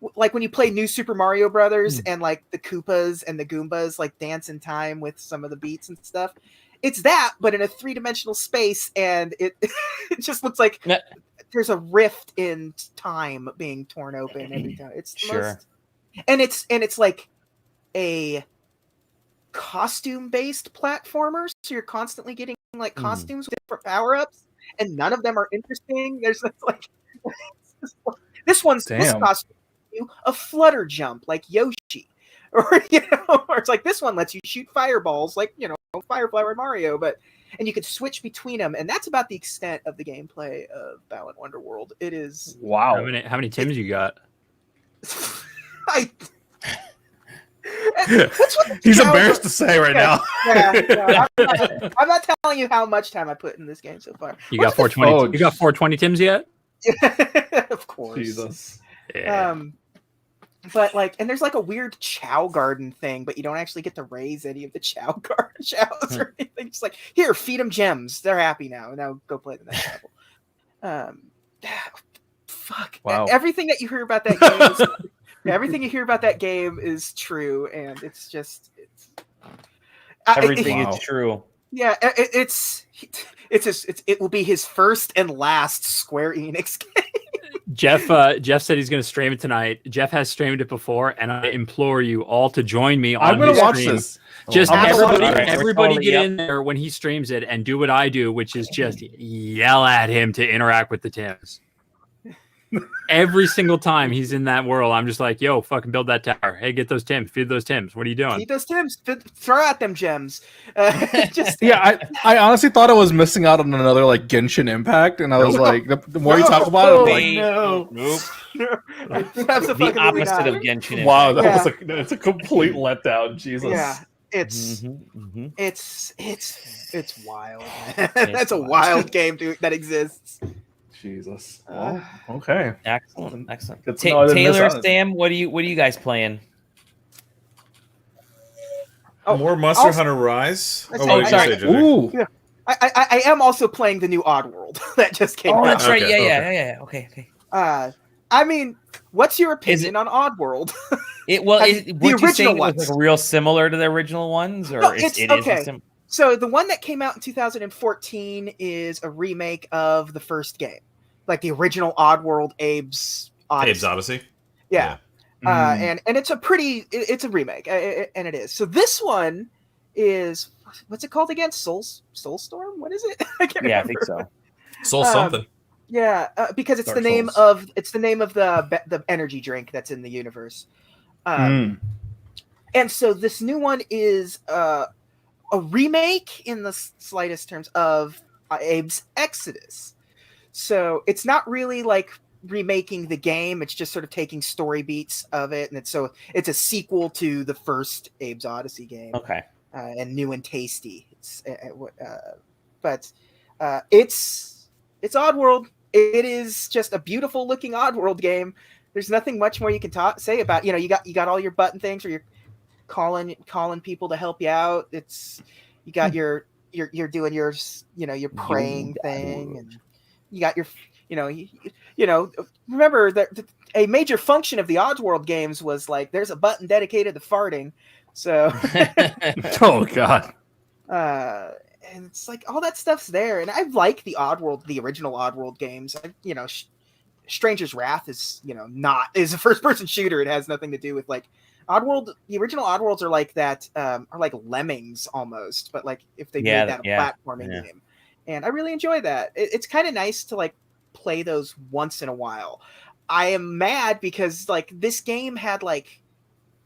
when you play New Super Mario Brothers and like the Koopas and the Goombas like dance in time with some of the beats and stuff. It's that, but in a 3-dimensional space, and it just looks like there's a rift in time being torn open every time. It's most, and it's like a costume-based platformer, so you're constantly getting like costumes with different power-ups, and none of them are interesting. There's like this costume you a flutter jump like Yoshi. Or or it's like this one lets you shoot fireballs like Fireflower Mario, and you could switch between them, and that's about the extent of the gameplay of Balan Wonderworld. It is wow. How many Tims you got? He's embarrassed to say right now. I'm not telling you how much time I put in this game so far. You got 420. You got 420 Tims yet? Of course. Jesus. Yeah. But like, and there's like a weird Chow Garden thing, but you don't actually get to raise any of the Chow Garden chows or anything. Just like, here, feed them gems. They're happy now. Now go play the next level. Fuck. Wow. Everything that you hear about that game is true, and it's just everything is true. Yeah, it will be his first and last Square Enix game. Jeff said he's going to stream it tonight. Jeff has streamed it before, and I implore you all to join me on I'm going to watch stream. this. Just everybody get in there when he streams it and do what I do, which is just yell at him to interact with the Tims. Every single time he's in that world, I'm just like, yo, fucking build that tower. Hey, get those Tims. Feed those Tims. What are you doing? Feed those Tims. Throw out them gems. I honestly thought I was missing out on another like Genshin Impact, and I was like, the more you talk about it, I'm like, nope. The opposite of Genshin Impact. Wow, that's a complete letdown. Jesus. Yeah. It's wild. That's a wild game that exists. Jesus. Well, okay. Excellent. Taylor, Sam, what are you guys playing? More Monster Hunter Rise. Sorry. Yeah. I am also playing the new Oddworld that just came out. Oh, that's right. Yeah. Okay. I mean, what's your opinion on Oddworld? The original ones was like real similar to the original ones, or no, it okay. is So the one that came out in 2014 is a remake of the first game, like the original Oddworld, Abe's Odyssey. Yeah. And it's it's a remake, and it is. So this one is, what's it called again? Soulstorm? What is it? I can't remember. I think so. Soul something. Yeah, because it's Dark the name Souls. of the energy drink that's in the universe. And so this new one is a remake in the slightest terms of Abe's Exodus. So it's not really like remaking the game, it's just sort of taking story beats of it, and it's a sequel to the first Abe's Odyssey game. Okay. And new and tasty. It's Oddworld. It is just a beautiful looking Oddworld game. There's nothing much more you can say about. You got all your button things where you're calling people to help you out. You got you're doing your your praying thing, and you got your remember that a major function of the Oddworld games was like there's a button dedicated to farting. So oh god. And it's like all that stuff's there, and I like the original Oddworld games. Stranger's Wrath is is a first person shooter. It has nothing to do with like Oddworld. The original Oddworlds are like that, are like Lemmings almost, but like if they made that a platforming game, and I really enjoy that. It's kind of nice to like play those once in a while. I am mad because like this game had like,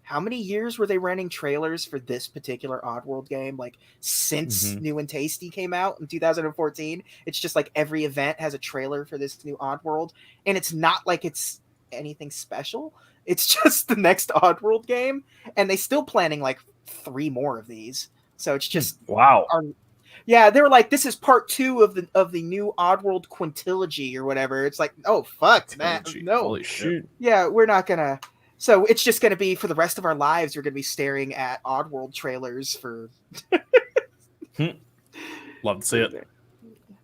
how many years were they running trailers for this particular Oddworld game? Like since New and Tasty came out in 2014, it's just like every event has a trailer for this new Oddworld, and it's not like it's anything special. It's just the next Oddworld game, and they still planning like 3 more of these. So it's just wow. Yeah, they were like, this is part 2 of the new Oddworld quintilogy or whatever. It's like, oh fuck that, no. Holy shit. Yeah, we're not gonna. So it's just going to be for the rest of our lives. We're going to be staring at Oddworld trailers for. Love to see it.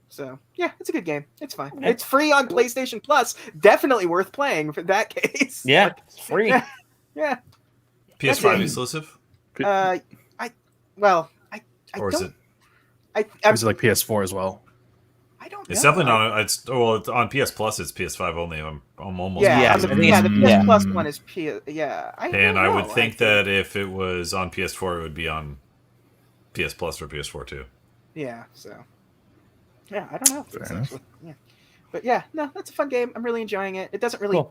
So yeah, it's a good game. It's fine. Okay. It's free on PlayStation Plus. Definitely worth playing for that case. Yeah, like, it's free. Yeah. PS5 exclusive. Or is it? Is it like PS4 as well? I don't know. It's definitely not. It's on PS Plus. It's PS5 only. I'm almost. The PS Plus one is PS. Yeah, I would think that if it was on PS4, it would be on PS Plus or PS4 too. Yeah. So. Yeah, I don't know. Yeah, but yeah, no, that's a fun game. I'm really enjoying it. It doesn't really,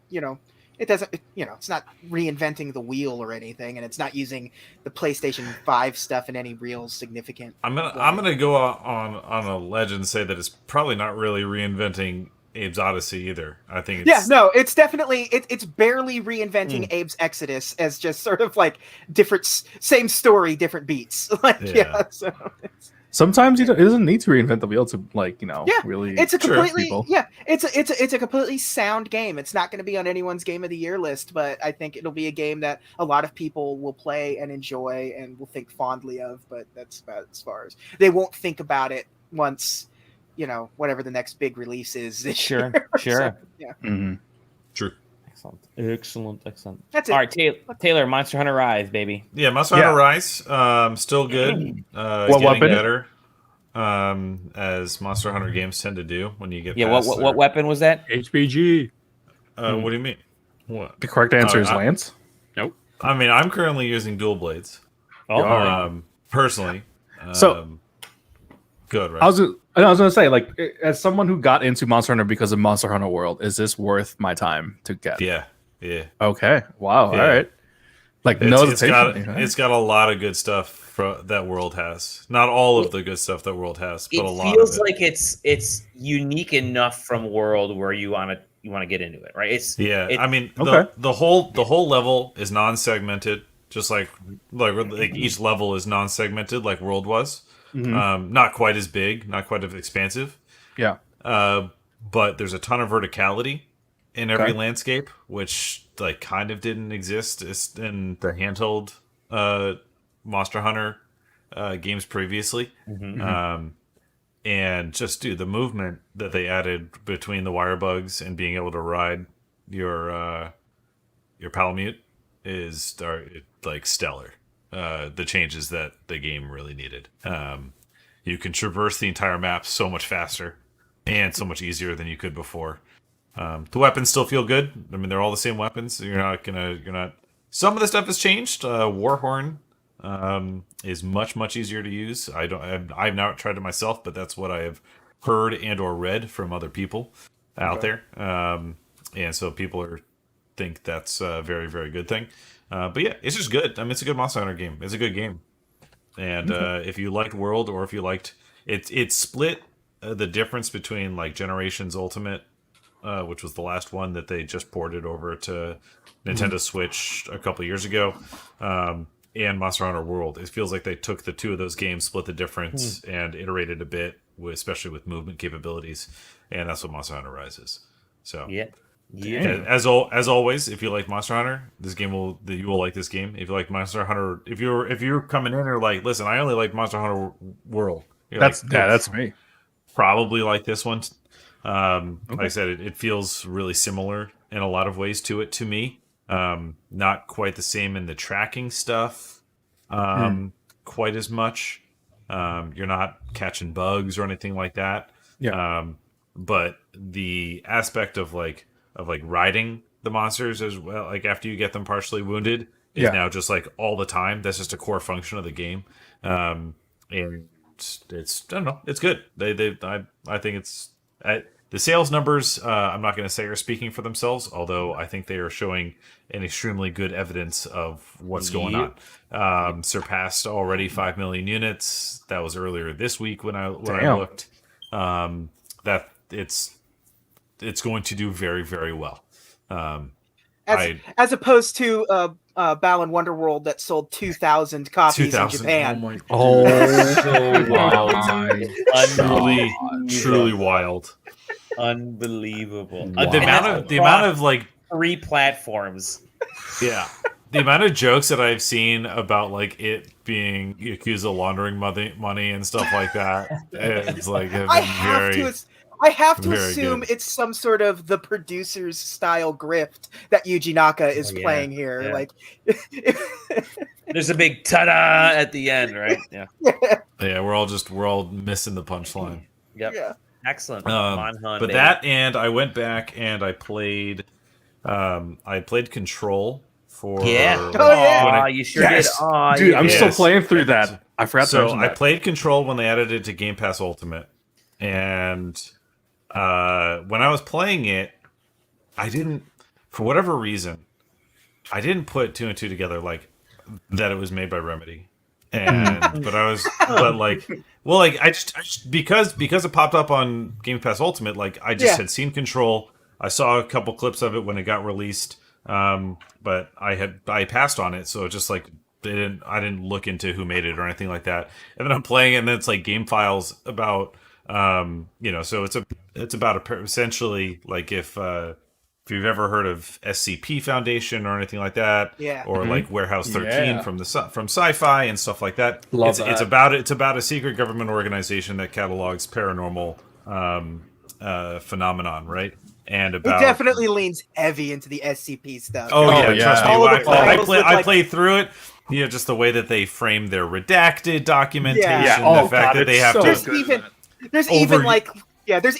it doesn't, it's not reinventing the wheel or anything, and it's not using the PlayStation 5 stuff in any real significant. I'm gonna go on a ledge and say that it's probably not really reinventing Abe's Odyssey either. I think it's... it's definitely it's barely reinventing Abe's Exodus as just sort of like different, same story, different beats. So sometimes it doesn't need to reinvent the wheel to really. It's a completely it's a completely sound game. It's not going to be on anyone's Game of the Year list, but I think it'll be a game that a lot of people will play and enjoy and will think fondly of. But that's about as far as they won't think about it once, whatever the next big release is this year. Sure. So, yeah. Mm-hmm. True. Excellent. That's it. All right, Taylor, Monster Hunter Rise, baby. Yeah, Monster Hunter Rise, still good. It's getting better, as Monster Hunter games tend to do when you get. Yeah, what weapon was that? HBG. What do you mean? What? The correct answer is Lance. Nope. I mean, I'm currently using dual blades. Personally. So good, right? I was gonna say, like, as someone who got into Monster Hunter because of Monster Hunter World, is this worth my time to get? Yeah. Okay. Wow. Yeah. All right. Like, it's got a lot of good stuff that World has. Not all of the good stuff that World has, but a lot of it. It feels like it's unique enough from World where you want to get into it, right? I mean, the whole level is non-segmented. just like each level is non-segmented, like World was. Not quite as big, not quite as expansive. Yeah. But there's a ton of verticality in every landscape, which like kind of didn't exist in the handheld Monster Hunter games previously. And just the movement that they added between the wire bugs and being able to ride your Palamute is like stellar. The changes that the game really needed. You can traverse the entire map so much faster and so much easier than you could before. The weapons still feel good. I mean, they're all the same weapons. You're not. Some of the stuff has changed. Warhorn is much easier to use. I've not tried it myself, but that's what I have heard and or read from other people out there. And so people think that's a very, very good thing. But yeah, it's just good. I mean, it's a good Monster Hunter game. It's a good game. And if you liked World, or if you liked it split the difference between like Generations Ultimate, which was the last one that they just ported over to Nintendo Switch a couple years ago, and Monster Hunter World. It feels like they took the two of those games, split the difference, and iterated a bit, especially with movement capabilities. And that's what Monster Hunter Rise is. So yeah. As always, if you like Monster Hunter, you will like this game. If you like Monster Hunter, if you're coming in or like, listen, I only like Monster Hunter World. That's me. Probably like this one. Like I said, it feels really similar in a lot of ways to it to me. Not quite the same in the tracking stuff, quite as much. You're not catching bugs or anything like that. Yeah. But the aspect of riding the monsters as well, like after you get them partially wounded, is now just like all the time. That's just a core function of the game. And it's I don't know, it's good. I think it's the sales numbers. I'm not going to say are speaking for themselves, although I think they are showing an extremely good evidence of what's going on. Surpassed already 5 million units. That was earlier this week when I looked. That it's going to do very, very well. As opposed to Balan Wonderworld that sold 2,000 copies in Japan. So wild. Truly wild. Unbelievable. Wow. The amount of like 3 platforms. Yeah. The amount of jokes that I've seen about like it being accused of laundering money and stuff like that, it's like I have to assume it's some sort of the producer's style grift that Yuji Naka is playing here. Yeah. Like, there's a big ta-da at the end, right? Yeah. Yeah, we're all missing the punchline. Yep. Yeah. Excellent. But that, and I went back and I played Control for. Yeah. You sure did. Dude, I'm still playing through that. I forgot to mention that. I played Control when they added it to Game Pass Ultimate, and when I was playing it, I didn't, for whatever reason, I didn't put 2 and 2 together, like that it was made by Remedy. And I just because it popped up on Game Pass Ultimate, like I just had seen Control. I saw a couple clips of it when it got released, but I passed on it, so it just like I didn't look into who made it or anything like that. And then I'm playing it, and then it's like game files about so it's about essentially like if you've ever heard of SCP Foundation or anything like that, or like Warehouse 13 from Sci-Fi and stuff like that. It's about a secret government organization that catalogs paranormal phenomenon, right? And it definitely leans heavy into the SCP stuff. Oh yeah, trust me. I played through it. Just the way that they frame their redacted documentation, the fact that they have to. There's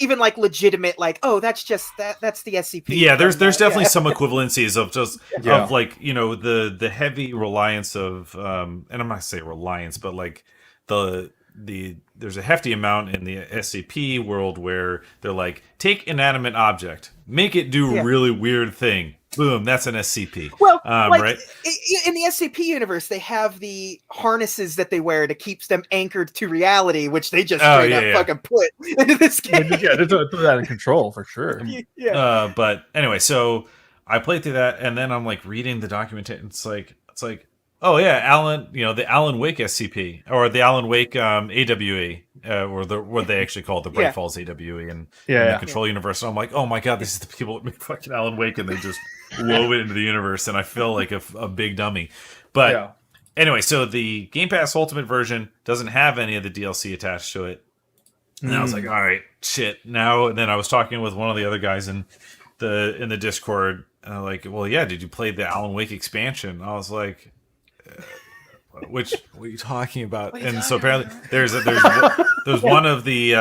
even like legitimate like, oh, that's just that's the SCP. Yeah, there's definitely some equivalencies of just of like the heavy reliance of and I'm not gonna say reliance, but like there's a hefty amount in the SCP world where they're like, take inanimate object, make it do a really weird thing. Boom, that's an SCP. Well, right? In the SCP universe, they have the harnesses that they wear to keep them anchored to reality, which they just straight up fucking put into this game. Yeah, they threw that in Control for sure. But anyway, so I played through that, and then I'm like reading the documentation. It's like, Oh yeah, Alan. The Alan Wake SCP or the Alan Wake AWE, or what they actually call it, the Bright Falls AWE, and the Control universe. And I'm like, oh my god, this is the people that made fucking Alan Wake, and they just wove it into the universe, and I feel like a big dummy. But anyway, so the Game Pass Ultimate version doesn't have any of the DLC attached to it, and I was like, all right, shit. Now, and then I was talking with one of the other guys in the Discord, and I'm like, well, yeah, did you play the Alan Wake expansion? I was like, what are you talking about? And so apparently there's one of the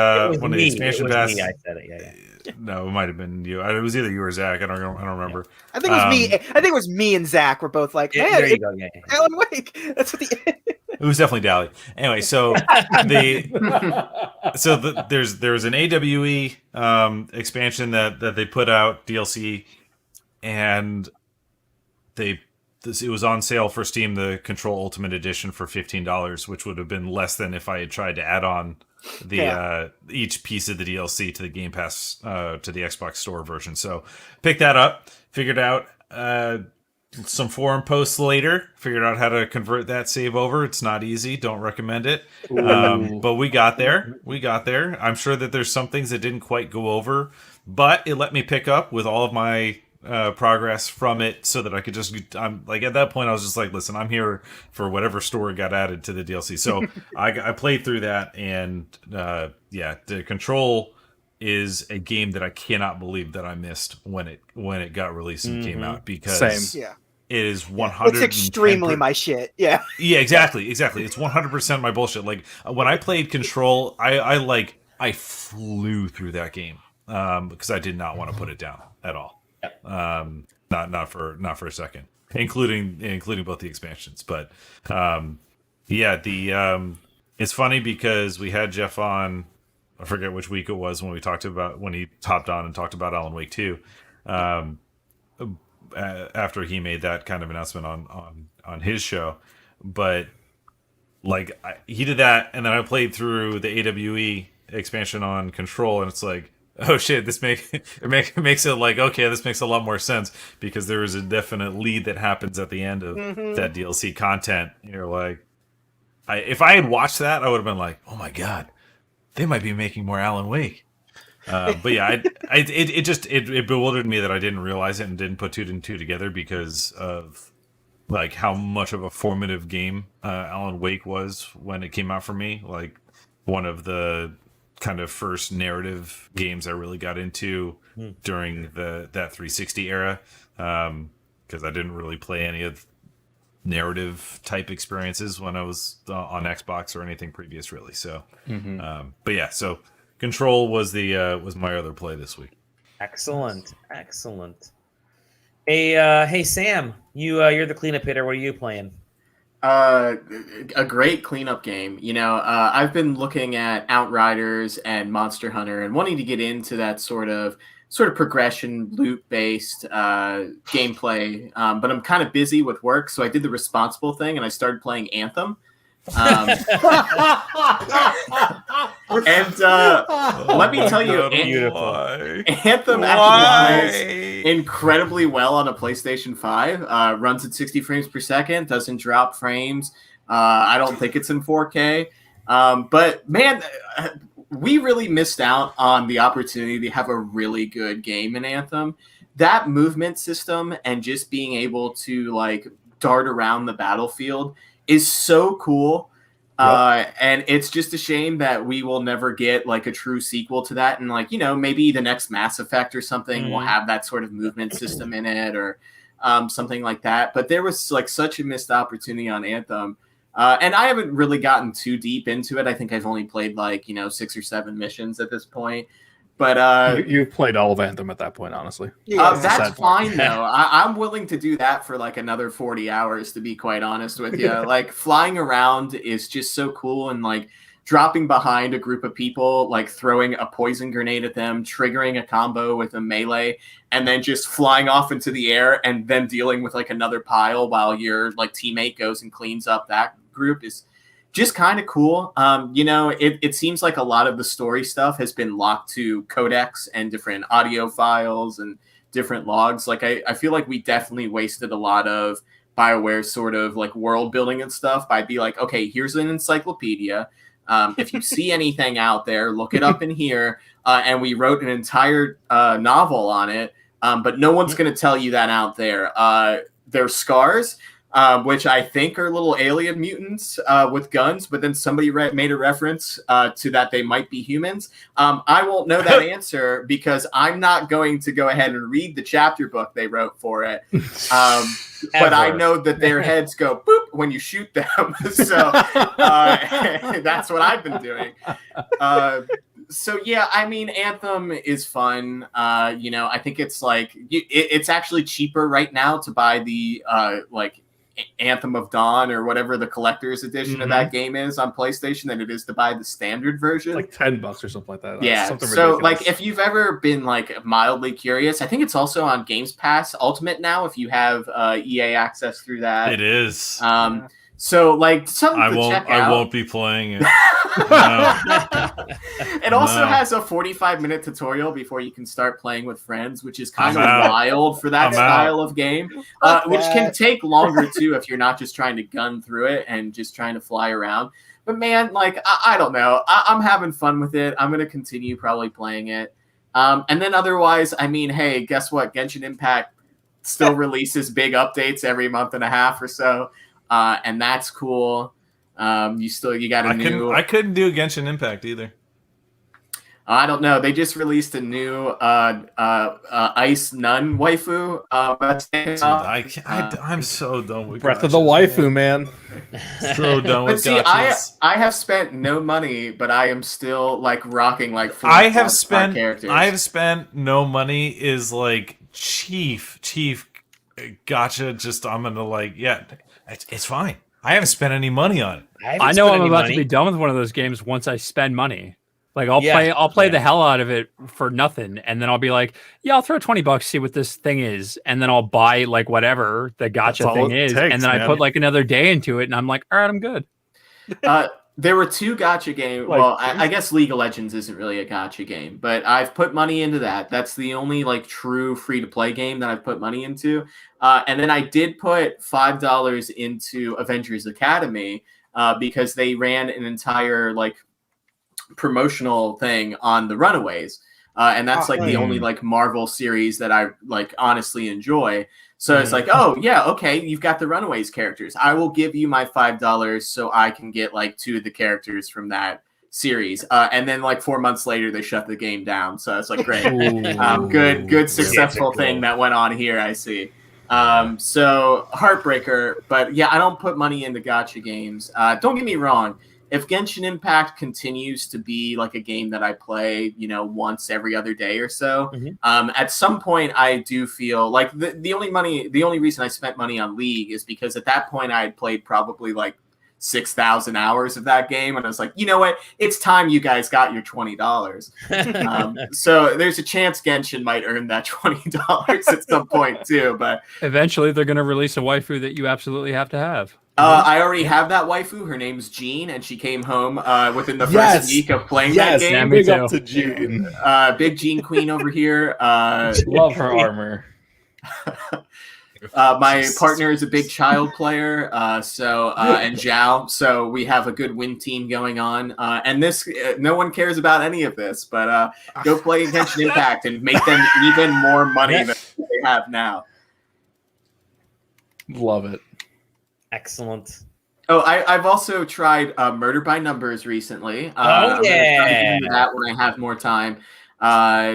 expansion pass. I said it. No, it might have been you. It was either you or Zach. I don't remember. I think it was me. I think it was me and Zach were both like, "Man, there you go, Alan Wake." That's what It was definitely Dally. Anyway, so there's an AWE expansion that they put out DLC, and it was on sale for Steam, the Control Ultimate Edition, for $15, which would have been less than if I had tried to add on each piece of the DLC to the Game Pass to the Xbox Store version. So picked that up, figured out some forum posts later, figured out how to convert that save over. It's not easy. Don't recommend it. But we got there. I'm sure that there's some things that didn't quite go over, but it let me pick up with all of my progress from it, so that I could I'm like, at that point I was just like, listen, I'm here for whatever story got added to the DLC. So I played through that, and the Control is a game that I cannot believe that I missed when it got released and came out, because it is 100. It's extremely my shit. Yeah, exactly. It's 100% my bullshit. Like, when I played Control, I flew through that game because I did not want to put it down at all. Not for a second, including both the expansions. But it's funny because we had Jeff on, I forget which week it was, when he hopped on and talked about Alan Wake 2, after he made that kind of announcement on his show. But he did that, and then I played through the AWE expansion on Control, and it's like, oh shit, this makes it like, okay, this makes a lot more sense, because there is a definite lead that happens at the end of that DLC content. You're like, if I had watched that, I would have been like, oh my god, they might be making more Alan Wake. But yeah, it bewildered me that I didn't realize it and didn't put two and two together, because of like how much of a formative game Alan Wake was when it came out for me. Like, one of the kind of first narrative games I really got into during that 360 era, because I didn't really play any of narrative type experiences when I was on Xbox or anything previous, really. So, but yeah, so Control was was my other play this week. Excellent. Hey Sam, you're the cleanup hitter. What are you playing? A great cleanup game. I've been looking at Outriders and Monster Hunter and wanting to get into that sort of progression loop based gameplay, but I'm kind of busy with work, so I did the responsible thing and I started playing Anthem. And let me tell you, Anthem actually plays incredibly well on a PlayStation 5. Runs at 60 frames per second, doesn't drop frames. I don't think it's in 4K. But man, we really missed out on the opportunity to have a really good game in Anthem. That movement system and just being able to dart around the battlefield is so cool. And it's just a shame that we will never get a true sequel to that. And maybe the next Mass Effect or something will have that sort of movement system in it, or something like that. But there was such a missed opportunity on Anthem. And I haven't really gotten too deep into it. I think I've only played 6 or 7 missions at this point. But you've played all of Anthem at that point, honestly. That's fine though. I'm willing to do that for another 40 hours, to be quite honest with you. Flying around is just so cool, and dropping behind a group of people, throwing a poison grenade at them, triggering a combo with a melee, and then just flying off into the air and then dealing with another pile while your teammate goes and cleans up that group is just kind of cool. It seems like a lot of the story stuff has been locked to codecs and different audio files and different logs. I feel like we definitely wasted a lot of BioWare's sort of like world building and stuff by be like, okay, here's an encyclopedia. If you see anything out there, look it up in here. And we wrote an entire novel on it, but no one's going to tell you that out there. They're scars, which I think are little alien mutants with guns, but then somebody made a reference to that they might be humans. I won't know that answer because I'm not going to go ahead and read the chapter book they wrote for it. But I know that their heads go boop when you shoot them. So that's what I've been doing. So yeah, I mean, Anthem is fun. I think it's like it's actually cheaper right now to buy the like Anthem of Dawn or whatever the collector's edition of that game is on PlayStation than it is to buy the standard version. It's like $10 or something like that. Yeah. Something so ridiculous. like if you've ever been like mildly curious, I think it's also on Games Pass Ultimate now if you have EA access through that. It is. So like something to check out. I won't be playing it. It also has a 45-minute tutorial before you can start playing with friends, which is kind of wild for that style of game, which can take longer too if you're not just trying to gun through it and just trying to fly around. But man, like I don't know, I'm having fun with it. I'm gonna continue probably playing it, and then otherwise, I mean, hey, guess what? Genshin Impact still releases big updates every month and a half or so. And that's cool. You got a new. I couldn't do Genshin Impact either. I don't know. They just released a new Ice Nun waifu. I'm so done with Breath of the Waifu, man. So done with see, gotchas. I have spent no money, but I am still like rocking like 4 characters. I have spent no money is like chief gotcha. Just I'm gonna like it's fine. I haven't spent any money on it. I know I'm about to be done with one of those games once I spend money. Like I'll play the hell out of it for nothing, and then I'll be like, yeah, I'll throw $20, see what this thing is, and then I'll buy like whatever the gotcha thing is, and then I put like another day into it, and I'm like, all right, I'm good. There were 2 gacha games. Well, I guess League of Legends isn't really a gacha game, but I've put money into that. That's the only like true free-to-play game that I've put money into. And then I did put $5 into Avengers Academy because they ran an entire like promotional thing on the Runaways. And that's like the only like Marvel series that I like honestly enjoy. So it's like, oh yeah, okay, you've got the Runaways characters. I will give you my $5 so I can get like 2 of the characters from that series. And then like 4 months later, they shut the game down. So it's like, great, good, successful thing that went on here. I see. So heartbreaker, but yeah, I don't put money into gacha games. Don't get me wrong. If Genshin Impact continues to be like a game that I play, once every other day or so, at some point I do feel like the only reason I spent money on League is because at that point I had played probably like 6,000 hours of that game, and I was like, you know what? It's time you guys got your $20. So there's a chance Genshin might earn that $20 at some point too. But eventually they're going to release a waifu that you absolutely have to have. I already have that waifu. Her name's Jean, and she came home within the first week of playing that game. Yeah, big up to Jean. Big Jean Queen over here. Love her armor. My partner is a big child player, and Zhao, so we have a good win team going on. And this, no one cares about any of this, but go play Genshin Impact and make them even more money than they have now. Love it. Excellent. Oh, I've also tried Murder by Numbers recently. I'm gonna get into that when I have more time.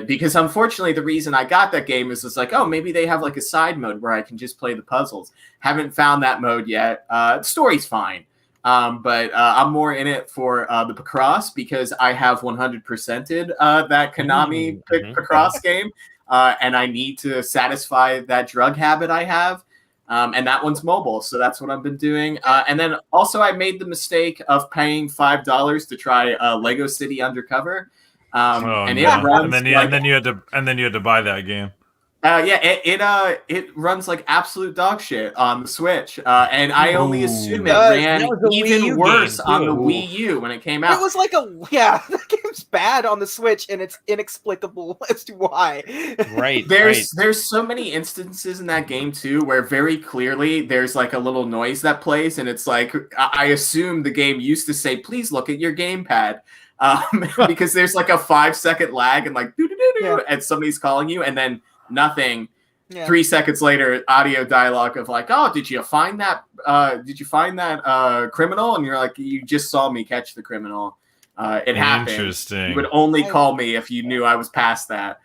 Because unfortunately, the reason I got that game is it's like, oh, maybe they have like a side mode where I can just play the puzzles. Haven't found that mode yet. The story's fine. But I'm more in it for the Picross because I have 100%ed that Konami Picross game. And I need to satisfy that drug habit I have. And that one's mobile, so that's what I've been doing. And then also I made the mistake of paying $5 to try Lego City Undercover. It runs and then you had to buy that game. It runs like absolute dog shit on the Switch, and I only assume it ran even worse on the Wii U when it came out. It was like the game's bad on the Switch, and it's inexplicable as to why. Right. There's so many instances in that game too where very clearly there's like a little noise that plays, and it's like I assume the game used to say, "Please look at your gamepad." Because there's like a 5-second lag and like and somebody's calling you, and then nothing. 3 seconds later, audio dialogue of like, "Oh, did you find that? Criminal?" And you're like, "You just saw me catch the criminal. It happened. Interesting. You would only call me if you knew I was past that."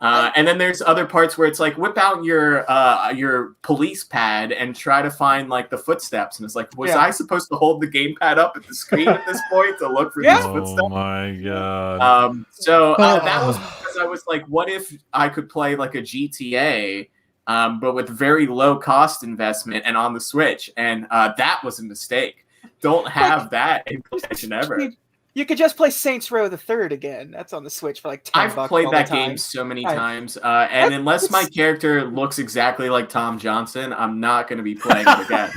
And then there's other parts where it's like, whip out your police pad and try to find like the footsteps, and it's like, was I supposed to hold the gamepad up at the screen at this point to look for these footsteps? Oh my god! So that was because I was like, what if I could play like a GTA, but with very low cost investment and on the Switch? And that was a mistake. Don't have that in PlayStation ever. You could just play Saints Row the Third again. That's on the Switch for like $10. I've played that game so many times, and unless my character looks exactly like Tom Johnson, I'm not going to be playing it again.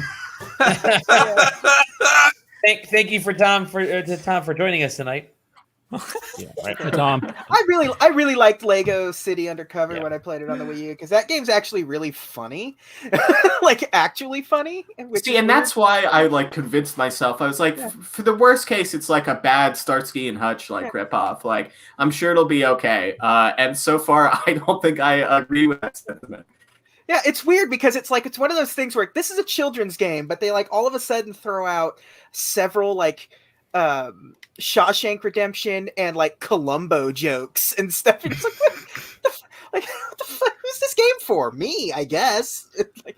Thank you for Tom for joining us tonight. Tom. I really liked Lego City Undercover when I played it on the Wii U, because that game's actually really funny, like actually funny. And that's why I like convinced myself. I was like, for the worst case, it's like a bad Starsky and Hutch like ripoff. Like I'm sure it'll be okay. And so far, I don't think I agree with that sentiment. Yeah, it's weird because it's one of those things where this is a children's game, but they like all of a sudden throw out several like Shawshank Redemption and like Columbo jokes and stuff. It's like, what the fuck? Who's this game for? Me, I guess.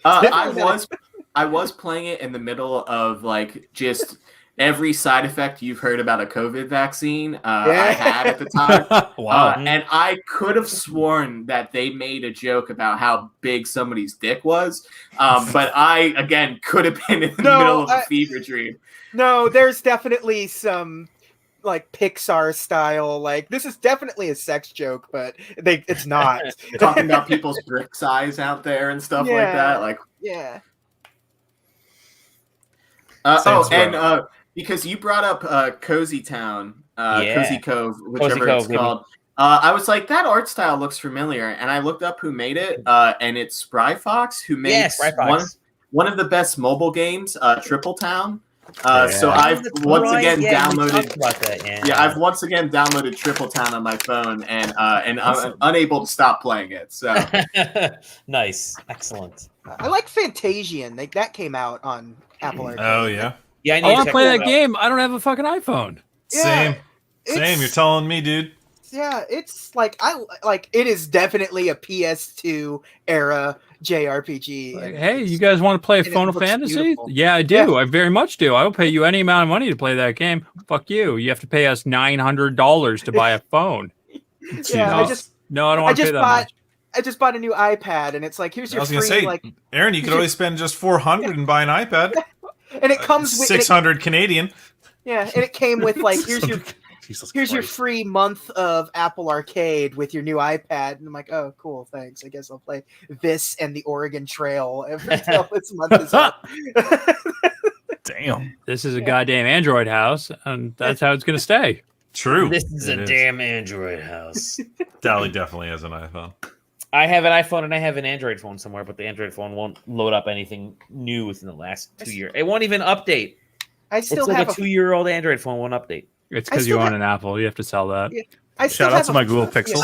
I was playing it in the middle of like just every side effect you've heard about a COVID vaccine. I had at the time. Wow. And I could have sworn that they made a joke about how big somebody's dick was. But I, again, could have been in the middle of a fever dream. No, there's definitely some like Pixar style, like this is definitely a sex joke, but it's not. Talking about people's brick size out there and stuff like that. Like because you brought up Cozy Town, Cozy Cove, whichever it's called. I was like, that art style looks familiar, and I looked up who made it, and it's Spry Fox, who makes one of the best mobile games, Triple Town. So I've once again downloaded. I've once again downloaded Triple Town on my phone, and I'm unable to stop playing it. So nice, excellent. I like Fantasian. That came out on Apple Arcade. Oh yeah, I want to play that game. I don't have a fucking iPhone. Same. You're telling me, dude. Yeah, it's like it is definitely a PS2 era JRPG. Like, hey, you guys want to play Final Fantasy? Beautiful. Yeah, I do. Yeah. I very much do. I will pay you any amount of money to play that game. Fuck you. You have to pay us $900 to buy a phone. I don't want to pay that much. I just bought a new iPad, and it's like, here's your free. Aaron, you could always spend just $400 and buy an iPad. And it comes with $600 Canadian. Yeah, and it came with like, here's your free month of Apple Arcade with your new iPad. And I'm like, oh, cool, thanks. I guess I'll play this and the Oregon Trail until this month is up. Damn. This is a goddamn Android house, and that's how it's going to stay. True. This is a damn Android house. Dally definitely has an iPhone. I have an iPhone and I have an Android phone somewhere, but the Android phone won't load up anything new within the last 2 years. It won't even update. It's like a 2-year-old Android phone won't update. It's because you own an Apple. You have to sell that. Shout out to my Google Pixel.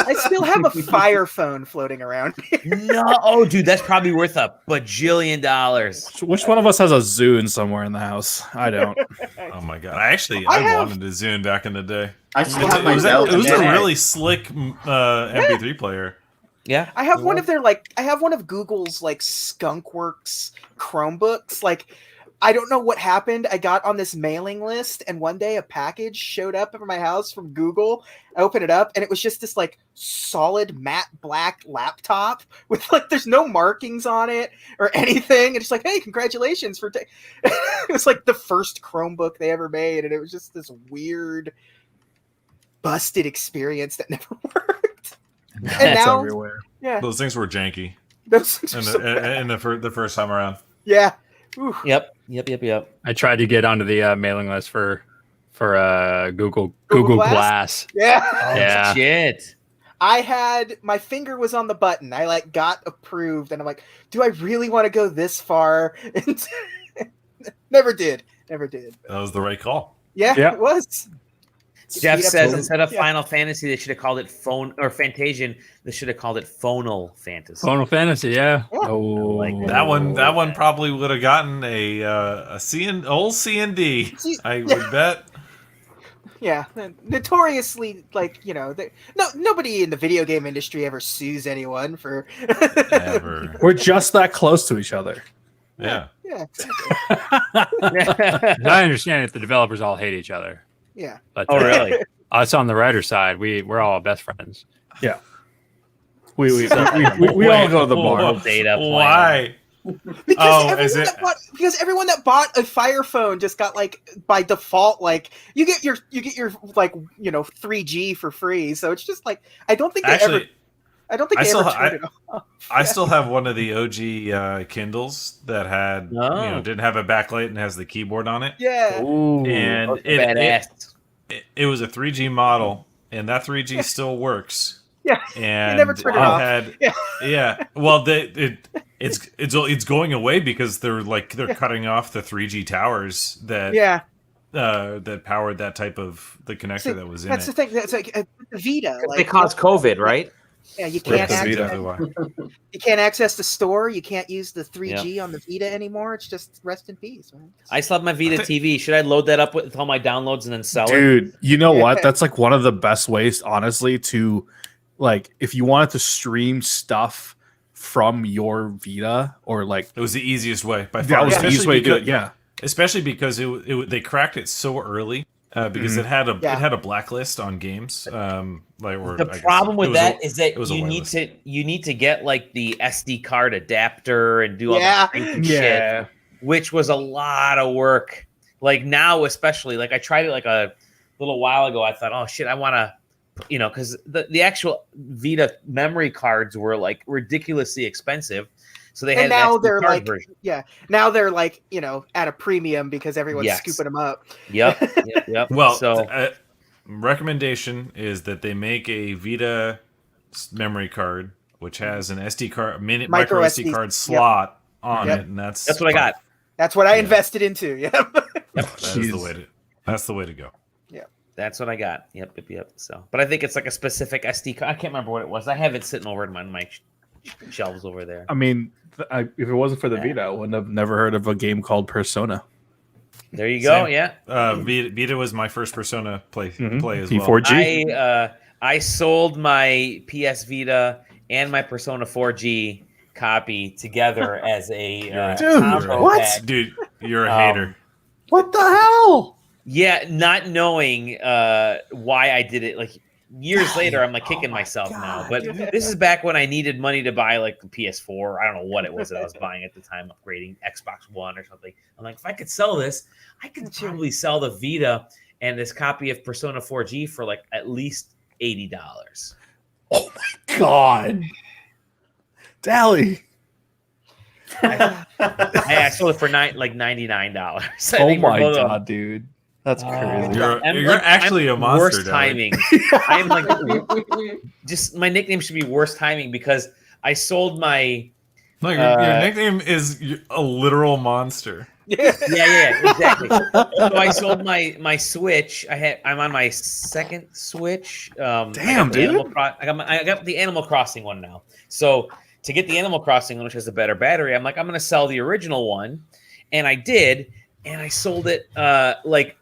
I still have a Fire phone floating around here. No, dude, that's probably worth $1 bajillion. Which one of us has a Zune somewhere in the house? I don't. Oh my god! I wanted a Zune back in the day. I still have my Zelda. It was a really slick MP3 player. Yeah, I have one of Google's like Skunkworks Chromebooks. Like, I don't know what happened. I got on this mailing list, and one day a package showed up at my house from Google. I opened it up, and it was just this like solid matte black laptop with like there's no markings on it or anything. And it's like, hey, congratulations for. It was like the first Chromebook they ever made, and it was just this weird, busted experience that never worked. Now it's everywhere. Yeah. Those things were janky. Those things were so bad. In the first time around. Yeah. Ooh. Yep. I tried to get onto the mailing list for Google Glass. Yeah. Yeah. Shit. I had my finger was on the button. I like got approved, and I'm like, do I really want to go this far? Never did. That was the right call. Yeah. It was. Jeff says instead of Final Fantasy, they should have called it Fantasian. They should have called it Phonal Fantasy. Phonal Fantasy, yeah. Oh, like that one probably would have gotten a C&D. I would bet. Yeah, notoriously, like, you know, nobody in the video game industry ever sues anyone for. Ever. We're just that close to each other. Yeah. Yeah. I understand if the developers all hate each other. Yeah. But, oh, really? Us on the writer side, we're all best friends. Yeah. We all go to the bar. Data plan. Why? Because everyone that bought a Fire phone just got, like, by default, like, you get your like, you know, 3G for free. So it's just like, I don't think they ever turned it off. I still have one of the OG Kindles that had didn't have a backlight and has the keyboard on it. Yeah. Ooh, and it was a 3G model, and that 3G still works. Yeah. And never turned it off. Yeah. Well, it's going away because they're cutting off the 3G towers that that powered that type of the connector that was in that's it. the thing. That's like Vita. Like, they caused COVID, right? Yeah, you can't access the store. You can't use the 3G on the Vita anymore. It's just rest in peace. Man. I still have my Vita TV. Should I load that up with all my downloads and then sell it? Dude, you know what? That's like one of the best ways, honestly, to like if you wanted to stream stuff from your Vita or like it was the easiest way by far. That was the easiest way to do it. Yeah, especially because they cracked it so early. Because it had a blacklist on games. The problem with that is that you need to get like the SD card adapter and do all that shit, which was a lot of work. Like now, especially, like I tried it like a little while ago. I thought, oh shit, I want to, you know, because the actual Vita memory cards were like ridiculously expensive. So they had now they're like, version. now they're like, you know, at a premium because everyone's scooping them up. Yep. Well, so recommendation is that they make a Vita memory card which has an SD card, micro SD card slot on it, and that's what I got. That's what I invested into. That's the way to go. Yeah, that's what I got. Yep. So, but I think it's like a specific SD card. I can't remember what it was. I have it sitting over in my shelves over there. I mean, if it wasn't for the Vita, I wouldn't have never heard of a game called Persona. There you go. Same. Yeah. Vita was my first Persona play as well. P4G. I sold my PS Vita and my Persona 4G copy together as a Dude, you're a hater. What the hell? Yeah, not knowing why I did it. Like years later, I'm like kicking myself now. But this is back when I needed money to buy like the PS4. I don't know what it was that I was buying at the time, upgrading Xbox One or something. I'm like, if I could sell this, I could probably sell the Vita and this copy of Persona 4G for like at least $80. Oh my god, Dally! I sold it for $99. Oh my god, dude. That's crazy. You're actually a monster. Worst timing. I'm like, just my nickname should be worst timing because I sold my. No, your nickname is a literal monster. Yeah, exactly. So I sold my Switch. I'm on my second Switch. Damn, dude. I got the Animal Crossing one now. So to get the Animal Crossing one, which has a better battery, I'm like, I'm going to sell the original one, and I did, and I sold it like.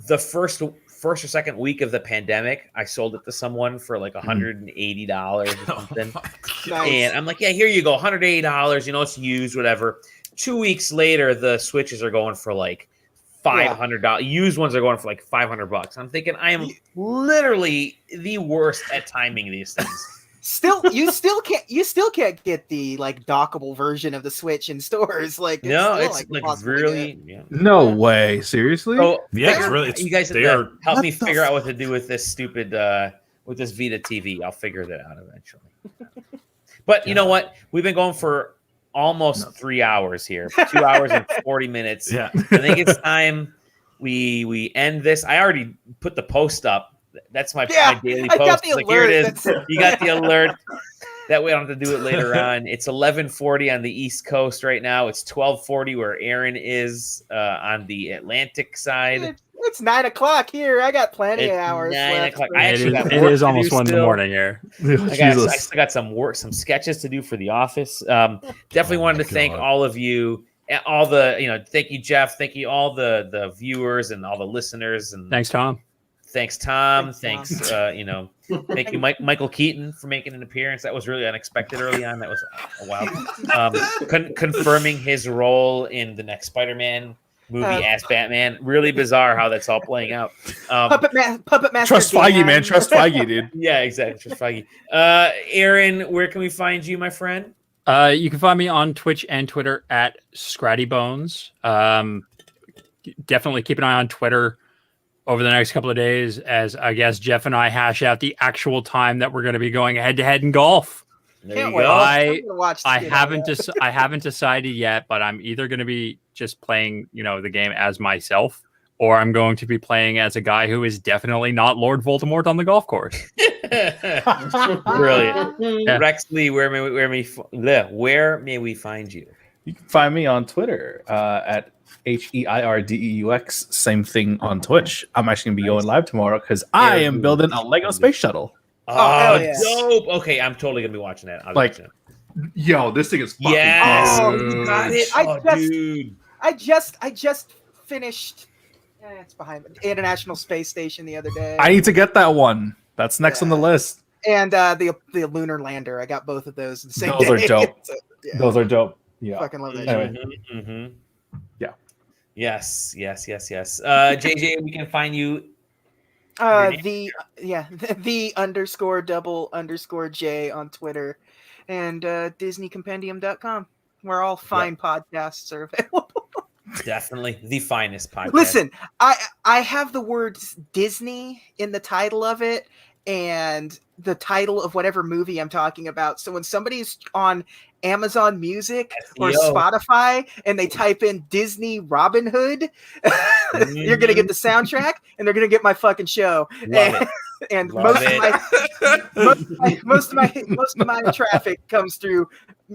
The first or second week of the pandemic, I sold it to someone for like $180 or something. Nice. And I'm like, yeah, here you go, $180. You know, it's used, whatever. 2 weeks later, the Switches are going for like $500. Used ones are going for like $500. I'm thinking I am literally the worst at timing these things. You still can't get the like dockable version of the Switch in stores. Like it's like really no way. Seriously? So, yeah, really. You guys help me figure out what to do with this stupid with this Vita TV. I'll figure that out eventually. But you know what? We've been going for almost 3 hours here, 2 hours and 40 minutes. Yeah. I think it's time we end this. I already put the post up. That's my daily post. I got the alert. Like, here it is. You got the alert. That way I don't have to do it later on. It's 11:40 on the East Coast right now. It's 12:40 where Aaron is on the Atlantic side. It's 9 o'clock here. I got plenty of hours 9 left. o'clock. It is almost 1 in the morning here. I still got some sketches to do for the office. Definitely wanted to thank all of you, all the thank you, Jeff. Thank you, all the viewers and all the listeners. And thanks, Tom. Thanks, thank you, Michael Keaton, for making an appearance. That was really unexpected early on. That was a while. Confirming his role in the next Spider-Man movie as Batman. Really bizarre how that's all playing out. Puppet Master. Trust Feige, man. Trust Feige, dude. Yeah, exactly. Trust Feige. Aaron, where can we find you, my friend? You can find me on Twitch and Twitter at ScrattyBones. Definitely keep an eye on Twitter over the next couple of days, as I guess Jeff and I hash out the actual time that we're going to be going head-to-head in golf. There you go. I haven't decided yet, but I'm either going to be just playing, the game as myself, or I'm going to be playing as a guy who is definitely not Lord Voldemort on the golf course. Brilliant. Yeah. Rex Lee, where may we find you? You can find me on Twitter at HEIRDEUX. Same thing on Twitch. I'm actually gonna be going live tomorrow because I am building a Lego space shuttle. Oh, dope! Okay, I'm totally gonna be watching that. Yo, this thing is fucking awesome. You got it. Dude. I just finished. It's behind the International Space Station the other day. I need to get that one. That's next on the list. And the lunar lander. I got both of those the same day. Those are dope. Those are dope. Yeah, fucking love that. Anyway. Yeah. Yes. JJ, we can find you. The _double_J on Twitter, and DisneyCompendium.com, where all fine podcasts are available. Definitely the finest podcast. Listen, I have the words Disney in the title of it and the title of whatever movie I'm talking about. So when somebody's on Amazon Music or Spotify and they type in Disney Robin Hood, you're gonna get the soundtrack and they're gonna get my fucking show. And most of my traffic comes through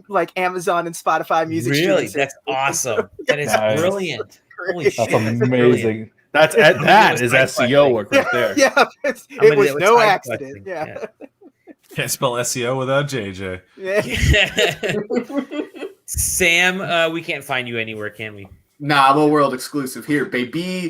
like Amazon and Spotify music. Really, that's awesome. That is brilliant. Holy shit, that's amazing. That is SEO work right there. Yeah, it was no accident. Yeah. Can't spell SEO without JJ. Yeah. Sam, we can't find you anywhere, can we? Nah, I'm a world exclusive here, baby.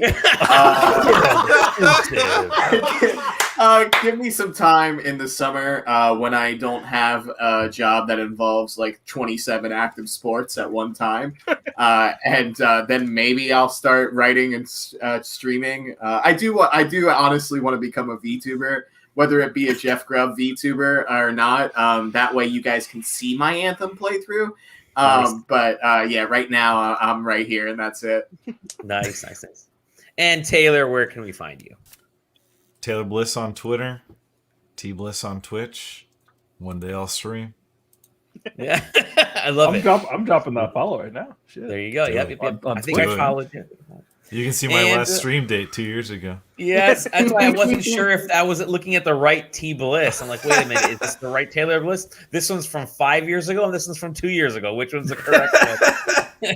Give me some time in the summer when I don't have a job that involves like 27 active sports at one time, and then maybe I'll start writing and streaming. I do honestly want to become a VTuber, whether it be a Jeff Grubb VTuber or not. That way you guys can see my Anthem playthrough. But right now I'm right here, and that's it. Nice. And Taylor, where can we find you? Taylor Bliss on Twitter, T Bliss on Twitch. One day I'll stream. Yeah, I love it. I'm dropping that follow right now. Shit. There you go. Yep. I think Twitter. I followed you. You can see my last stream date 2 years ago. Yes, that's why I wasn't sure if I was looking at the right T Bliss. I'm like, wait a minute, is this the right Taylor Bliss? This one's from 5 years ago, and this one's from 2 years ago. Which one's the correct one?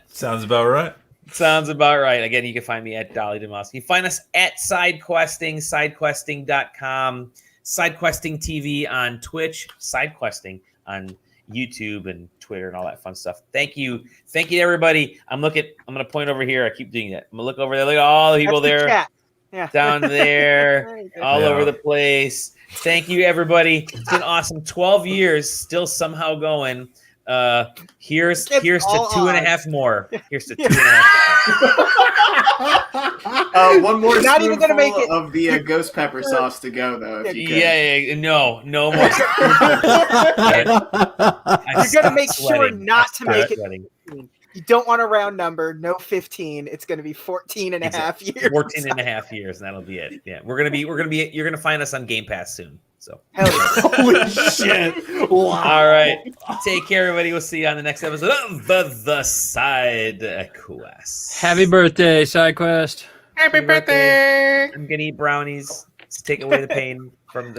Sounds about right. Sounds about right. Again, you can find me at Dolly DeMoss. You find us at SideQuesting, SideQuesting.com, SideQuesting TV on Twitch, SideQuesting on YouTube and Twitter and all that fun stuff. Thank you everybody. I'm gonna point over here. I keep doing that. I'm gonna look over there. Look at all the people there. Yeah. Down there, all over the place. Thank you, everybody. It's been awesome. 12 years, still somehow going. Here's to 2.5 more. Here's to 2.5 more. One more not even gonna make it of the ghost pepper sauce to go though. No more. You're gonna make sure not to make it. You don't want a round number. No 15. It's going to be 14 and a half years. 14 and a half years, and that'll be it. Yeah, you're gonna find us on Game Pass soon. So holy shit! Wow. All right, take care, everybody. We'll see you on the next episode of the SideQuest. Happy birthday, SideQuest! Happy birthday! I'm gonna eat brownies to take away the pain from the